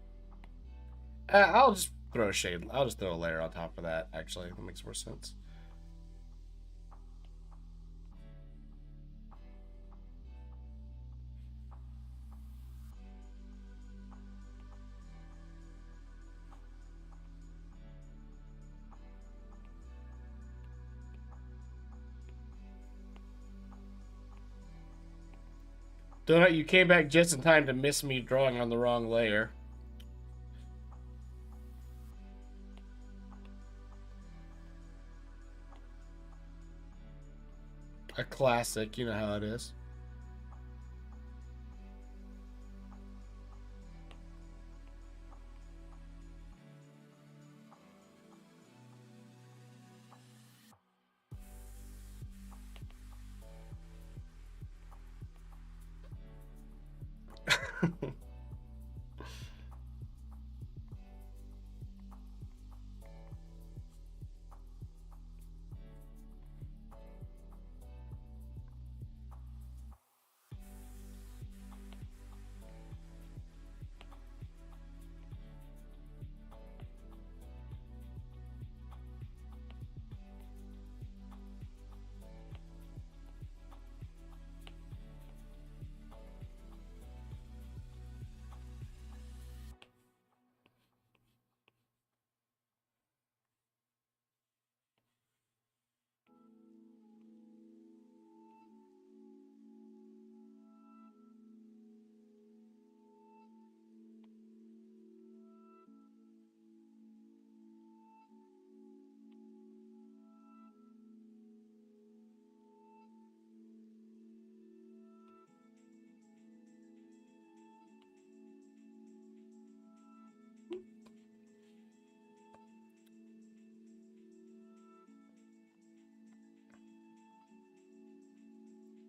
I'll just throw a shade. I'll just throw a layer on top of that, actually. That makes more sense. Donut, you came back just in time to miss me drawing on the wrong layer. A classic, you know how it is.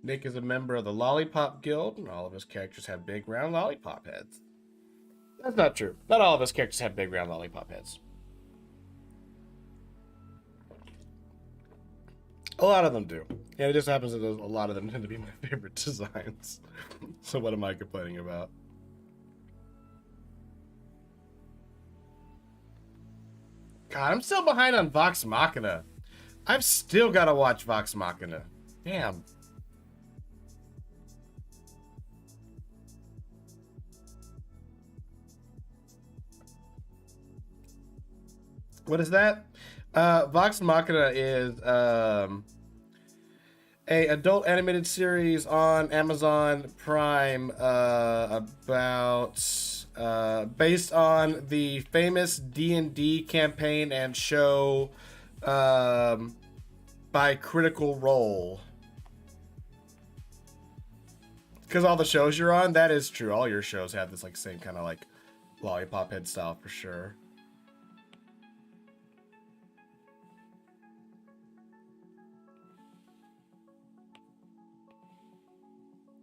Nick is a member of the Lollipop Guild, and all of his characters have big round lollipop heads. That's not true. Not all of his characters have big round lollipop heads. A lot of them do. And it just happens that a lot of them tend to be my favorite designs. So what am I complaining about? God, I'm still behind on Vox Machina. I've still got to watch Vox Machina. Damn. What is that? Vox Machina is a adult animated series on Amazon Prime about based on the famous D&D campaign and show by Critical Role. Because all the shows you're on, that is true. All your shows have this like same kind of like lollipop head style for sure.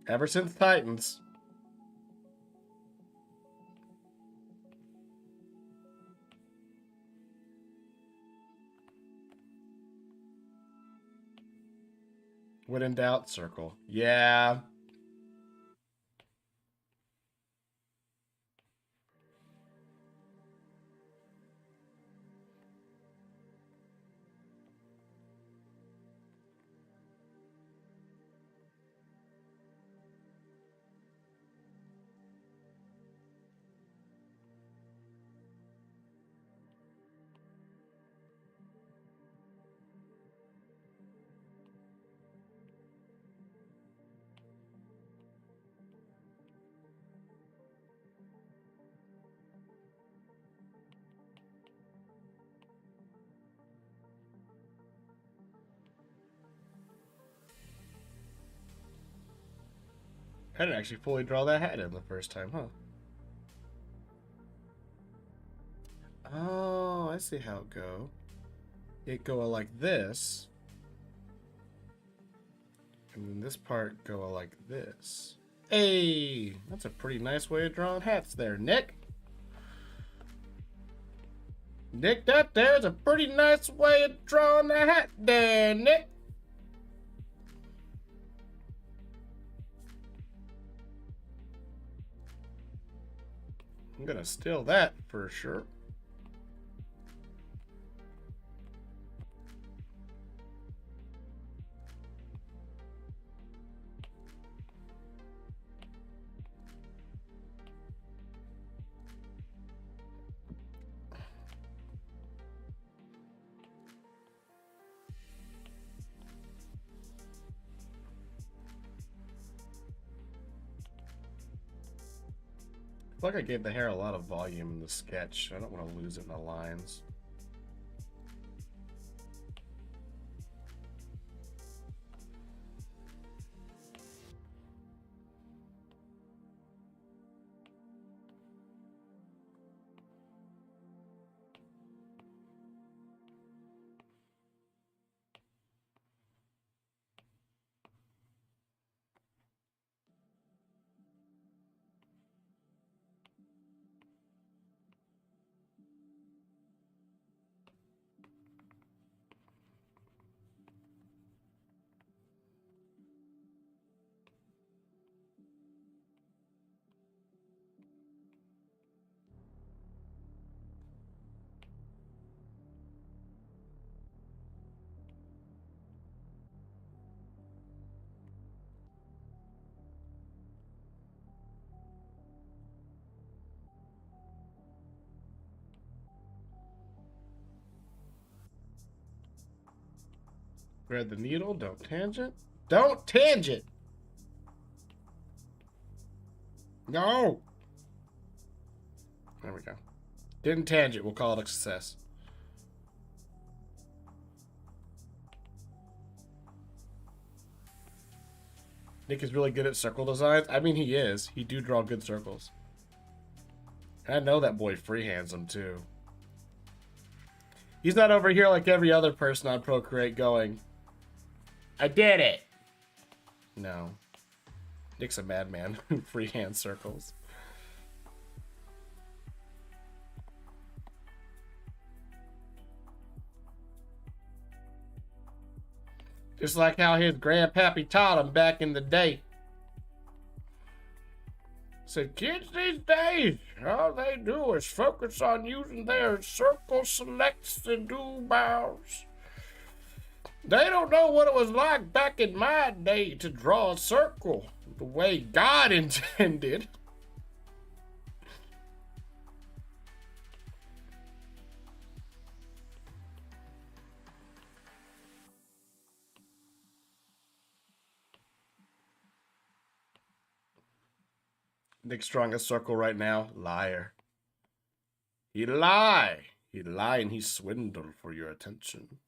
Ever since Titans. When in doubt, circle. Yeah. I didn't actually fully draw that hat in the first time, huh? Oh, I see how it go. It go like this. And then this part go like this. Hey, that's a pretty nice way of drawing hats there, Nick. Nick, that there's a pretty nice way of drawing a hat there, Nick. I'm gonna steal that for sure. I feel like I gave the hair a lot of volume in the sketch. I don't want to lose it in the lines. Thread the needle, don't tangent. Don't tangent! No! There we go. Didn't tangent, we'll call it a success. Nick is really good at circle designs. I mean, he is. He do draw good circles. I know that boy freehands them too. He's not over here like every other person on Procreate going, I did it! No. Nick's a madman who freehand circles. Just like how his grandpappy taught him back in the day. Said, kids these days, all they do is focus on using their circle selects and do bows. They don't know what it was like back in my day to draw a circle the way God intended. Nick's drawing a circle right now. Liar. He lie. He lie and he swindle for your attention.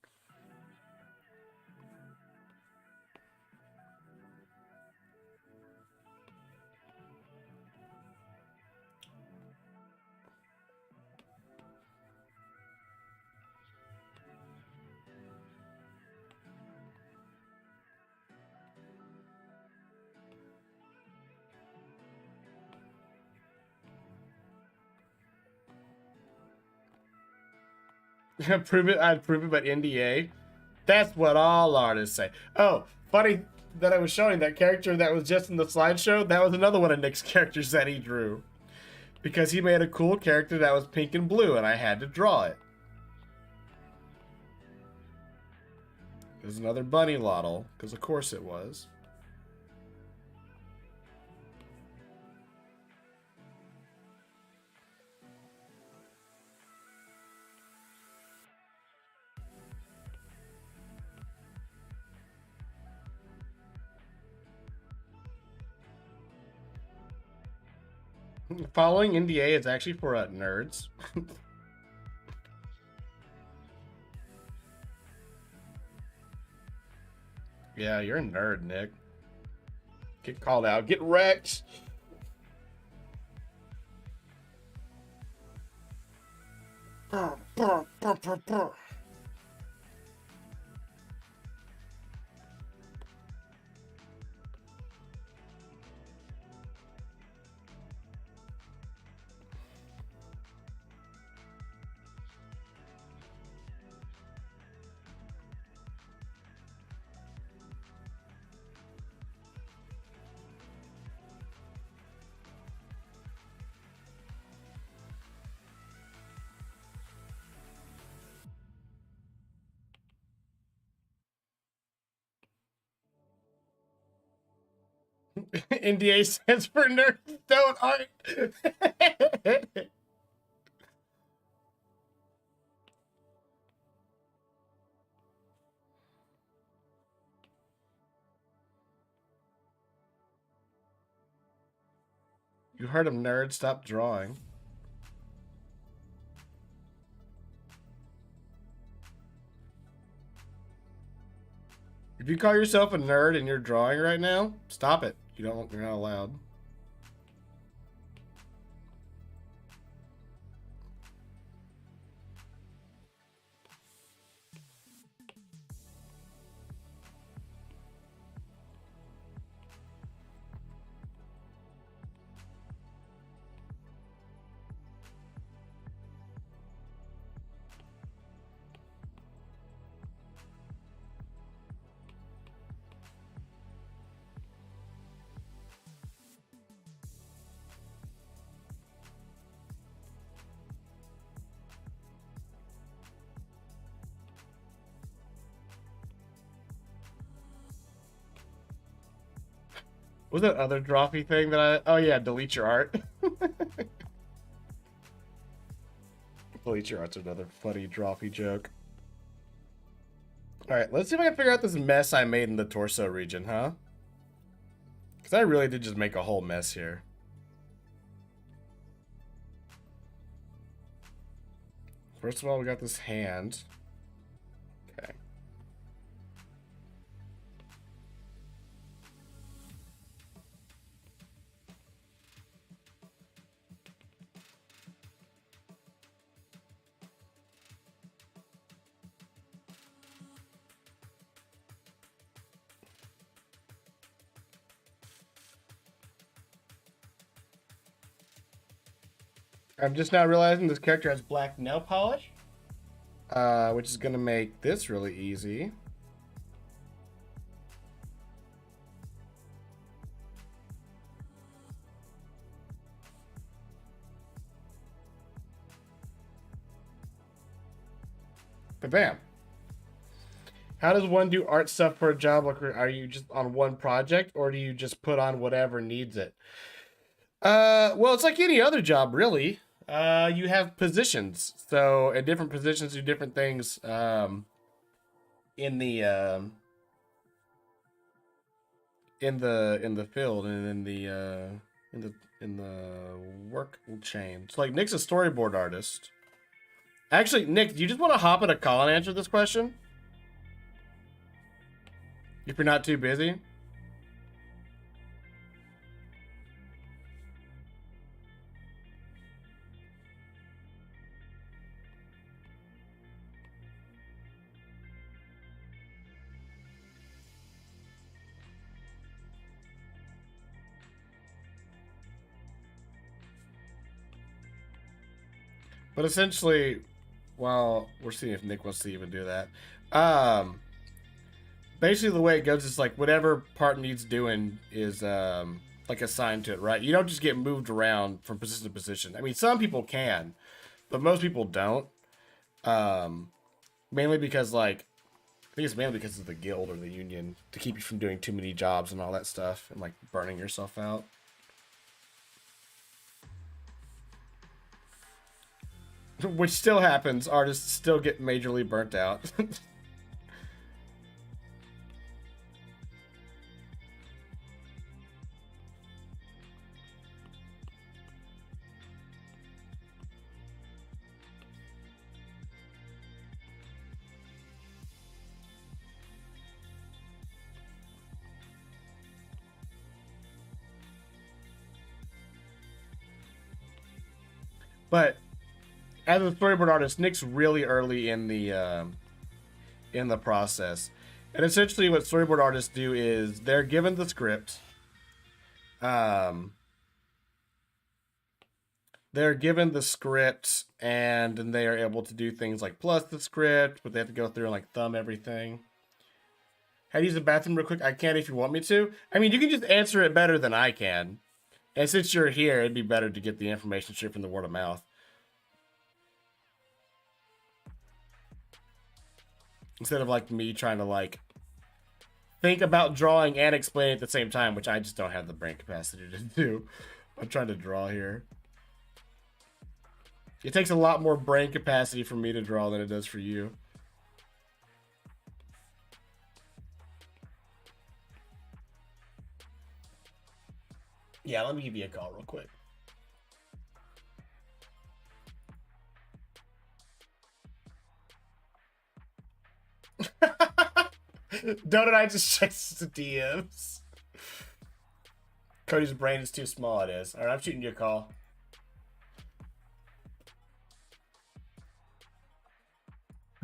Prove it, I'd prove it, but NDA. That's what all artists say. Oh, funny that I was showing that character that was just in the slideshow. That was another one of Nick's characters that he drew. Because he made a cool character that was pink and blue, and I had to draw it. There's another bunny lottle, because of course it was. Following NDA is actually for nerds. Yeah, you're a nerd, Nick. Get called out. Get wrecked. Brr, brr, brr, brr, brr. NDA stands for nerds don't art. You heard of nerd? Stop drawing. If you call yourself a nerd and you're drawing right now, stop it. You're not allowed. Was that other drawfee thing that I... Oh, yeah, delete your art. Delete your art's another funny drawfee joke. Alright, let's see if I can figure out this mess I made in the torso region, huh? Because I really did just make a whole mess here. First of all, we got this hand. Okay. I'm just now realizing this character has black nail polish, which is going to make this really easy. But bam. How does one do art stuff for a job? Like, are you just on one project, or do you just put on whatever needs it? Well, it's like any other job, really. You have positions, so and different positions do different things. In the field and in the work chain. So like Nick's a storyboard artist. Actually, Nick, do you just want to hop in a call and answer this question? If you're not too busy. But essentially, well, we're seeing if Nick wants to even do that. Basically, the way it goes is like whatever part needs doing is like assigned to it, right? You don't just get moved around from position to position. I mean, some people can, but most people don't. Mainly because like, I think it's mainly because of the guild or the union to keep you from doing too many jobs and all that stuff and like burning yourself out. Which still happens. Artists still get majorly burnt out. But as a storyboard artist, Nick's really early in the process, and essentially what storyboard artists do is they're given the script. They're given the script, and then they are able to do things like plus the script, but they have to go through and like thumb everything. How to use the bathroom real quick? I can if you want me to. I mean, you can just answer it better than I can. And since you're here, it'd be better to get the information straight from the word of mouth. Instead of like me trying to like think about drawing and explain at the same time, which I just don't have the brain capacity to do. I'm trying to draw here. It takes a lot more brain capacity for me to draw than it does for you. Yeah, let me give you a call real quick. Don't I just check the DMs? Cody's brain is too small, it is. Alright, I'm shooting you a call.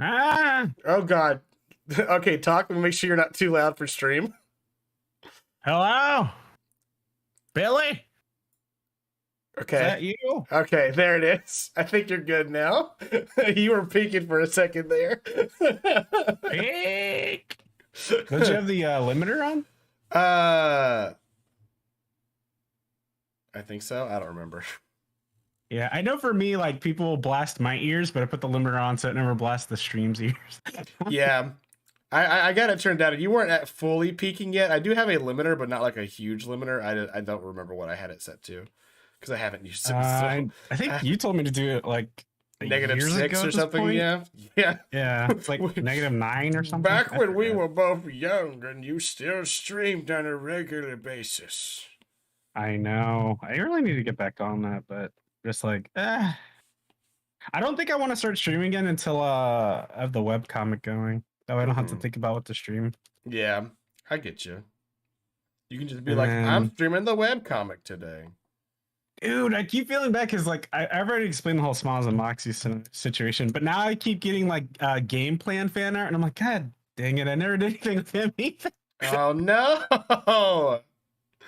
Ah, Oh god. Okay, talk, but make sure you're not too loud for stream. hello, Billy. Okay. Is that you? Okay, there it is. I think you're good now. You were peeking for a second there. Peek. Don't you have the limiter on? I think so. I don't remember. Yeah, I know for me, like people will blast my ears, but I put the limiter on so it never blasts the stream's ears. Yeah. I got it turned down. You weren't at fully peaking yet. I do have a limiter, but not like a huge limiter. I don't remember what I had it set to because I haven't used it. So. I think you told me to do it like Negative years 6 ago or at this something. point. Yeah. Yeah. Yeah, it's like -9 or something. Back I when we forget. were both young and you still streamed on a regular basis. I know. I really need to get back on that, but just like, I don't think I want to start streaming again until I have the webcomic going. That way I don't have to Mhm. think about what to stream. Yeah, I get you. You can just be And like, I'm then- streaming the webcomic today. Dude, I keep feeling bad because like I've already explained the whole Smiles and Moxie situation, but now I keep getting like game plan fan art, and I'm like, God dang it, I never did anything with him either. Oh no!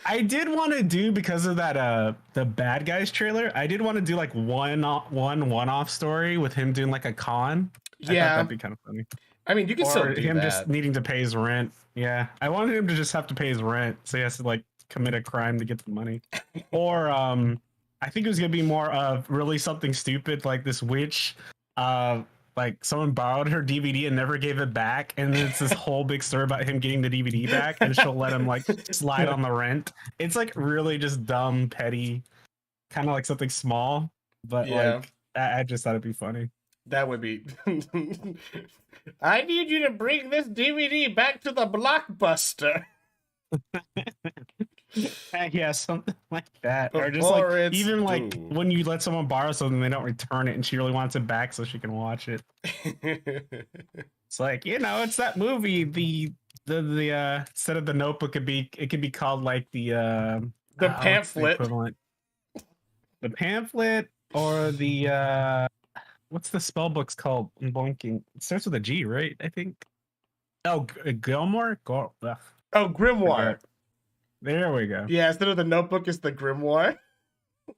I did want to do because of that the Bad Guys trailer. I did want to do like one-off story with him doing like a con. I thought Yeah, that'd be kind of funny. I mean, you can still Or do him that. just needing to pay his rent. Yeah, I wanted him to just have to pay his rent, so he has to like commit a crime to get the money. Or I think it was gonna be more of really something stupid like this witch. Like someone borrowed her DVD and never gave it back, and then it's this whole big story about him getting the DVD back, and she'll let him like slide on the rent. It's like really just dumb, petty, kind of like something small, but Yeah. like I just thought it'd be funny. That would be. I need you to bring this DVD back to the Blockbuster. Yeah, something like that, or just like Before it's even like due. when you let someone borrow something, they don't return it, and she really wants it back so she can watch it. It's like, you know, it's that movie. The instead of the Notebook, it could be called like the what's pamphlet. equivalent. The pamphlet, or the what's the spell book's called? I'm blanking. It starts with a G, right? I think. Oh, Gilmore. Oh, Grimoire. There we go. Yeah, instead of the Notebook, it's the Grimoire.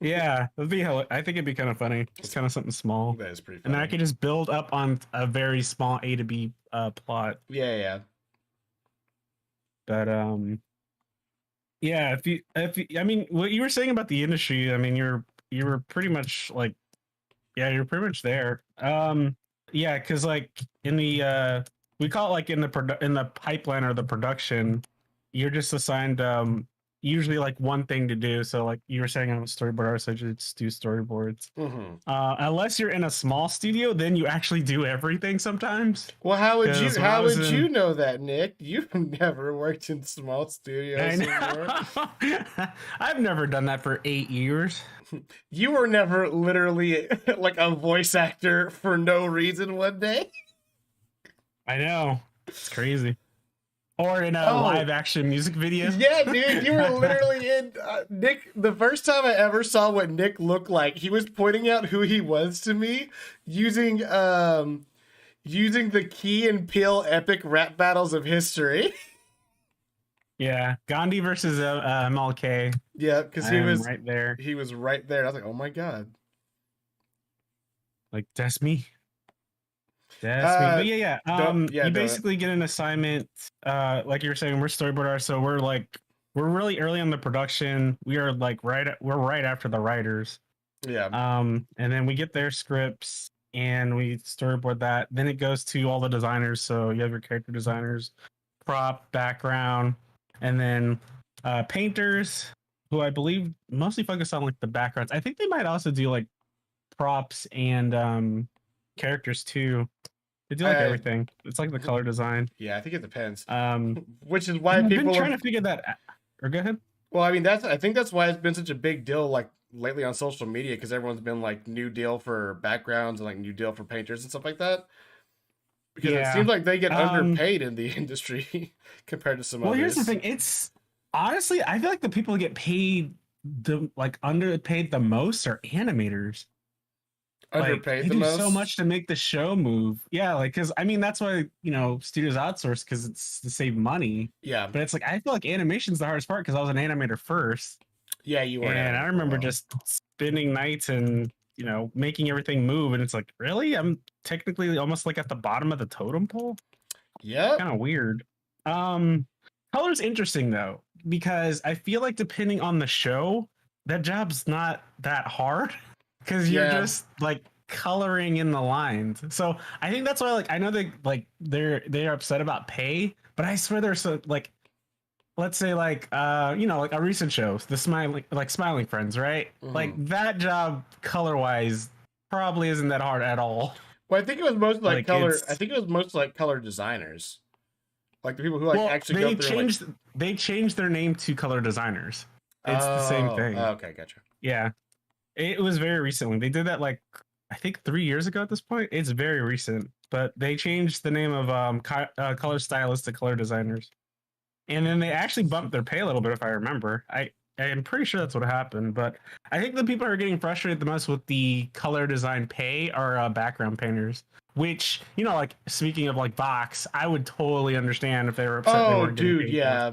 Yeah, that'd be I think it'd be kind of funny. Just kind of something small, That is pretty and funny. then I could just build up on a very small A to B plot. Yeah. But yeah, if you, I mean, what you were saying about the industry, I mean, you were pretty much like, yeah, you're pretty much there. Yeah, because like in the we call it like in the pipeline or the production, you're just assigned usually like one thing to do. So like you were saying, I'm a storyboard artist, I just do storyboards. hmm Unless you're in a small studio, then you actually do everything sometimes. Well, how would you? 'Cause when I How was would in- you know that, Nick? You've never worked in small I studios before. know. I've never done that for 8 years. You were never literally like a voice actor for no reason one day. I know. It's crazy. Or in a Oh. live action music video. Yeah, dude, you were literally in Nick. The first time I ever saw what Nick looked like, he was pointing out who he was to me using the Key and Peele epic rap battles of history. Yeah. Gandhi versus MLK. Yeah, because I he am was right there. he was right there. I was like, oh my god. Like, that's me. That's me. But yeah. don't- yeah, You do it. basically get an assignment. Like you were saying, we're storyboard artists, so we're really early on the production. We are like we're right after the writers. Yeah. And then we get their scripts and we storyboard that. Then it goes to all the designers. So you have your character designers, prop background, and then painters who I believe mostly focus on like the backgrounds. I think they might also do like props and characters too. They do like everything. It's like the color design. Yeah, I think it depends. Um, Which is why I've people been trying are. to figure that. Or go ahead. Well, I mean, I think that's why it's been such a big deal, like lately on social media, because everyone's been like new deal for backgrounds and like new deal for painters and stuff like that. Because it Yeah. seems like they get underpaid in the industry compared to some Well, others. here's the thing. It's honestly, I feel like the people who get paid the like underpaid the most are animators. Underpaid they the do most. so much to make the show move. Yeah, like because I mean that's why studios outsource because it's to save money. Yeah, But it's like I feel like animation's the hardest part because I was an animator first, yeah, you were. and I remember just spending nights and making everything move, and it's like really I'm technically almost like at the bottom of the totem pole. Yeah. Kind of weird. Color's interesting though because I feel like depending on the show, that job's not that hard because you're just like coloring in the lines. So I think that's why like I know they're upset about pay, but I swear there's so like let's say like like a recent show, the Smiling Friends, right? Mhm. Like that job color wise probably isn't that hard at all. Well, I think it was most like color. it's- I think it was most like color designers, like the people who like actually they go through. changed they changed their name to color designers. It's the same thing. Okay, gotcha. Yeah, it was very recently. They did that like I think 3 years ago at this point. It's very recent, but they changed the name of color stylists to color designers, and then they actually bumped their pay a little bit if I remember. I am pretty sure that's what happened, but I think the people who are getting frustrated the most with the color design pay are background painters. Which like speaking of like Vox, I would totally understand if they were upset. They Oh, weren't getting dude, paid yeah.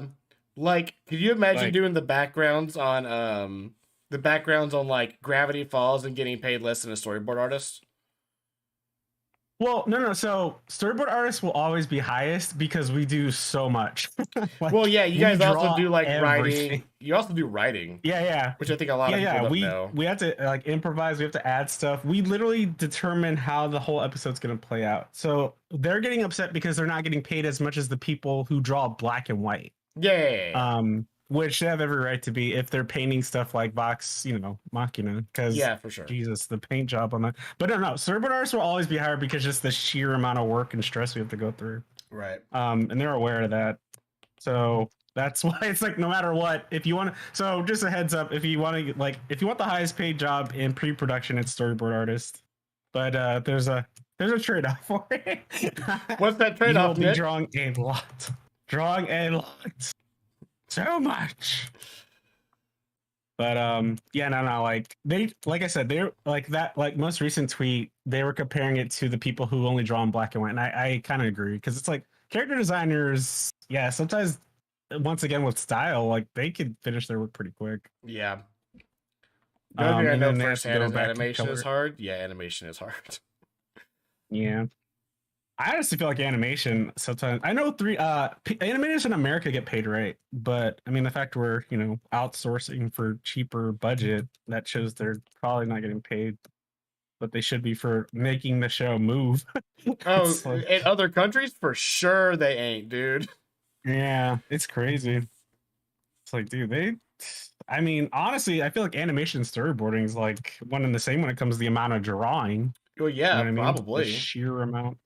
Like, could you imagine Like- doing the backgrounds on like Gravity Falls and getting paid less than a storyboard artist? Well, no. So storyboard artists will always be highest because we do so much. Like, Well, yeah, you we guys also draw do like everything. writing. You also do writing, Yeah. which I think a lot of people don't know. We have to like improvise. We have to add stuff. We literally determine how the whole episode's going to play out. So they're getting upset because they're not getting paid as much as the people who draw black and white. Yeah. Which they have every right to be if they're painting stuff like Vox, Machina. Because Yeah, for sure. Jesus, the paint job on that. But no, storyboard artists will always be higher because just the sheer amount of work and stress we have to go through. Right. And they're aware of that. So that's why it's like no matter what, if you want to. So just a heads up, if you want the highest paid job in pre-production, it's storyboard artist. But there's a trade-off for it. What's that You will trade-off, be Nick? drawing a lot, so much. But no, like I said, they're like that. Like most recent tweet, they were comparing it to the people who only draw in black and white, and I kind of agree because it's like character designers. Yeah, sometimes once again with style, like they could finish their work pretty quick. Yeah. The only thing I and know then they have to firsthand go is back to animation is color. hard. Yeah, animation is hard. Yeah. I honestly feel like animation sometimes. I know animators in America get paid right, but I mean the fact we're outsourcing for cheaper budget, that shows they're probably not getting paid, but they should be for making the show move. Oh, It's like- in other countries, for sure they ain't, dude. yeah, it's crazy. It's like, dude, I mean, honestly, I feel like animation storyboarding is like one and the same when it comes to the amount of drawing. Well, You yeah, know what I mean? probably. The sheer amount.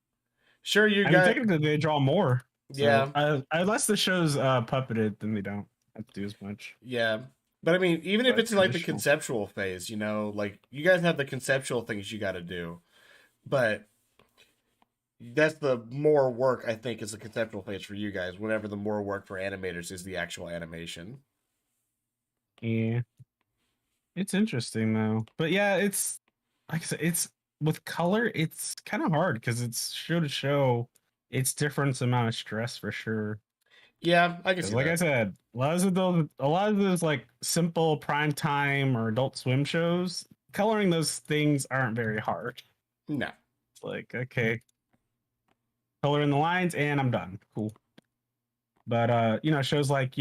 Sure, you I mean, got. technically they draw more. So, Yeah. unless the show's puppeted, then they don't have to do as much. Yeah. But I mean, even if But it's in like the traditional. conceptual phase, like you guys have the conceptual things you got to do, but that's the more work, I think, is the conceptual phase for you guys. Whenever the more work for animators is the actual animation. Yeah. It's interesting though. But yeah, it's like I said, it's with color, it's kind of hard because it's show to show. It's different amount of stress for sure. Yeah, I can 'Cause see like that. I said, a lot of those like simple prime time or Adult Swim shows, coloring those things aren't very hard. No. It's like, okay, color in the lines and I'm done. Cool. But shows like,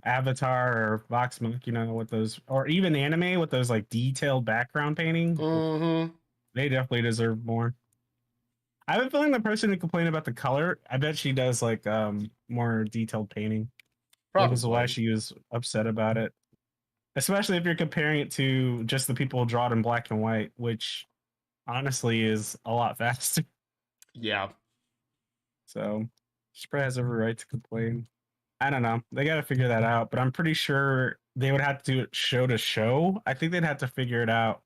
Avatar or Vox Monk, with those, or even anime with those like detailed background painting, Mm-hmm. they definitely deserve more. I have a feeling the person who complained about the color, I bet she does like more detailed painting. That is why Probably. she was upset about it. Especially if you're comparing it to just the people who draw it in black and white, which honestly is a lot faster. Yeah. So she probably has every right to complain. I don't know. They got to figure that out, but I'm pretty sure they would have to do it show to show. I think they'd have to figure it out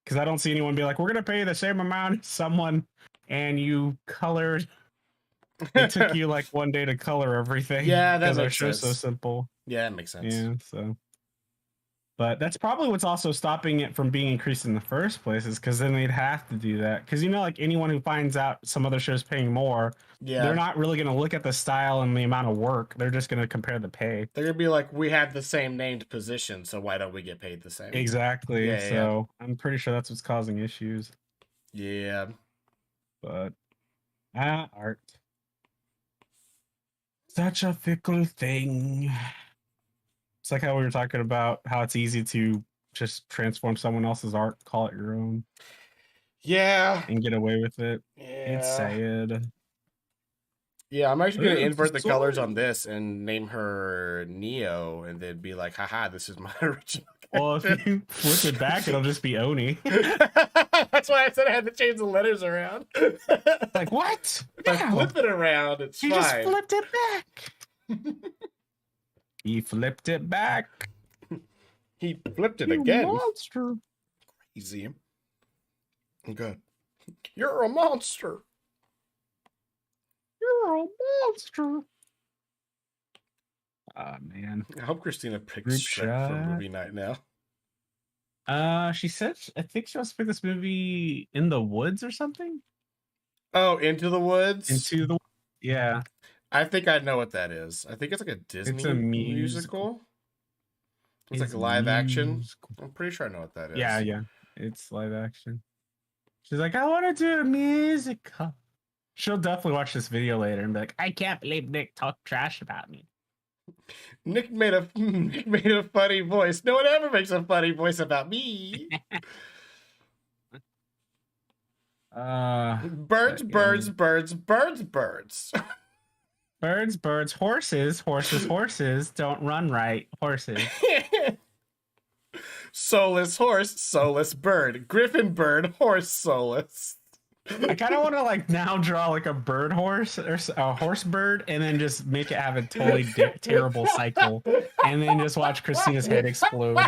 because I don't see anyone be like, "We're gonna pay you the same amount as someone," and you colored. It took you like one day to color everything. Yeah, that because our makes show's so sense. simple. Yeah, that makes sense. Yeah, so. But that's probably what's also stopping it from being increased in the first place, is because then they'd have to do that. Because like anyone who finds out some other show's paying more, Yeah. they're not really going to look at the style and the amount of work. They're just going to compare the pay. They're gonna be like, we have the same named position, so why don't we get paid the same? Exactly. Yeah, So I'm pretty sure that's what's causing issues. Yeah. But art, such a fickle thing. It's like how we were talking about how it's easy to just transform someone else's art, call it your own, Yeah. and get away with it. Yeah. It's sad. Yeah, I'm actually gonna It's invert the colors so- on this and name her Neo, and then be like, haha, this is my original. Well, if you flip it back, it'll just be Oni. That's why I said I had to change the letters around. Like, what? If I No. flip it around, it's He fine. just flipped it back. He flipped it back. He flipped it You again. monster. Easy. Good. You're a monster. You're a monster. Ah, man. I hope Christina picks Group Shrek for shot. movie night now. She said, I think she wants to pick this movie In the Woods or something. Oh, Into the Woods? Into the Yeah. I think I know what that is. I think it's like a Disney a musical. musical. It's like a live action. I'm pretty sure I know what that is. Yeah. It's live action. She's like, I want to do a musical. She'll definitely watch this video later and be like, I can't believe Nick talked trash about me. Nick made a funny voice. No one ever makes a funny voice about me. Birds, again. birds, birds, birds, birds. Birds, horses don't run right. Horses. Soulless horse, soulless bird. Griffin bird, horse soulless. I kind of want to like now draw like a bird horse or a horse bird and then just make it have a totally terrible cycle and then just watch Christina's head explode.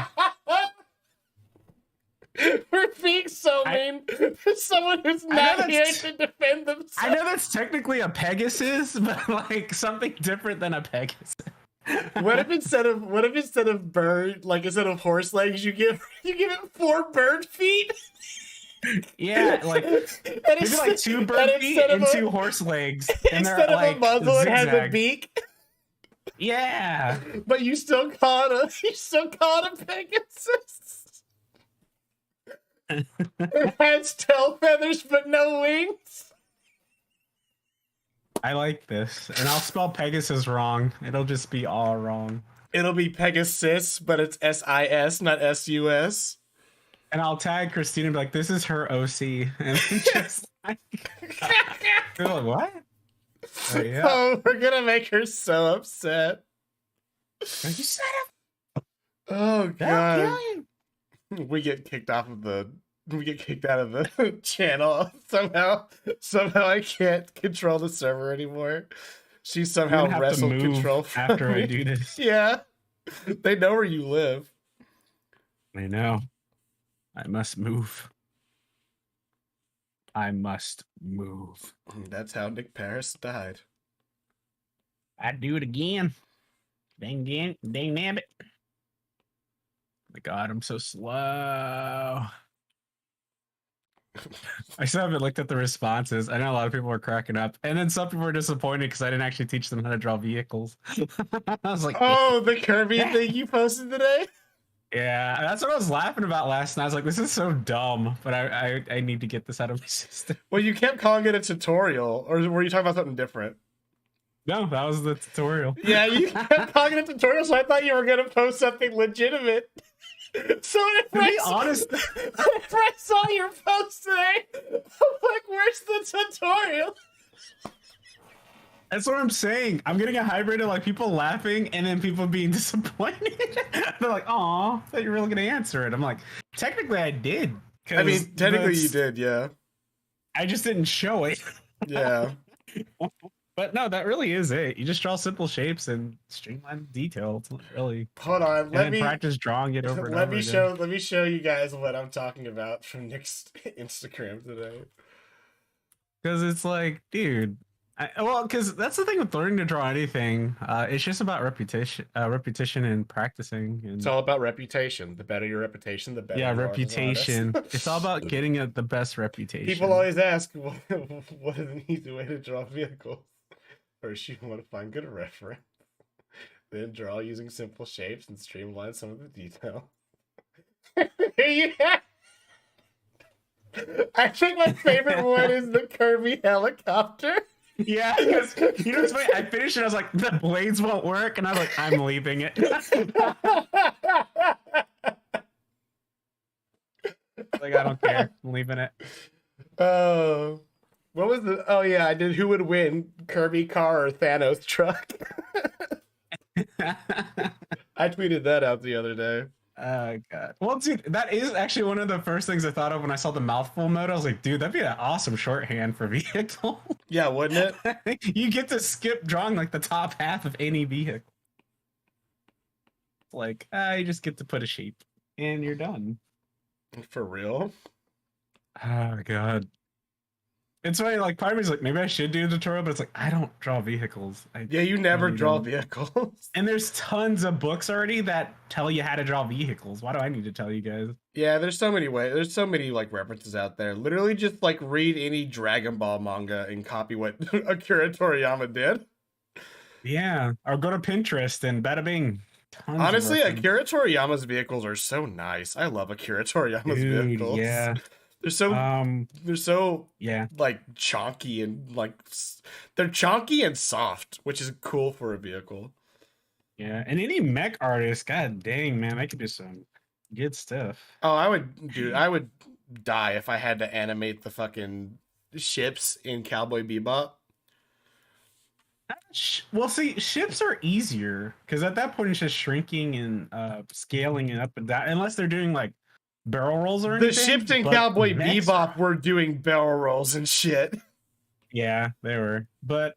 We're being so mean for someone who's not here that's- to defend themselves. I know that's technically a Pegasus, but like something different than a Pegasus. What if instead of bird, like instead of horse legs, you give it 4 bird feet? Yeah, like maybe like 2 bird feet and 2 horse legs, and they're instead of like a muzzle, it has a zigzag. beak. Yeah, But you still call it a Pegasus. It has tail feathers but no wings. I like this, and I'll spell Pegasus wrong. It'll just be all wrong. It'll be Pegasus, but it's SIS, not SUS. And I'll tag Christina and be like, "This is her OC," and just like, they're like, "What?" Yeah. Oh, we're gonna make her so upset. You said Oh it. I'll god. kill you. We get kicked out of the channel somehow. Somehow I can't control the server anymore. She I'm somehow gonna have to wrestled move control from after I me. do this. Yeah. They know where you live. I know. I must move. I must move. That's how Nick Paris died. I'd do it again. Dang nabbit. My God, I'm so slow. I still haven't looked at the responses. I know a lot of people are cracking up, and then some people are disappointed because I didn't actually teach them how to draw vehicles. I was like, Oh, the Kirby thing you posted today? yeah, that's what I was laughing about last night. I was like, this is so dumb, but I need to get this out of my system. Well, you kept calling it a tutorial, or were you talking about something different? No, that was the tutorial. Yeah, you kept calling it a tutorial, so I thought you were gonna post something legitimate. So if To be honest, if I saw your post today, I'm like, where's the tutorial? that's what I'm saying. I'm getting a hybrid of like people laughing and then people being disappointed. They're like, "Aw, I thought you were really gonna answer it." I'm like, technically, I did. I mean, 'cause technically you that's- did, yeah. I just didn't show it. Yeah. But no, that really is it. You just draw simple shapes and streamline detail. It's not really. Hold on, And then practice drawing it over and let over me again. let me show you guys what I'm talking about from Nick's Instagram today. Because it's like, dude. Because that's the thing with learning to draw anything. It's just about repetition and practicing. And It's all about reputation. The better your reputation, the better. yeah, you are as an reputation. artist. It's all about getting the best reputation. People always ask, what is an easy way to draw vehicles? First, you want to find good reference. Then draw using simple shapes and streamline some of the detail. Here you have. I think my favorite one is the Kirby helicopter. Yeah, because you know what's funny? I finished it. I was like, the blades won't work, and I was like, I'm leaving it. Like, I don't care. I'm leaving it. Oh, what was the? Oh yeah, I did. Who would win, Kirby car or Thanos truck? I tweeted that out the other day. Oh god. Well, dude, that is actually one of the first things I thought of when I saw the mouthful mode. I was like, dude, that'd be an awesome shorthand for vehicle. Yeah, wouldn't it? You get to skip drawing like the top half of any vehicle. Like, you just get to put a shape and you're done. For real? Oh god. It's funny, like part of me is like, maybe I should do a tutorial, but it's like I don't draw vehicles. Yeah, you never really draw don't. vehicles. And there's tons of books already that tell you how to draw vehicles. Why do I need to tell you guys? Yeah, there's so many ways. There's so many like references out there. Literally, just like read any Dragon Ball manga and copy what Akira Toriyama did. Yeah, or go to Pinterest and bada bing. Tons of Honestly, references. Akira Toriyama's vehicles are so nice. I love Akira Toriyama's Dude, vehicles. yeah. They're so Yeah. like chonky and like they're chonky and soft, which is cool for a vehicle. Yeah. And any mech artist, god dang, man, they could do some good stuff. Oh, I would die if I had to animate the fucking ships in Cowboy Bebop. Well, see, ships are easier because at that point it's just shrinking and scaling it up and down, unless they're doing like barrel rolls or anything. The ships in but Cowboy mechs- Bebop were doing barrel rolls and shit. Yeah, they were. But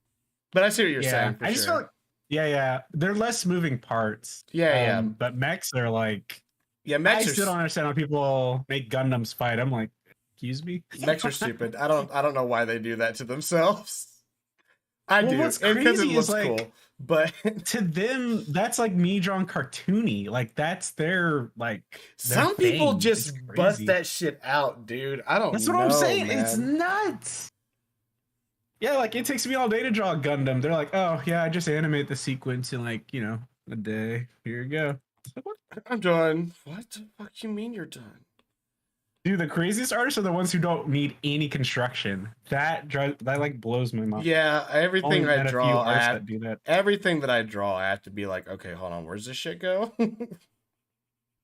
But I see what you're yeah, saying. For I just sure. feel like yeah, they're less moving parts. Yeah. But mechs are like Yeah, I mechs still don't are understand how people make Gundams fight. I'm like, excuse me. mechs are stupid. I don't know why they do that to themselves. I Well, do, what's and because it crazy looks is, like, cool. But To them, that's like me drawing cartoony. Like that's their like. their some people thing. just It's bust crazy. that shit out, dude. I don't. That's know, what I'm saying. man. It's nuts. Yeah, like it takes me all day to draw a Gundam. They're like, oh yeah, I just animate the sequence in like a day. Here you go. I'm done. What the fuck you mean you're done? Dude, the craziest artists are the ones who don't need any construction. That like blows my mind. Yeah, everything Only I met a few draw, I artists have, that do that. everything that I draw, I have to be like, okay, hold on, where's this shit go?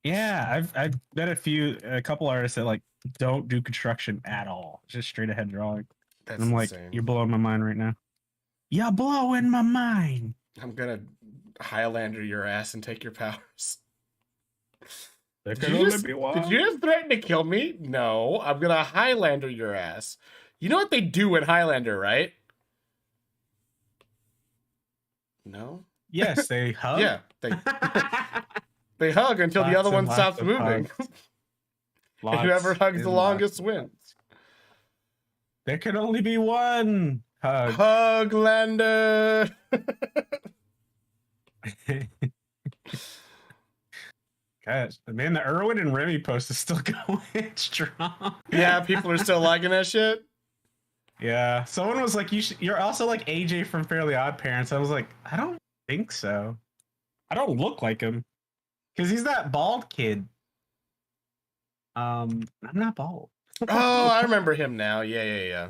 Yeah, I've met a couple artists that like don't do construction at all. Just straight ahead drawing. That's And I'm like, insane. you're blowing my mind right now. You're blowing my mind. I'm gonna Highlander your ass and take your powers. There Did can you, only just, be one. did you just threaten to kill me? No, I'm gonna Highlander your ass. You know what they do in Highlander, right? No? Yes, they hug. Yeah, they hug until the Lots other and one lots stops of moving. hugs. And whoever hugs and the lots longest of wins. hugs. There can only be one hug. Huglander. Gosh, man, the Irwin and Remy post is still going strong. Yeah, people are still liking that shit. Yeah, someone was like, you're also like AJ from Fairly Odd Parents. I was like, I don't think so. I don't look like him because he's that bald kid. I'm not bald. Oh, I remember him now. Yeah.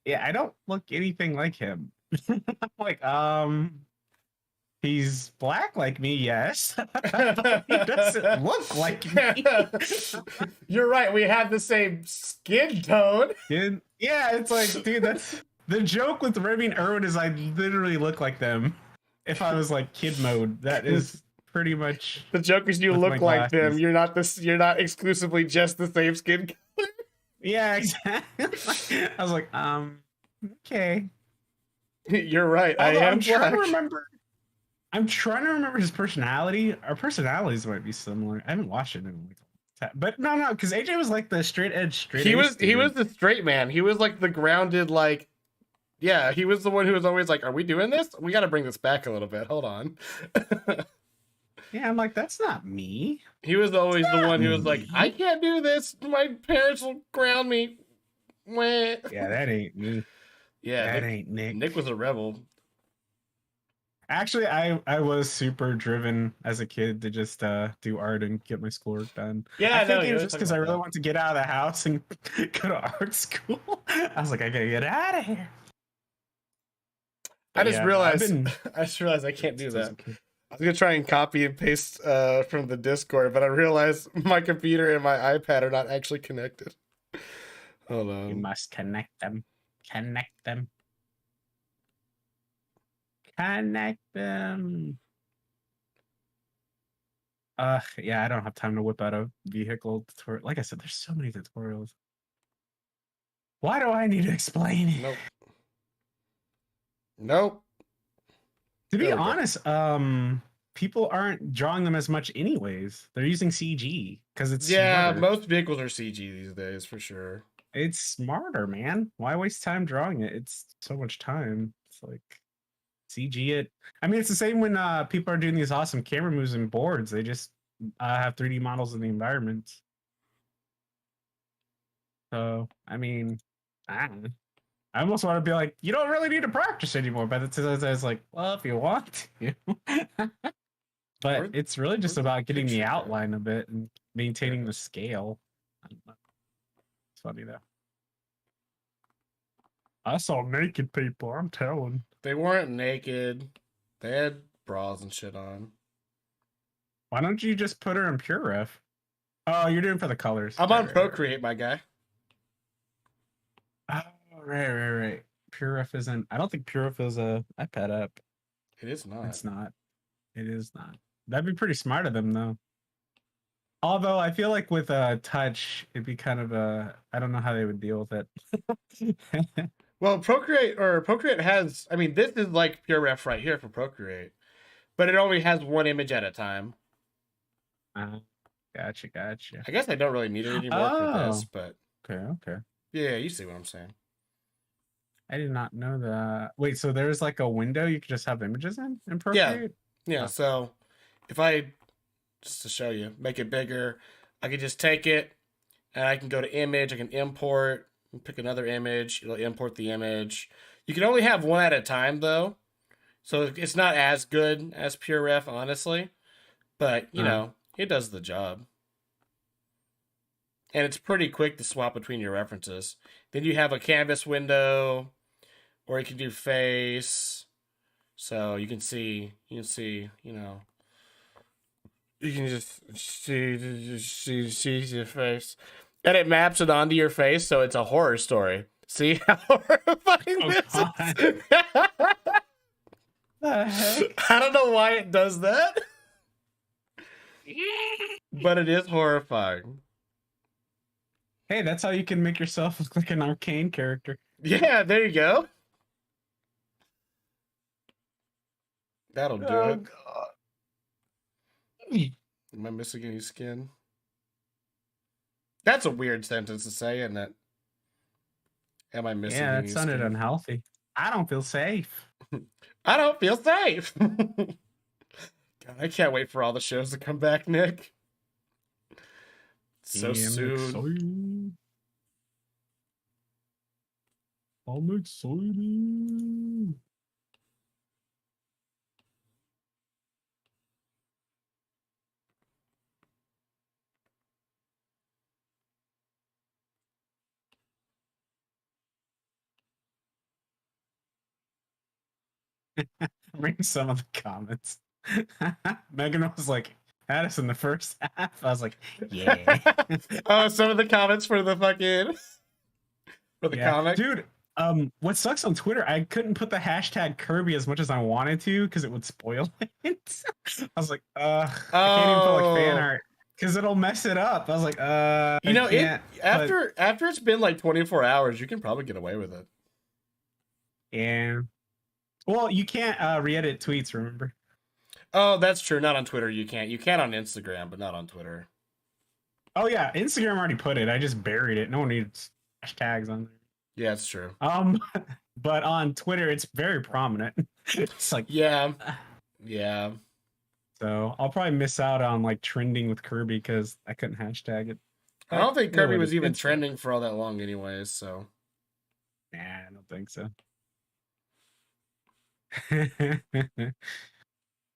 Yeah, I don't look anything like him. I'm like, He's black like me, yes. But he doesn't look like me. You're right. We have the same skin tone. Dude, yeah, it's like, dude, that's the joke with Remy and Erwin is I literally look like them. If I was like kid mode, that is pretty much. The joke is you With look my like them. glasses. You're not this. You're not exclusively just the same skin color. Yeah, exactly. I was like, okay. You're right. Although I am I'm trying to black. remember. I'm trying to remember his personality. Our personalities might be similar. I haven't watched it in like but no, because AJ was like the straight edge, straight. He A was student. the straight man. He was like the grounded, like, yeah. He was the one who was always like, "Are we doing this? We got to bring this back a little bit. Hold on." Yeah, I'm like, that's not me. He was always the one who was like, Me. "I can't do this. My parents will ground me." Wah. Yeah, that ain't me. Yeah, That Nick, ain't Nick. Nick was a rebel. Actually, I was super driven as a kid to just do art and get my schoolwork done. Yeah, I no, think you it was always just talk because I about really that. wanted to get out of the house and go to art school. I was like, I gotta get out of here. I But just yeah, I've realized. been I just realized I can't do since I was that. a kid. I was gonna try and copy and paste from the Discord, but I realized my computer and my iPad are not actually connected. Hold You on. must connect them. Connect them. Connect them. Yeah, I don't have time to whip out a vehicle tutorial. Like I said, there's so many tutorials. Why do I need to explain it? Nope. Nope. To be There we go. honest, people aren't drawing them as much anyways. They're using CG because it's Yeah, smarter. most vehicles are CG these days for sure. It's smarter, man. Why waste time drawing it? It's so much time. It's like CG it. I mean, it's the same when people are doing these awesome camera moves and boards. They just have 3D models in the environment. So, I mean, I don't know. I almost want to be like, you don't really need to practice anymore. But it's like, well, if you want to. But Where- it's really just where's the about getting the picture? outline of it and maintaining the scale. I don't know. It's funny though. I saw naked people, I'm telling. They weren't naked. They had bras and shit on. Why don't you just put her in Pure Ref? Oh, you're doing for the colors. I'm Right, on right, right. Procreate, my guy. Oh, right. Pure Ref isn't. I don't think Pure Ref is a iPad app. It is not. It's not. It is not. That'd be pretty smart of them, though. Although I feel like with touch, it'd be kind of a. I don't know how they would deal with it. Well, Procreate has. I mean, this is like Pure Ref right here for Procreate, but it only has one image at a time. Gotcha. I guess I don't really need it anymore for this, Oh. but Okay. yeah, you see what I'm saying. I did not know that. Wait, so there's like a window you could just have images in Procreate? Yeah, Oh. so if I, just to show you, make it bigger, I could just take it and I can go to image, I can import, and pick another image, it'll import the image. You can only have one at a time though, so it's not as good as Pure Ref, honestly, but you know, it does the job. And it's pretty quick to swap between your references. Then you have a canvas window, or you can do face. So you can see, you know, you can just see your face, and it maps it onto your face, so it's a horror story. See how horrifying Oh, this God. is? The heck? I don't know why it does that, but it is horrifying. Hey, that's how you can make yourself look like an arcane character. Yeah, there you go. That'll do it. God. Am I missing any skin? That's a weird sentence to say, isn't it? Am I missing Yeah, any that sounded skin? unhealthy. I don't feel safe. I don't feel safe. God, I can't wait for all the shows to come back, Nick. So I'm soon. excited. I'm excited. reading some of the comments. Megan was like, had us in the first half. I was like, yeah. Oh, some of the comments for the fucking for the Yeah. comic. Dude, what sucks on Twitter, I couldn't put the hashtag Kirby as much as I wanted to because it would spoil it. I was like, I can't even put like fan Oh. art because it'll mess it up. I was like, You know, I can't, after it's been like 24 hours, you can probably get away with it. yeah. Well, you can't re-edit tweets, remember? Oh, that's true. Not on Twitter. You can't. You can on Instagram, but not on Twitter. Oh yeah, Instagram already put it. I just buried it. No one needs hashtags on there. Yeah, it's true. But on Twitter, it's very prominent. It's like, Yeah, yeah. so I'll probably miss out on like trending with Kirby because I couldn't hashtag it. I don't think You know Kirby what was it- even it's- trending for all that long, anyways. So Nah, I don't think so.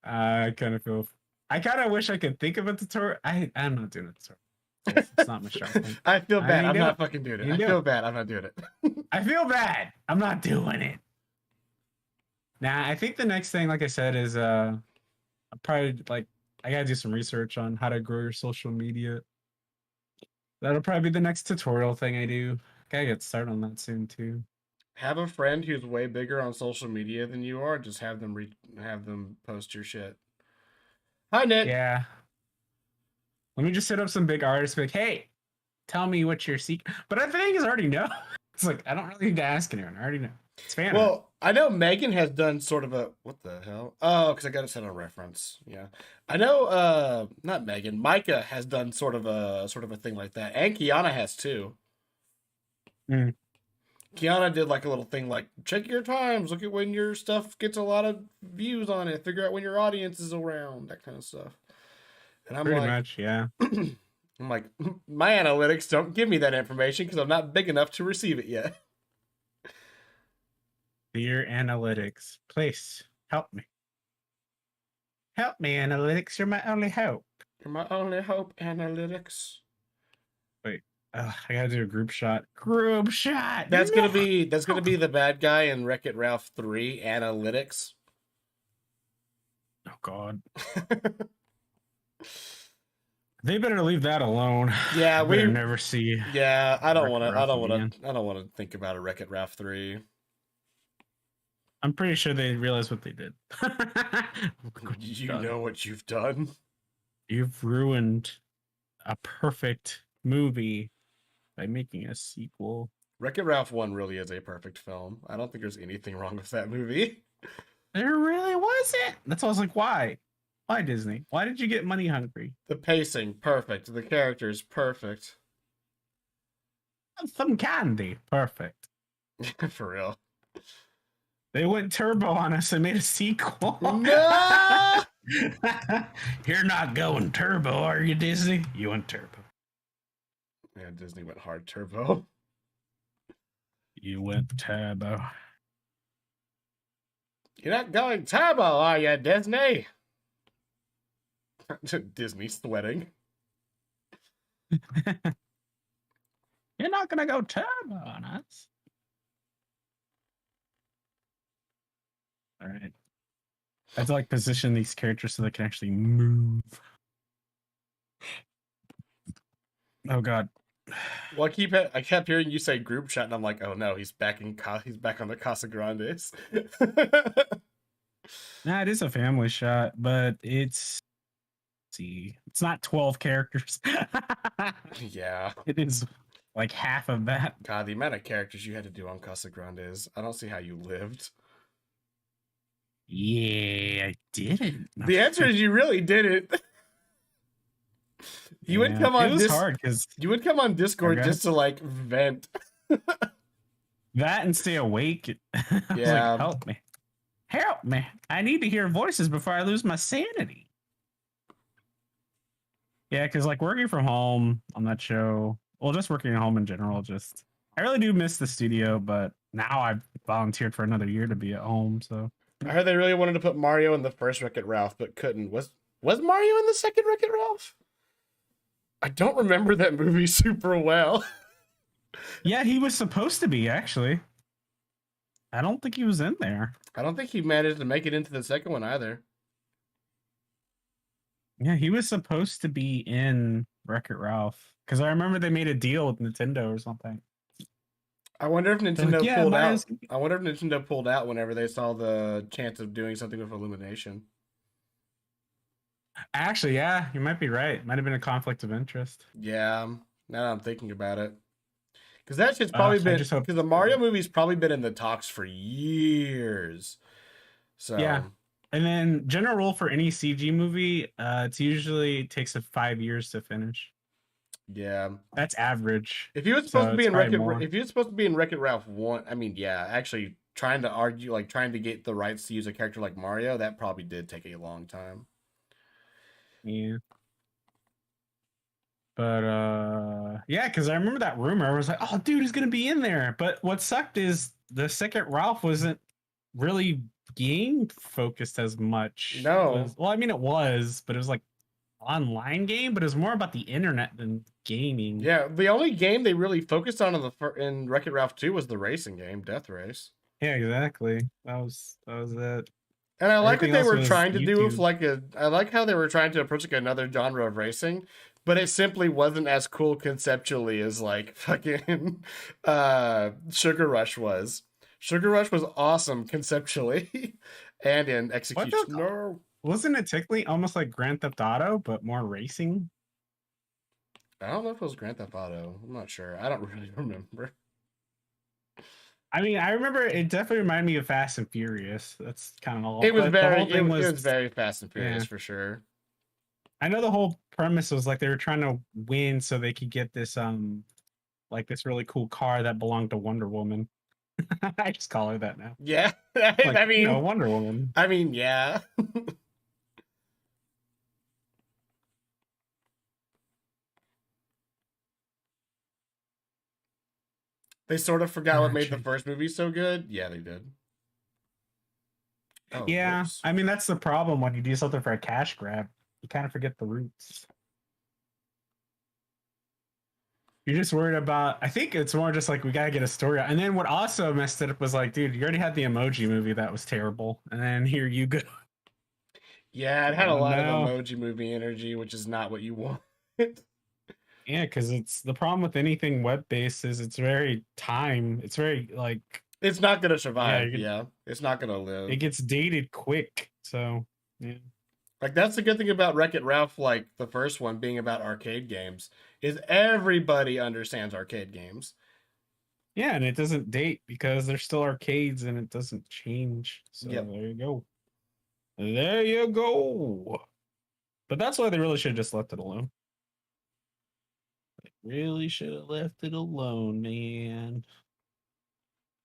I kind of feel. I kind of wish I could think of a tutorial. I'm not doing a tutorial. It's not my strong point. I feel I bad. ain't I'm do not it. fucking doing it. You I do feel it. bad. I'm not doing it. I feel bad. I'm not doing it. Nah, I think the next thing, like I said, is I'll probably like I gotta do some research on how to grow your social media. That'll probably be the next tutorial thing I do. Gotta get started on that soon too. Have a friend who's way bigger on social media than you are. Just have them have them post your shit. Hi, Nick. Yeah. Let me just hit up some big artists, be like, hey, tell me what your secret. But I think is already know. It's like I don't really need to ask anyone. I already know. It's fan art. Well, I know Megan has done sort of a what the hell? Oh, because I got to set a reference. Yeah, I know. Not Megan. Micah has done sort of a thing like that, and Kiana has too. Mm. Kiana did like a little thing like check your times, look at when your stuff gets a lot of views on it, figure out when your audience is around, that kind of stuff. And I'm Pretty like, much, yeah. I'm like, my analytics don't give me that information because I'm not big enough to receive it yet. Dear analytics, please help me. Help me, analytics. You're my only hope. You're my only hope, analytics. I gotta do a group shot. Group shot. That's No! gonna be the bad guy in Wreck-It Ralph 3, analytics. Oh God. They better leave that alone. Yeah, I better we never see. Yeah, I don't Wreck-It want to. I Ralph don't want again. to. I don't want to think about a Wreck-It Ralph 3. I'm pretty sure they realize what they did. You God. know what you've done. You've ruined a perfect movie by making a sequel. Wreck-It Ralph 1 really is a perfect film. I don't think there's anything wrong with that movie. There really wasn't. That's why I was like, why? Why Disney? Why did you get money hungry? The pacing, perfect. The characters, perfect. Some candy, perfect. For real. They went turbo on us and made a sequel. No! You're not going turbo, are you, Disney? You went turbo. Man, Disney went hard turbo. You went turbo. You're not going turbo, are you, Disney? Disney sweating. You're not gonna go turbo on us. All right. I have to like position these characters so they can actually move. Oh God. Well, I kept hearing you say group chat, and I'm like, oh no, he's back on the Casa Grandes. Nah, it is a family shot, but it's it's not 12 characters. Yeah. It is like half of that. God, the amount of characters you had to do on Casa Grandes, I don't see how you lived. Yeah, I didn't. The answer is you really didn't. You would Yeah, come on it was hard because You would come on Discord Okay. just to like vent. that and stay awake. I was like, Yeah. help me. Help me. I need to hear voices before I lose my sanity. Yeah, because like working from home on that show, well, just working at home in general, I really do miss the studio, but now I've volunteered for another year to be at home, so I heard they really wanted to put Mario in the first Wreck-It Ralph, but couldn't. Was Mario in the second Wreck-It Ralph? I don't remember that movie super well. yeah, he was supposed to be actually. I don't think he was in there. I don't think he managed to make it into the second one either. Yeah, he was supposed to be in Wreck-It Ralph because I remember they made a deal with Nintendo or something. I wonder if They're like, Nintendo yeah, pulled Mario's. out. I wonder if Nintendo pulled out whenever they saw the chance of doing something with Illumination. Actually, yeah, you might be right. Might have been a conflict of interest. Yeah, now that I'm thinking about it. Because that shit's probably I been, just hope. because the Mario movie's probably been in the talks for years. So, Yeah. And then general rule for any CG movie, it's usually takes 5 years to finish. yeah. That's average. If he was supposed So to be it's in probably more. If he was supposed to be in Wreck-It Ralph 1, I mean, yeah, actually trying to argue, like trying to get the rights to use a character like Mario, that probably did take a long time. Yeah. But yeah, because I remember that rumor. I was like, oh dude, he's gonna be in there. But what sucked is the second Ralph wasn't really game focused as much. No. It was, well, I mean it was, but it was like online game, but it was more about the internet than gaming. Yeah, the only game they really focused on in Wreck-It Ralph 2 was the racing game, Death Race. Yeah, exactly. That was it. And I like what Everything they else were was trying to do with YouTube. I like how they were trying to approach like another genre of racing, but it simply wasn't as cool conceptually as like fucking Sugar Rush was. Sugar Rush was awesome conceptually and in execution. No. Wasn't it technically almost like Grand Theft Auto, but more racing? I don't know if it was Grand Theft Auto. I'm not sure. I don't really remember. I mean, I remember it definitely reminded me of Fast and Furious. That's kind of all. It was but very the whole thing it was very Fast and Furious for sure. I know the whole premise was like they were trying to win so they could get this like this really cool car that belonged to Wonder Woman. I just call her that now. Yeah. Like, I mean, Wonder Woman. I mean, yeah. They sort of forgot what made the first movie so good. Yeah, they did. Oh, yeah, whoops. I mean that's the problem when you do something for a cash grab. You kind of forget the roots. You're just worried about. I think it's more just like we gotta get a story out. And then what also messed it up was like, dude, you already had the Emoji movie that was terrible, and then here you go. Yeah, it had a lot of Emoji movie energy, which is not what you want. Yeah, because it's the problem with anything web-based is it's very it's very like it's not gonna survive. Yeah, it's not gonna live. It gets dated quick, so yeah. Like that's the good thing about Wreck-It Ralph, like the first one being about arcade games, is everybody understands arcade games. Yeah, and it doesn't date because they're still arcades and it doesn't change. So There you go. There you go. But that's why they really should have just left it alone. They really should have left it alone, man.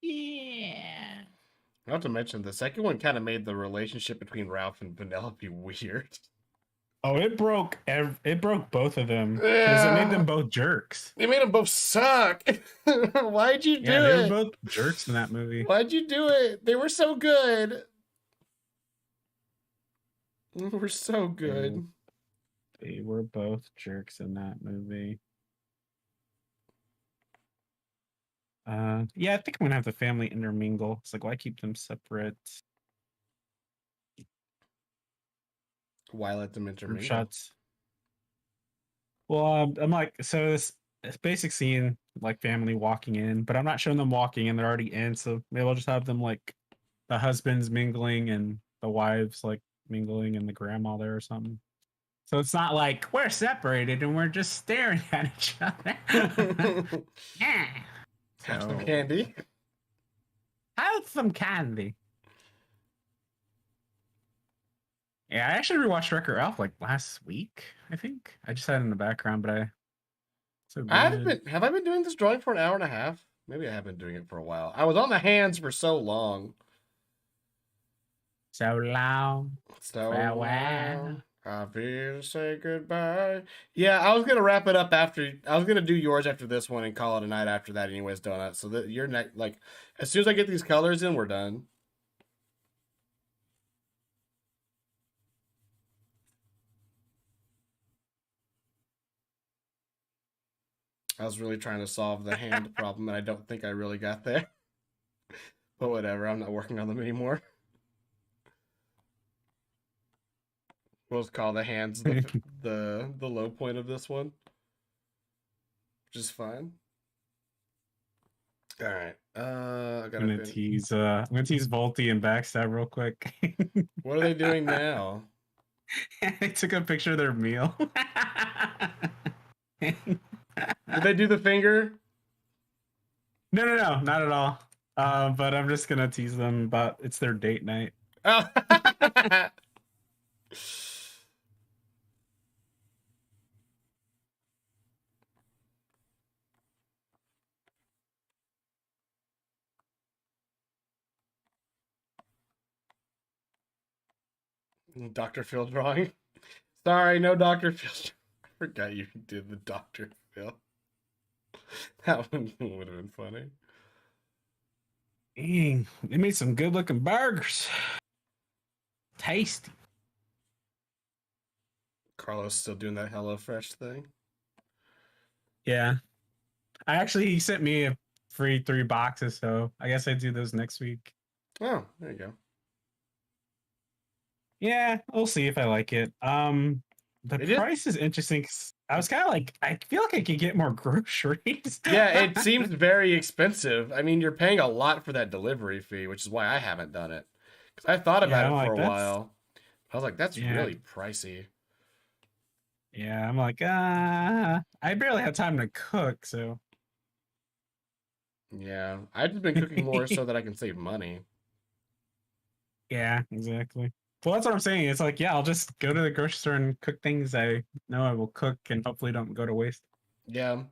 Yeah. Not to mention, the second one kind of made the relationship between Ralph and Penelope weird. Oh, it broke both of them because it made them both jerks. It made them both suck. Why'd you do it? They were both jerks in that movie. Why'd you do it? They were so good. They were so good. They were both jerks in that movie. Yeah, I think I'm gonna have the family intermingle. It's like, why keep them separate? Why let them intermingle? Shots. Well, I'm like, so this basic scene, like family walking in, but I'm not showing them walking in; they're already in. So maybe I'll just have them like the husbands mingling and the wives like mingling and the grandma there or something. So it's not like we're separated and we're just staring at each other. Yeah. Have some candy. Have some candy. Yeah, I actually rewatched Wreck-It Ralph like last week. I think I just had it in the background, but have I been doing this drawing for an hour and a half? Maybe I have been doing it for a while. I was on the hands for so long. So long. Farewell. I feel to say goodbye. Yeah, I was gonna wrap it up after. I was gonna do yours after this one and call it a night after that, anyways, Donut. So that you're next. Like, as soon as I get these colors in, we're done. I was really trying to solve the hand problem, and I don't think I really got there. But whatever, I'm not working on them anymore. We'll call the hands the low point of this one, which is fine. All right. I gotta I'm gonna tease Volty and Backstab real quick. What are they doing now? They took a picture of their meal. Did they do the finger? No, not at all. But I'm just gonna tease them about it's their date night. Oh. Dr. Phil drawing. Sorry, no Dr. Phil. I forgot you did the Dr. Phil. That one would have been funny. Dang, they made some good looking burgers. Tasty. Carlos still doing that HelloFresh thing. Yeah. He sent me a free 3 boxes, so I guess I do those next week. Oh, there you go. Yeah, we'll see if I like it. The price is interesting 'cause I was kind of like, I feel like I could get more groceries. Yeah, it seems very expensive. I mean, you're paying a lot for that delivery fee, which is why I haven't done it. Because I thought about it for a while. I was like, that's really pricey. Yeah, I'm like, I barely have time to cook, so. Yeah, I've just been cooking more so that I can save money. Yeah, exactly. Well, that's what I'm saying. It's like, yeah, I'll just go to the grocery store and cook things I know I will cook and hopefully don't go to waste. Yeah.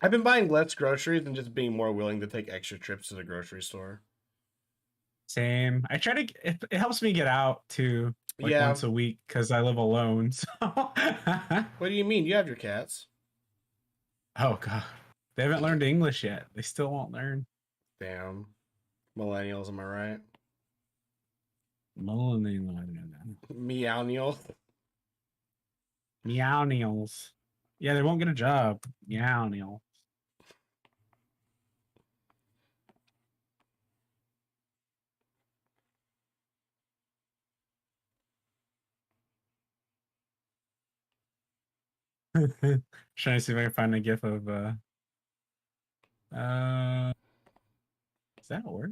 I've been buying less groceries and just being more willing to take extra trips to the grocery store. Same. I try to, it helps me get out to once a week because I live alone. So. What do you mean? You have your cats. Oh, God. They haven't learned English yet. They still won't learn. Damn. Millennials, am I right? Meownials. Meownials. Yeah, they won't get a job. Meownials. Trying to see if I can find a gif of does that work?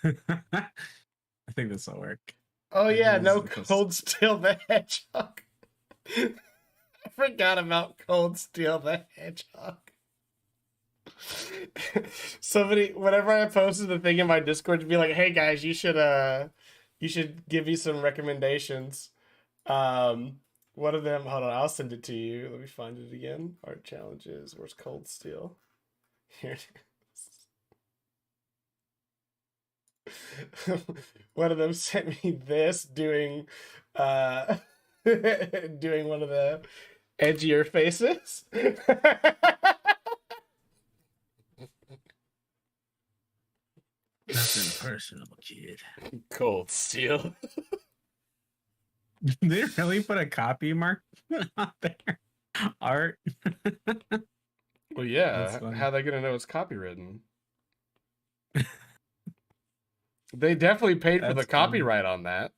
I think this will work. Oh yeah, no Cold Steel the Hedgehog. I forgot about Cold Steel the Hedgehog. Somebody, whenever I posted the thing in my Discord to be like, "Hey guys, you should give me some recommendations." One of them, hold on, I'll send it to you. Let me find it again. Art challenges. Where's Cold Steel? Here it is. One of them sent me this doing doing one of the edgier faces. Nothing personal, kid. Cold Steel. Did they really put a copy mark on there? Art. Well, yeah. How are they gonna know it's copywritten? They definitely paid for the copyright on that.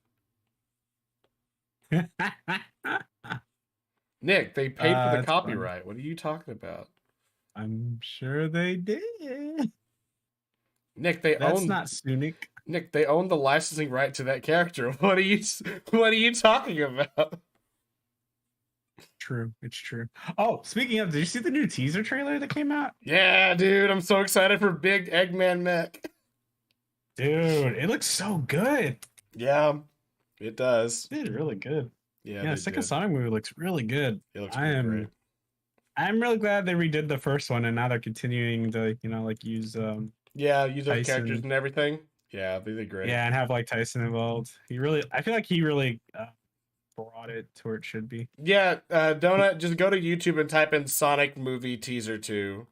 Nick, they paid for the copyright. Funny. What are you talking about? I'm sure they did. Nick, that's not Sunic. Nick, they own the licensing right to that character. What are you talking about? True, it's true. Oh, speaking of, did you see the new teaser trailer that came out? Yeah, dude, I'm so excited for Big Eggman Mech. Dude, it looks so good. Yeah, it does. It's really good. Yeah, the second Sonic movie looks really good. It looks great. I'm really glad they redid the first one and now they're continuing to, use use those characters and everything. Yeah, they did great. Yeah, and have like Tyson involved. I feel like he really brought it to where it should be. Yeah, Donut, just go to YouTube and type in Sonic movie teaser 2.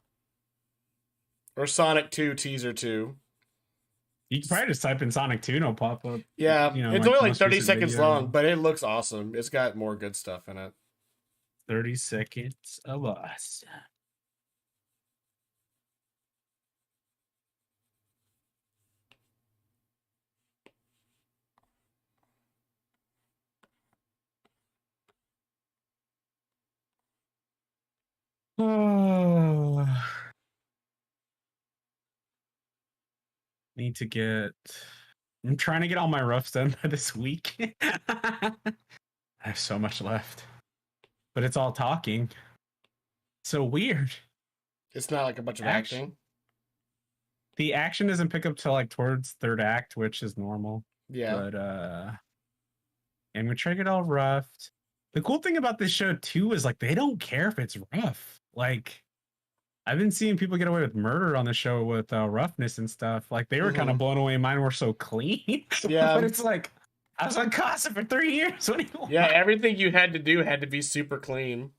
Or Sonic 2 teaser 2. You can probably just type in Sonic 2 and it'll pop up. Yeah, it's only like 30 seconds long, but it looks awesome. It's got more good stuff in it. 30 seconds of us. Oh, need to get. I'm trying to get all my roughs done by this week. I have so much left, but it's all talking. So weird. It's not like a bunch of Action. acting. The action doesn't pick up till like towards third act, which is normal. Yeah. But and we try to get all roughed. The cool thing about this show too is like they don't care if it's rough. Like I've been seeing people get away with murder on the show with roughness and stuff. Like they were kind of blown away. Mine were so clean. Yeah. But it's like I was on Casa for 3 years. What do you want? Yeah, everything you had to do had to be super clean.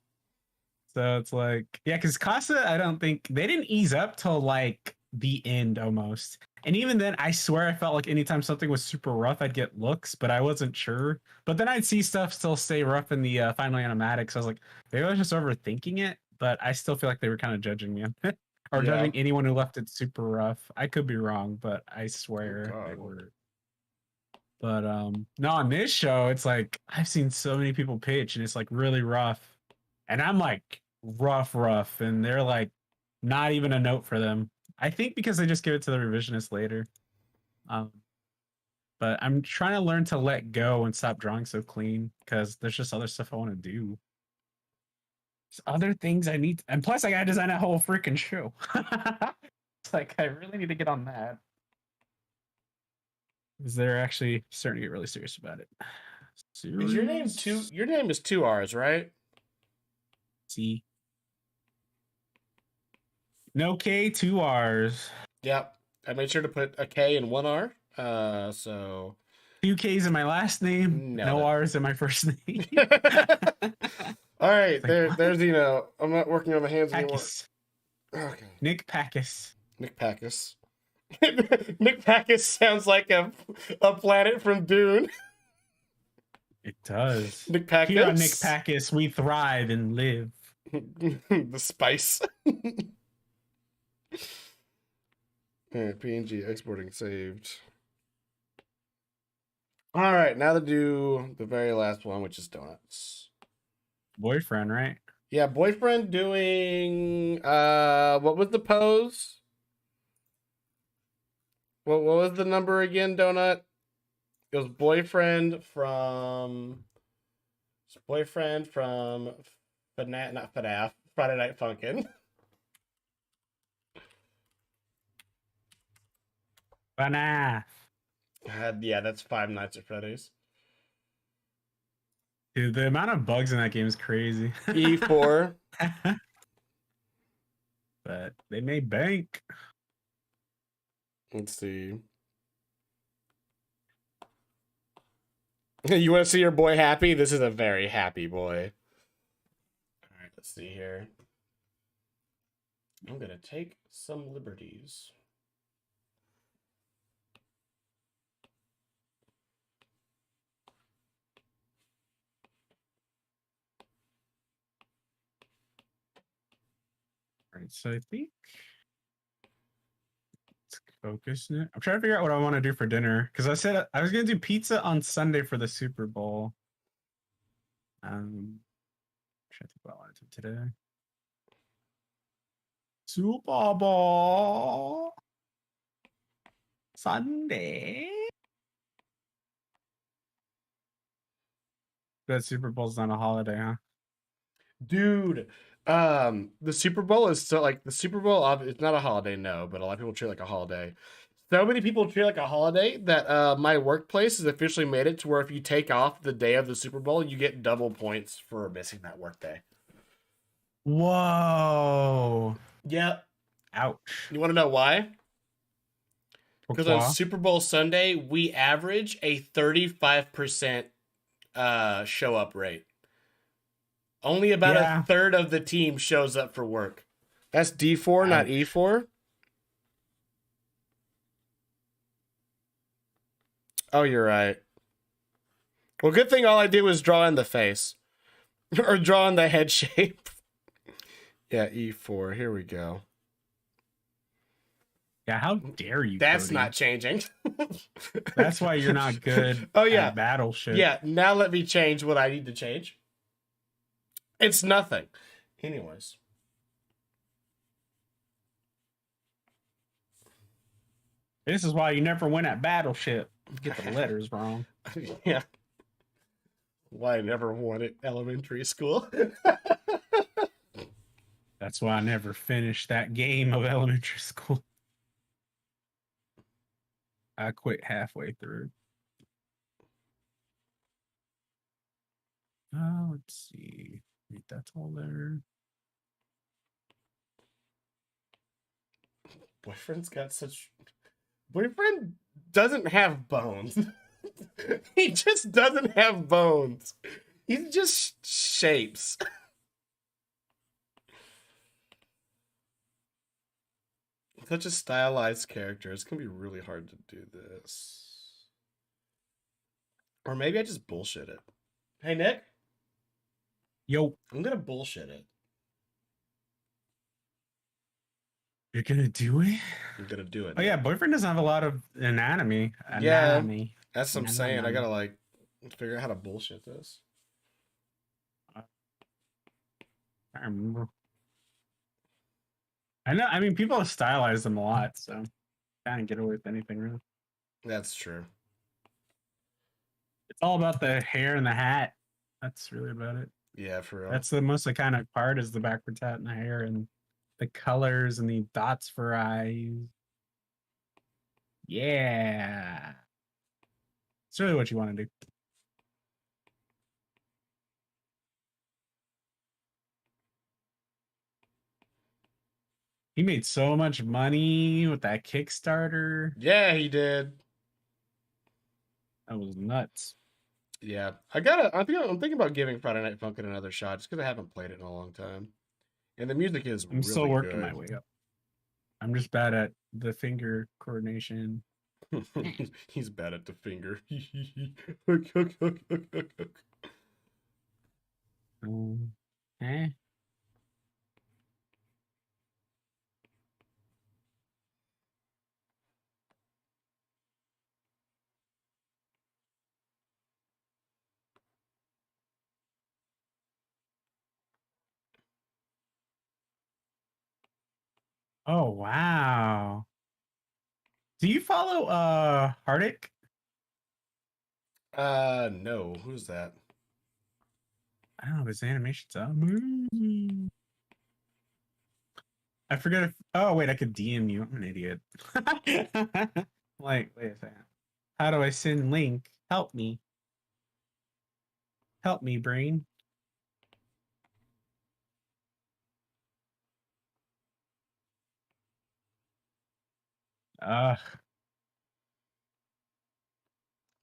So it's like, yeah, because Casa, I don't think they didn't ease up till like the end almost. And even then, I swear I felt like anytime something was super rough, I'd get looks, but I wasn't sure. But then I'd see stuff still stay rough in the final animatics. So I was like, maybe I was just overthinking it, but I still feel like they were kind of judging me or judging anyone who left it super rough. I could be wrong, but I swear they were. But no, on this show, it's like I've seen so many people pitch and it's like really rough. And I'm like rough, and they're like not even a note for them. I think because they just give it to the revisionist later. But I'm trying to learn to let go and stop drawing so clean because there's just other stuff I want to do. There's other things I need, and plus I gotta design a whole freaking show. It's like I really need to get on that. Because they're actually starting to get really serious about it. Is your name your name is 2 R's, right? C. No K, 2 R's. Yep. I made sure to put a K and 1 R. So 2 K's in my last name, no R's in my first name. All right, there's I'm not working on the hands Packus. anymore. Okay. Nick Packus. Nick Packus. Nick Packus sounds like a planet from Dune. It does. Nick Packus. Here on Nick Packus, we thrive and live. The spice. Alright, PNG exporting saved. Alright, now to do the very last one, which is donuts. Boyfriend, right? Yeah, boyfriend doing what was the pose? What was the number again, Donut? It was boyfriend from not FNAF, Friday Night Funkin'. FNAF. Yeah, that's Five Nights at Freddy's. Dude, the amount of bugs in that game is crazy. E4. But they made bank. Let's see. You want to see your boy happy? This is a very happy boy. All right, let's see here. I'm going to take some liberties. All right, so I think let's focus it. I'm trying to figure out what I want to do for dinner because I said I was gonna do pizza on Sunday for the Super Bowl. Trying to think what I want to do today. Super Bowl Sunday. That Super Bowl's not a holiday, huh? Dude, the Super Bowl is so like the Super Bowl. It's not a holiday, no, but a lot of people treat it like a holiday. So many people treat it like a holiday that my workplace has officially made it to where if you take off the day of the Super Bowl, you get double points for missing that work day. Whoa. Yep. Ouch. You want to know why? Because Pourquoi? on Super Bowl Sunday, we average a 35% show up rate. Only about a third of the team shows up for work. That's D4, not E4. Oh, you're right. Well, good thing all I did was draw in the face. or drawing the head shape. Yeah, E4. Here we go. Yeah, how dare you? That's Cody? not changing. That's why you're not good. Oh yeah, at battleship. yeah. Now let me change what I need to change. It's nothing. Anyways. This is why you never win at battleship. You get the letters wrong. Yeah. Why I never won at elementary school. That's why I never finished that game of elementary school. I quit halfway through. Let's see. Wait, that's all there. Boyfriend's got such. Boyfriend doesn't have bones. He just doesn't have bones. He's just shapes. Such a stylized character. It's gonna be really hard to do this. Or maybe I just bullshit it. Hey Nick, Yo, I'm gonna bullshit it. you're gonna do it? I'm gonna do it. Oh yeah, Nick. boyfriend doesn't have a lot of anatomy. Yeah. Anatomy. That's what I'm No, no, saying. no, I gotta no. like figure out how to bullshit this. I remember. I know. I mean, people have stylized them a lot, so can't get away with anything really. That's true. It's all about the hair and the hat. That's really about it. Yeah, for real. That's the most iconic part is the backwards hat and the hair and the colors and the dots for eyes. Yeah. It's really what you want to do. He made so much money with that Kickstarter. Yeah, he did. That was nuts. Yeah, I'm thinking about giving Friday Night Funkin' another shot just because I haven't played it in a long time, and the music is. I'm really still working good. my way up. I'm just bad at the finger coordination. He's bad at the finger. Hook, hook, hook, hook, hook, hook. Eh? Oh wow. Do you follow Hardic? No, who's that? I don't know, his animation's amazing. I forget if wait, I could DM you. I'm an idiot. Like, wait a second. How do I send link? Help me. Help me, brain. Uh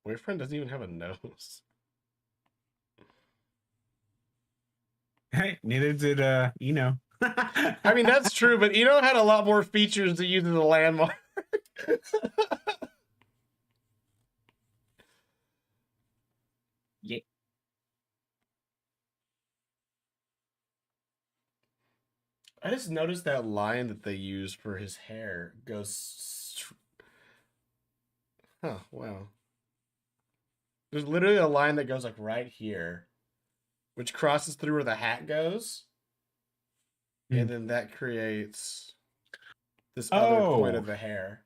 Boyfriend doesn't even have a nose. hey, neither did Eno. I mean, that's true, but Eno had a lot more features to use as a landmark. Yeah. I just noticed that line that they use for his hair goes. Huh, wow. There's literally a line that goes like right here, which crosses through where the hat goes. And then that creates this other point of the hair.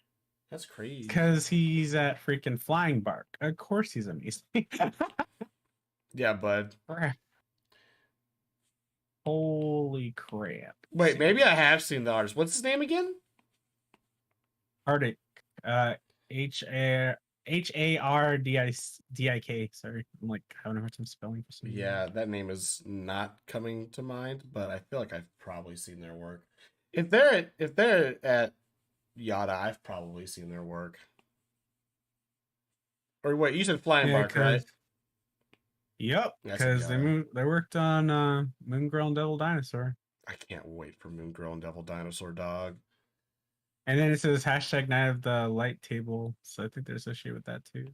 That's crazy. Because he's at freaking Flying Bark. Of course he's amazing. Yeah, bud. Holy crap. Wait, maybe I have seen the artist. What's his name again? Hardic. Hardik. Sorry. I'm like having a hard time spelling for some reason. Yeah, that name is not coming to mind, but I feel like I've probably seen their work. If they're at Yada, I've probably seen their work. Or wait, you said Flying Bark, right? Yep, That's because Yada. they worked on Moon Girl and Devil Dinosaur. I can't wait for Moon Girl and Devil Dinosaur, dog. And then it says hashtag Night of the Light Table, so I think they're associated with that too.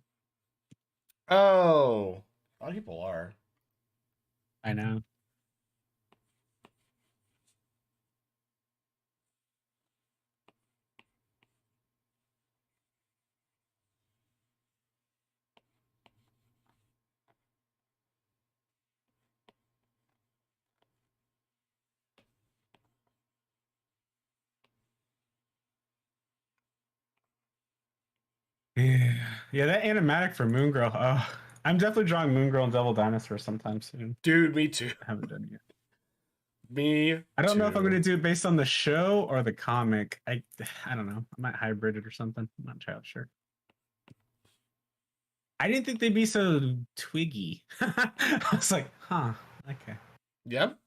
Oh, a lot of people are. I know. Yeah, yeah, that animatic for Moon Girl. Oh, I'm definitely drawing Moon Girl and Devil Dinosaur sometime soon. Dude, me too. I haven't done it yet. Me I don't know if I'm too. going to do it based on the show or the comic. I don't know. I might hybrid it or something. I'm not entirely sure. I didn't think they'd be so twiggy. I was like, huh, okay. Yep.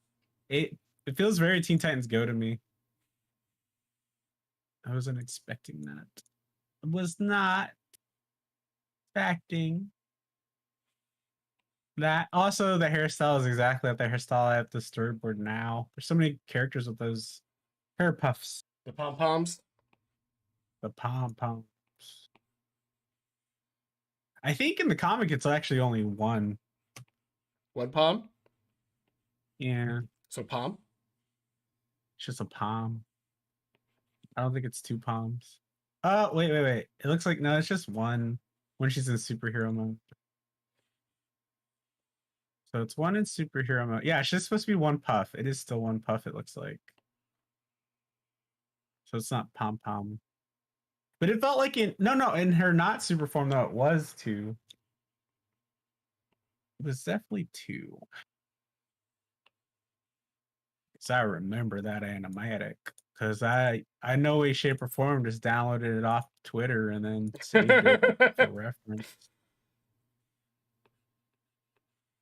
It feels very Teen Titans Go to me. I wasn't expecting that. I was not expecting that. Also, the hairstyle is exactly like the hairstyle I have the storyboard now. There's so many characters with those hair puffs. The pom poms. The pom poms. I think in the comic it's actually only one. One pom. Yeah, So pom. it's just a palm. I don't think it's two palms. Oh, wait. It looks like no, it's just one when she's in superhero mode. So it's one in superhero mode. Yeah, it's just supposed to be one puff. It is still one puff, it looks like. So it's not pom pom. But it felt like in her not super form though, it was two. It was definitely two. Because I remember that animatic. Because I no way, shape, or form just downloaded it off Twitter and then saved it for reference.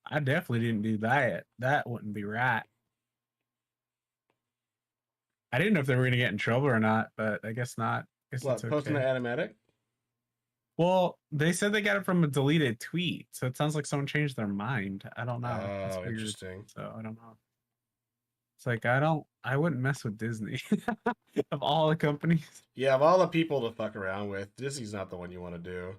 I definitely didn't do that. That wouldn't be right. I didn't know if they were gonna get in trouble or not, but I guess not. I guess What, it's posting the okay. animatic? Well, they said they got it from a deleted tweet, so it sounds like someone changed their mind. I don't know. It's Oh, weird. interesting. So I don't know. It's like I wouldn't mess with Disney of all the companies. Yeah, of all the people to fuck around with, Disney's not the one you want to do.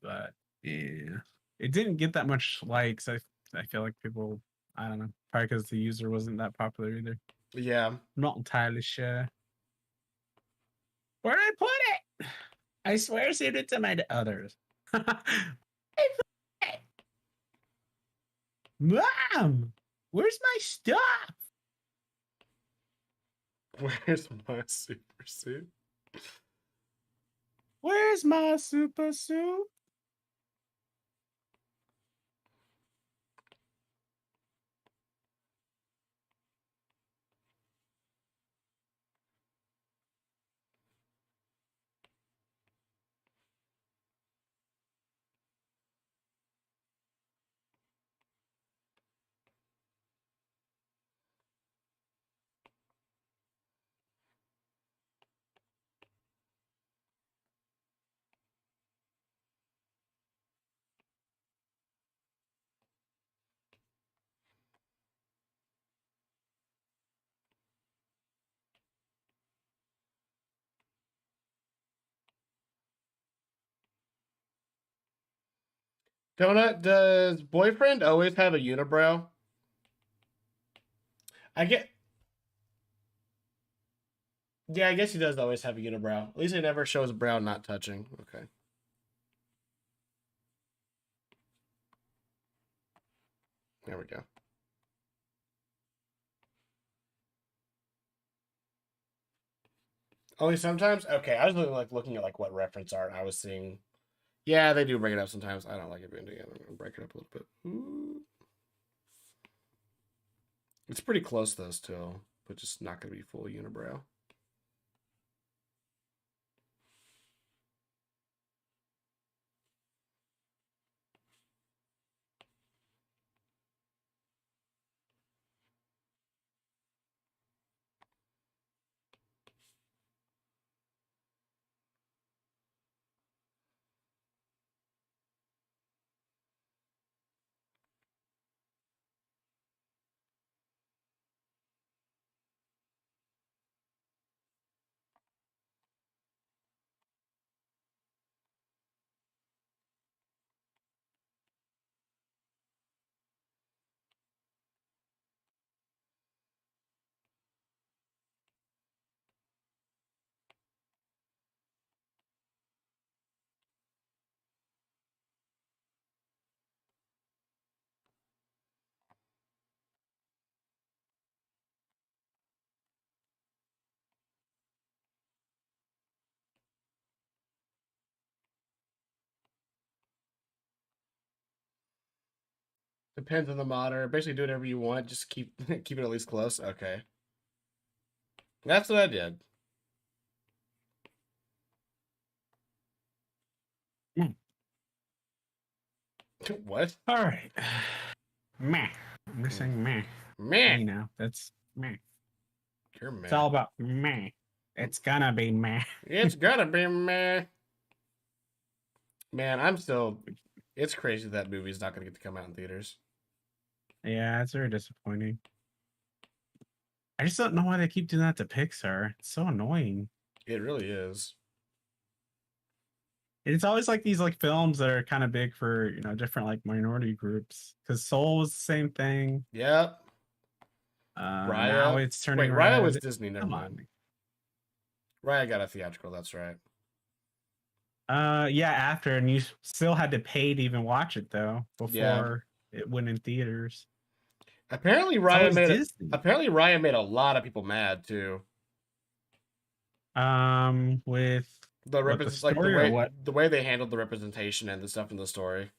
But yeah, it didn't get that much likes. I feel like people, I don't know, probably because the user wasn't that popular either. Yeah. I'm not entirely sure. Where did I put it? I swear I saved it to my others. Mom, where's my stuff? Where's my super suit? Where's my super suit? Donut, does boyfriend always have a unibrow? I get. Yeah, I guess he does always have a unibrow. At least it never shows brow not touching. Okay. There we go. Only sometimes? Okay, I was looking at like what reference art I was seeing. Yeah, they do bring it up sometimes. I don't like it being together. I'm gonna break it up a little bit. Ooh. It's pretty close though still, but just not gonna be full unibrow. Depends on the modder. Basically, do whatever you want. Just keep keep it at least close. Okay. That's what I did. What? All right. Meh. I'm just saying meh. Meh. You know, that's meh. You're meh. It's all about meh. It's gonna be meh. It's gotta be meh. Man, I'm still. It's crazy that movie's not gonna get to come out in theaters. Yeah, it's very disappointing. I just don't know why they keep doing that to Pixar. It's so annoying. It really is. It's always like these like films that are kind of big for, you know, different like minority groups. Because Soul was the same thing. Yep. Now Raya. it's turning Wait, Raya red. was Disney. Never Come mind. on. Raya got a theatrical. That's right. Yeah, after, and you still had to pay to even watch it though before it went in theaters. Apparently, It's Raya always made Disney. apparently Raya made a lot of people mad too. With The what, the like story or what? the way they handled the representation and the stuff in the story.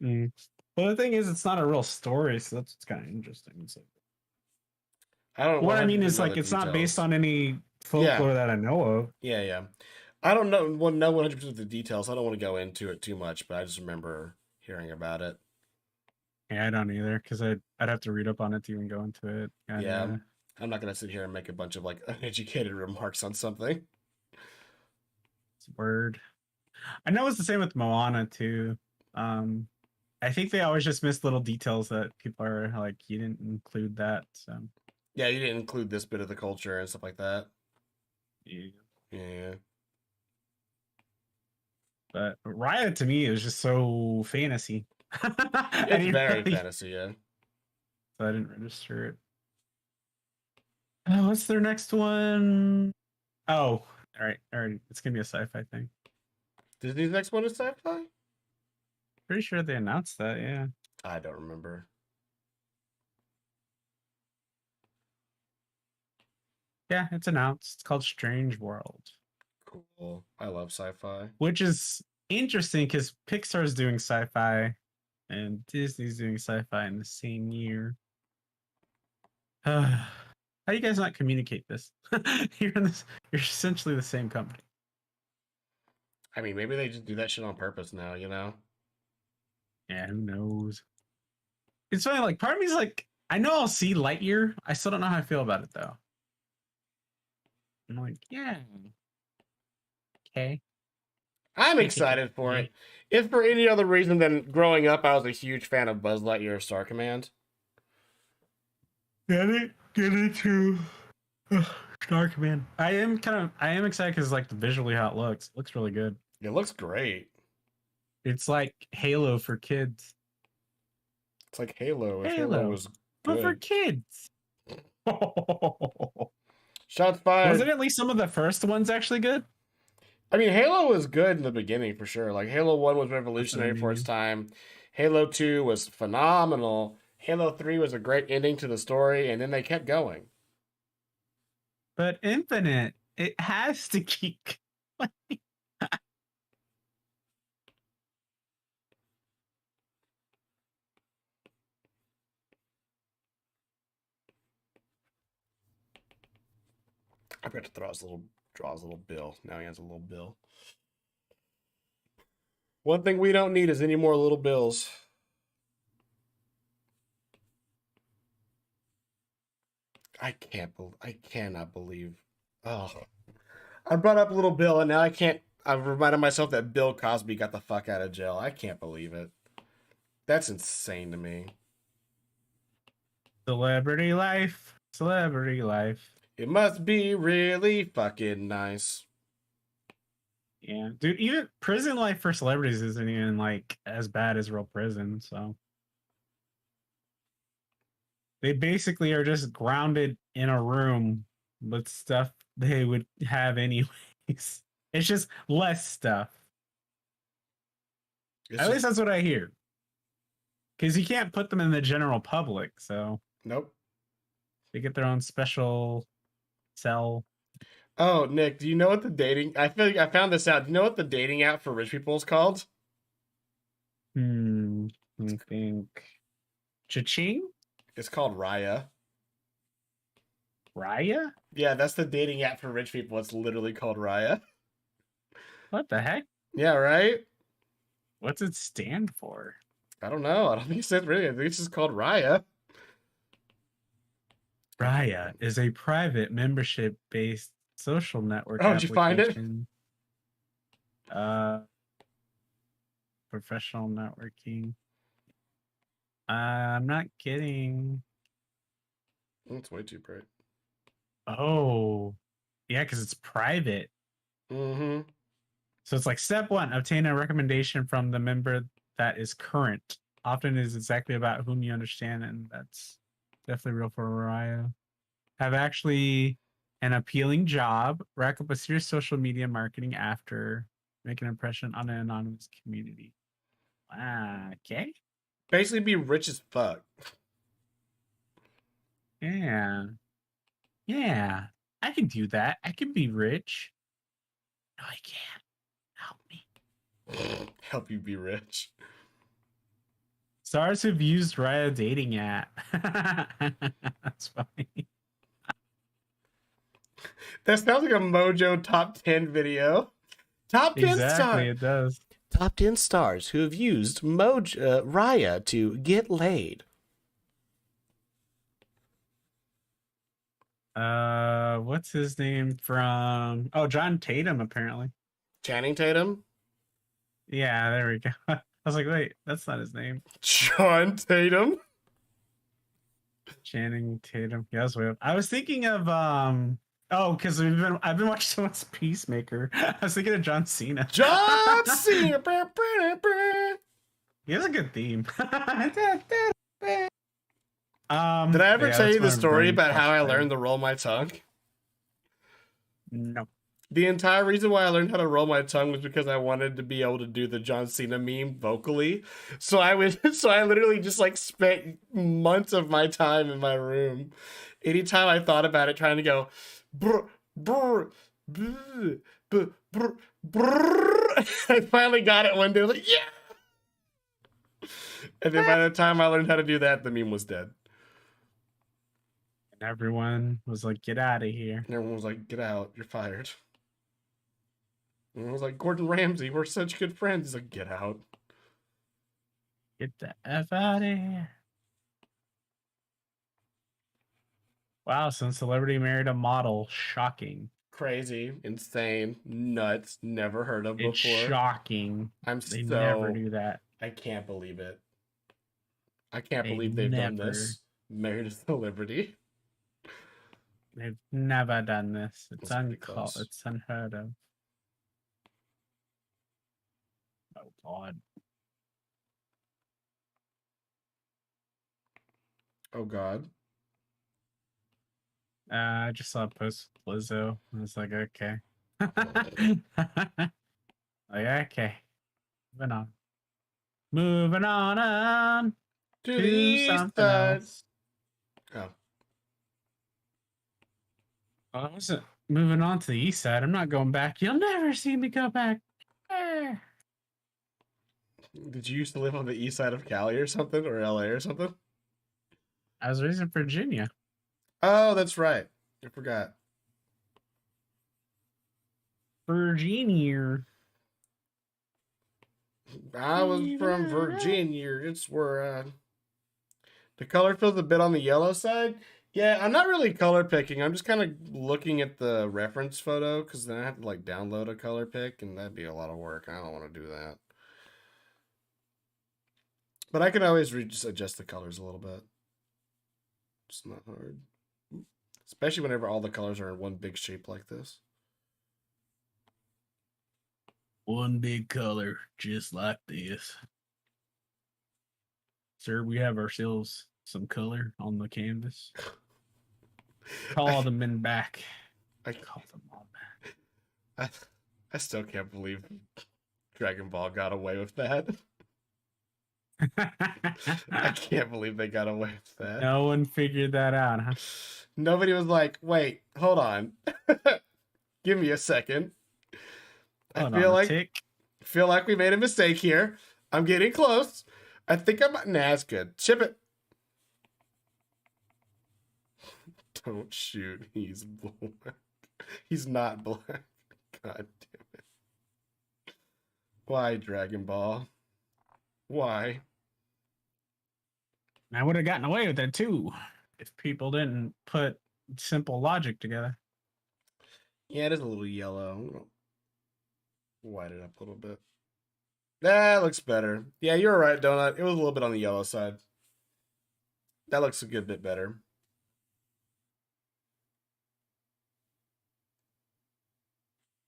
Well, the thing is, it's not a real story, so that's what's kind of interesting. It's like, I don't. what I mean is, know like, the it's not based details. on any folklore that I know of. Yeah. I don't know 100% of the details. I don't want to go into it too much, but I just remember hearing about it. Yeah, I don't either, because I'd have to read up on it to even go into it. Yeah. I'm not gonna sit here and make a bunch of like uneducated remarks on something. It's word. I know it's the same with Moana too. I think they always just miss little details that people are like, you didn't include that. So Yeah, you didn't include this bit of the culture and stuff like that. yeah. Yeah. But Raya to me is just so fantasy. It's very fantasy, yeah. So I didn't register it. Oh, what's their next one? Oh, all right. It's gonna be a sci-fi thing. Disney's next one is sci-fi? Pretty sure they announced that, yeah. I don't remember. Yeah, it's announced. It's called Strange World. Cool. I love sci-fi. Which is interesting because Pixar's doing sci-fi and Disney's doing sci-fi in the same year. How do you guys not communicate this? You're essentially the same company. I mean, maybe they just do that shit on purpose now, you know? Yeah, who knows? It's funny, like part of me's like, I know I'll see Lightyear. I still don't know how I feel about it though. I'm like, yeah. Okay. I'm excited for it. If for any other reason than growing up, I was a huge fan of Buzz Lightyear Star Command. Get into Star Command. I am excited because like the visually how it looks really good. It looks great. It's like Halo for kids. It's like Halo. If Halo was but for good. kids. Shots fired. Wasn't at least some of the first ones actually good? I mean, Halo was good in the beginning for sure. Like Halo 1 was revolutionary for its time. Halo 2 was phenomenal. Halo 3 was a great ending to the story, and then they kept going. But Infinite, it has to keep going. I forgot to draw his little bill. Now he has a little bill. One thing we don't need is any more little bills. I cannot believe. Oh, I brought up Little Bill, and now I can't. I've reminded myself that Bill Cosby got the fuck out of jail. I can't believe it. That's insane to me. Celebrity life. It must be really fucking nice. Yeah, dude. Even prison life for celebrities isn't even like as bad as real prison. So they basically are just grounded in a room with stuff they would have anyways. It's just less stuff. At least that's what I hear. Because you can't put them in the general public, so nope. They get their own special cell. Oh, Nick, do you know what the dating? I feel like I found this out. Do you know what the dating app for rich people is called? I think Cha-ching? It's called Raya. Raya? Yeah, that's the dating app for rich people. It's literally called Raya. What the heck? Yeah, right? What's it stand for? I don't know. I don't think it's really. I think it's just called Raya. Raya is a private membership-based social network Oh, did you find it? application. Professional networking. I'm not kidding. It's way too bright. Oh, yeah, because it's private. Mm-hmm. So it's like step one, obtain a recommendation from the member that is current. Often is exactly about whom you understand, and that's definitely real for Raya. Have actually an appealing job, rack up a serious social media marketing after, make an impression on an anonymous community. Okay. Basically be rich as fuck. Yeah. Yeah. I can do that. I can be rich. No, I can't. Help me. Help you be rich. Stars who've used Raya dating app. That's funny. That sounds like a Mojo top 10 video. Top 10 Exactly, stars. it does. Top 10 stars who have used Raya to get laid. What's his name from? Oh, John Tatum, apparently. Channing Tatum? Yeah, there we go. I was like, wait, that's not his name. John Tatum? Channing Tatum. Yeah, that's weird. I was thinking of oh, because I've been watching so much Peacemaker. I was thinking of John Cena. John Cena! He has a good theme. Did I ever tell you the story about how I learned to roll my tongue? No. The entire reason why I learned how to roll my tongue was because I wanted to be able to do the John Cena meme vocally. So I literally just like spent months of my time in my room. Anytime I thought about it, trying to go brr, brr, brr, brr, brr, brr. I finally got it one day. I was like, yeah. And then by the time I learned how to do that, the meme was dead. And everyone was like, get out of here. And everyone was like, get out, you're fired. And I was like, Gordon Ramsay, we're such good friends. He's like, get out. Get the F out of here. Wow, some celebrity married a model. Shocking. Crazy, insane, nuts, never heard of before. It's shocking. They never do that. I can't believe it. I can't They believe they've done never. this. Married a celebrity. They've never done this. It's That's pretty uncalled. close. It's unheard of. Oh God. Oh God. I just saw a post with Lizzo. I was like, okay. Like, okay. Moving on. Moving on To to something else. Oh. Oh, I wasn't moving on to the east side. I'm not going back. You'll never see me go back. Did you used to live on the east side of Cali or something? Or LA or something? I was raised in Virginia. Oh, that's right. I forgot. Virginia. I was from Virginia. It's where the color feels a bit on the yellow side. Yeah, I'm not really color picking. I'm just kind of looking at the reference photo because then I have to like download a color pick and that'd be a lot of work. I don't want to do that. But I can always just adjust the colors a little bit. It's not hard. Especially whenever all the colors are in one big shape like this. One big color, just like this. Sir, we have ourselves some color on the canvas. Call the men back. I Call them all back. I still can't believe Dragon Ball got away with that. I can't believe they got away with that. No one figured that out, huh? Nobody was like, wait, hold on. Give me a second. Hold I feel on a like tick. we made a mistake here. I'm getting close. I think I'm nah, it's good. Ship it. Don't shoot. He's black. He's not black. God damn it. Why, Dragon Ball? Why? I would have gotten away with it too if people didn't put simple logic together. Yeah, it is a little yellow. I'm gonna white it up a little bit. That looks better. Yeah, you're right, Donut. It was a little bit on the yellow side. That looks a good bit better.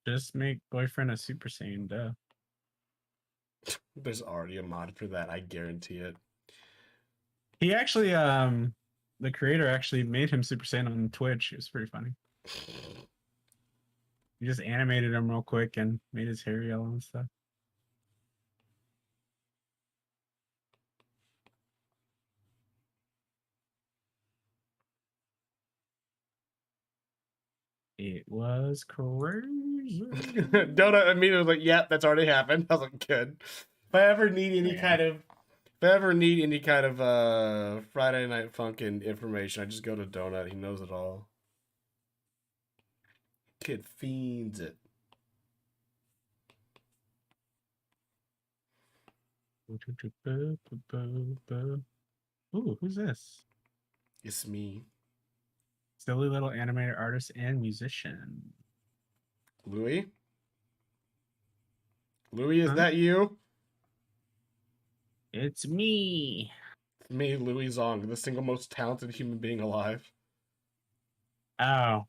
Just make boyfriend a Super Saiyan, duh. There's already a mod for that. I guarantee it. He actually, the creator actually made him Super Saiyan on Twitch. It was pretty funny. He just animated him real quick and made his hair yellow and stuff. It was crazy. Donut immediately was like, "Yep, that's already happened." I was like, "Good." If I ever need any kind of Friday Night Funkin' information, I just go to Donut. He knows it all. Kid fiends it. Ooh, who's this? It's me, Silly little animator, artist, and musician. Louis. Louis, is Huh? that you? It's me. It's me, Louis Zong, the single most talented human being alive. Oh,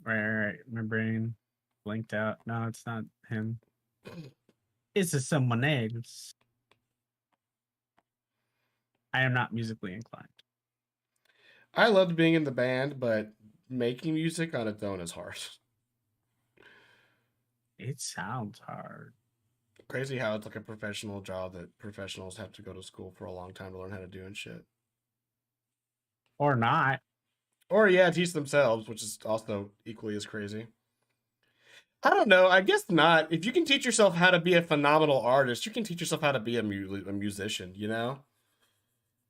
right. My brain blinked out. No, it's not him. It's someone else. I am not musically inclined. I loved being in the band, but making music on its own is hard. It sounds hard. Crazy how it's like a professional job that professionals have to go to school for a long time to learn how to do and shit. Or not. Or yeah, teach themselves, which is also equally as crazy. I don't know. I guess not. If you can teach yourself how to be a phenomenal artist, you can teach yourself how to be a musician, you know?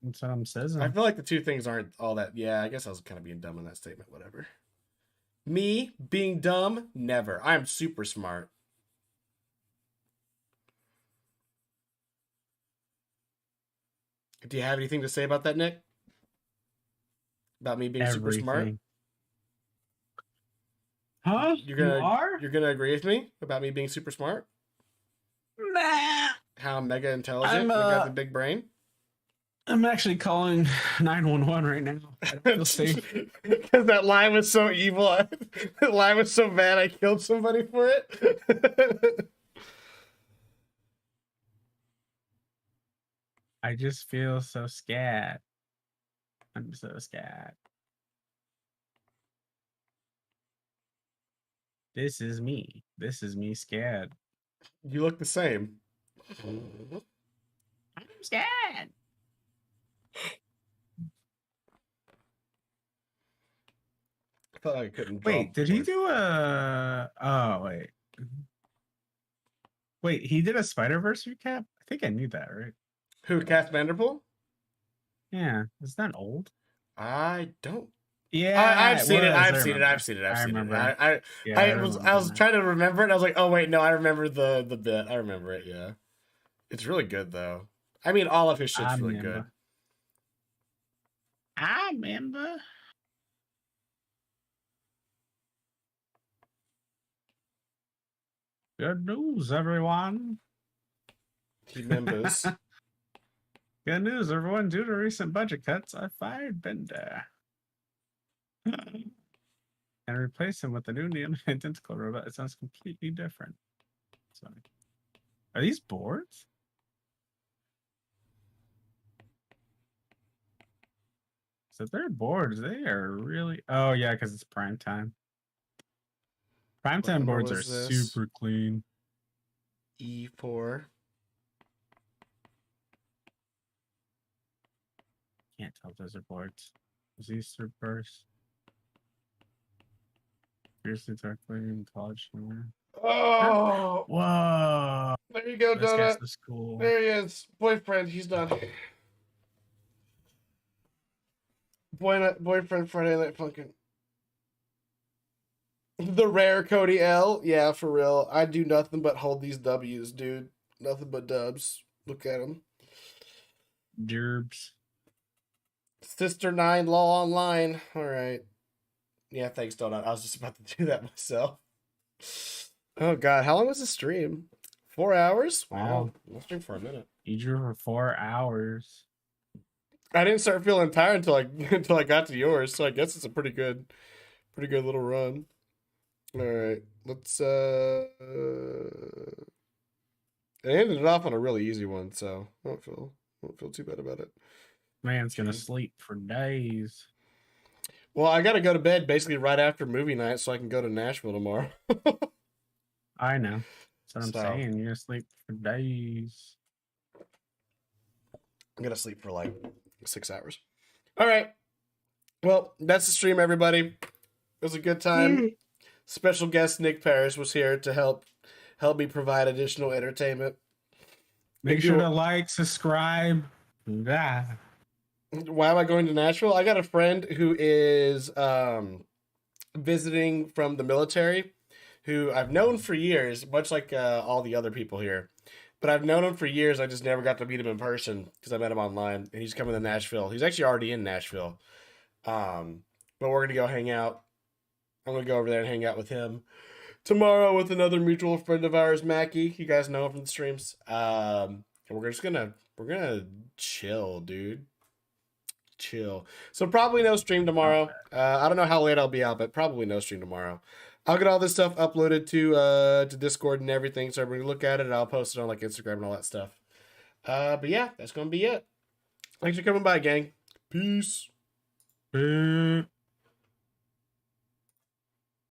That's what I'm saying. I feel like the two things aren't all that. Yeah, I guess I was kind of being dumb in that statement. Whatever. Me being dumb? Never. I'm super smart. Do you have anything to say about that, Nick? About me being super smart? Everything. Huh? You're You gonna agree with me about me being super smart? Nah. How I'm mega intelligent? I'm, We got the big brain. I'm actually calling 911 right now. I don't feel safe. Because that line was so evil. That line was so bad. I killed somebody for it. I just feel so scared. I'm so scared. This is me. This is me scared. You look the same. I'm scared. I felt like I couldn't draw. Wait, did he do a? Oh wait. Wait, he did a Spider-Verse recap? I think I knew that, right? Who, Cass Vanderpool? Yeah, is that old? I don't. Yeah, I've seen it. I've I seen it. remember. I've seen it. I've I seen remember. it. Yeah, I was remember. trying to remember it. And I was like, oh wait, no, I remember the bit. I remember it. Yeah, it's really good though. I mean, all of his shit's really good. I remember. Good news, everyone. He remembers. Good news, everyone. Due to recent budget cuts, I fired Bender and replaced him with a new neon identical robot. It sounds completely different. Sorry. Are these boards? So they're boards. They are really. Oh yeah, because it's prime time. Prime time number boards are was this? super clean. E4. Can't tell if those are boards. Is these through burst? Fiercely dark flame, college humor. Oh, Whoa! there you go, This guy's Donut. the school. There he is. Boyfriend, he's done. Boyfriend Friday Night Funkin'. The rare Cody L. Yeah, for real. I do nothing but hold these W's, dude. Nothing but dubs. Look at them. Derbs. Sister 9 Law Online. All right. Yeah, thanks, Donut. I was just about to do that myself. Oh, God. How long was the stream? 4 hours? Wow. We'll stream for a minute. You drew for 4 hours. I didn't start feeling tired until I got to yours, so I guess it's a pretty good little run. All right, let's it ended it off on a really easy one, so I don't feel too bad about it. Man's gonna sleep for days. Well, I gotta go to bed basically right after movie night so I can go to Nashville tomorrow. I know. That's what I'm So- saying. You're gonna sleep for days. I'm gonna sleep for like 6 hours. All right. Well, that's the stream, everybody. It was a good time. Special guest Nick Parrish was here to help me provide additional entertainment. Make sure to like, subscribe. Yeah. Why am I going to Nashville? I got a friend who is visiting from the military, who I've known for years, much like all the other people here. But I've known him for years. I just never got to meet him in person because I met him online. And he's coming to Nashville. He's actually already in Nashville. But we're gonna go hang out. I'm gonna go over there and hang out with him tomorrow with another mutual friend of ours, Mackie. You guys know him from the streams. And we're gonna chill, dude. Chill. So probably no stream tomorrow. I don't know how late I'll be out, but probably no stream tomorrow. I'll get all this stuff uploaded to Discord and everything, so everybody look at it. And I'll post it on like Instagram and all that stuff. But yeah, that's gonna be it. Thanks for coming by, gang. Peace.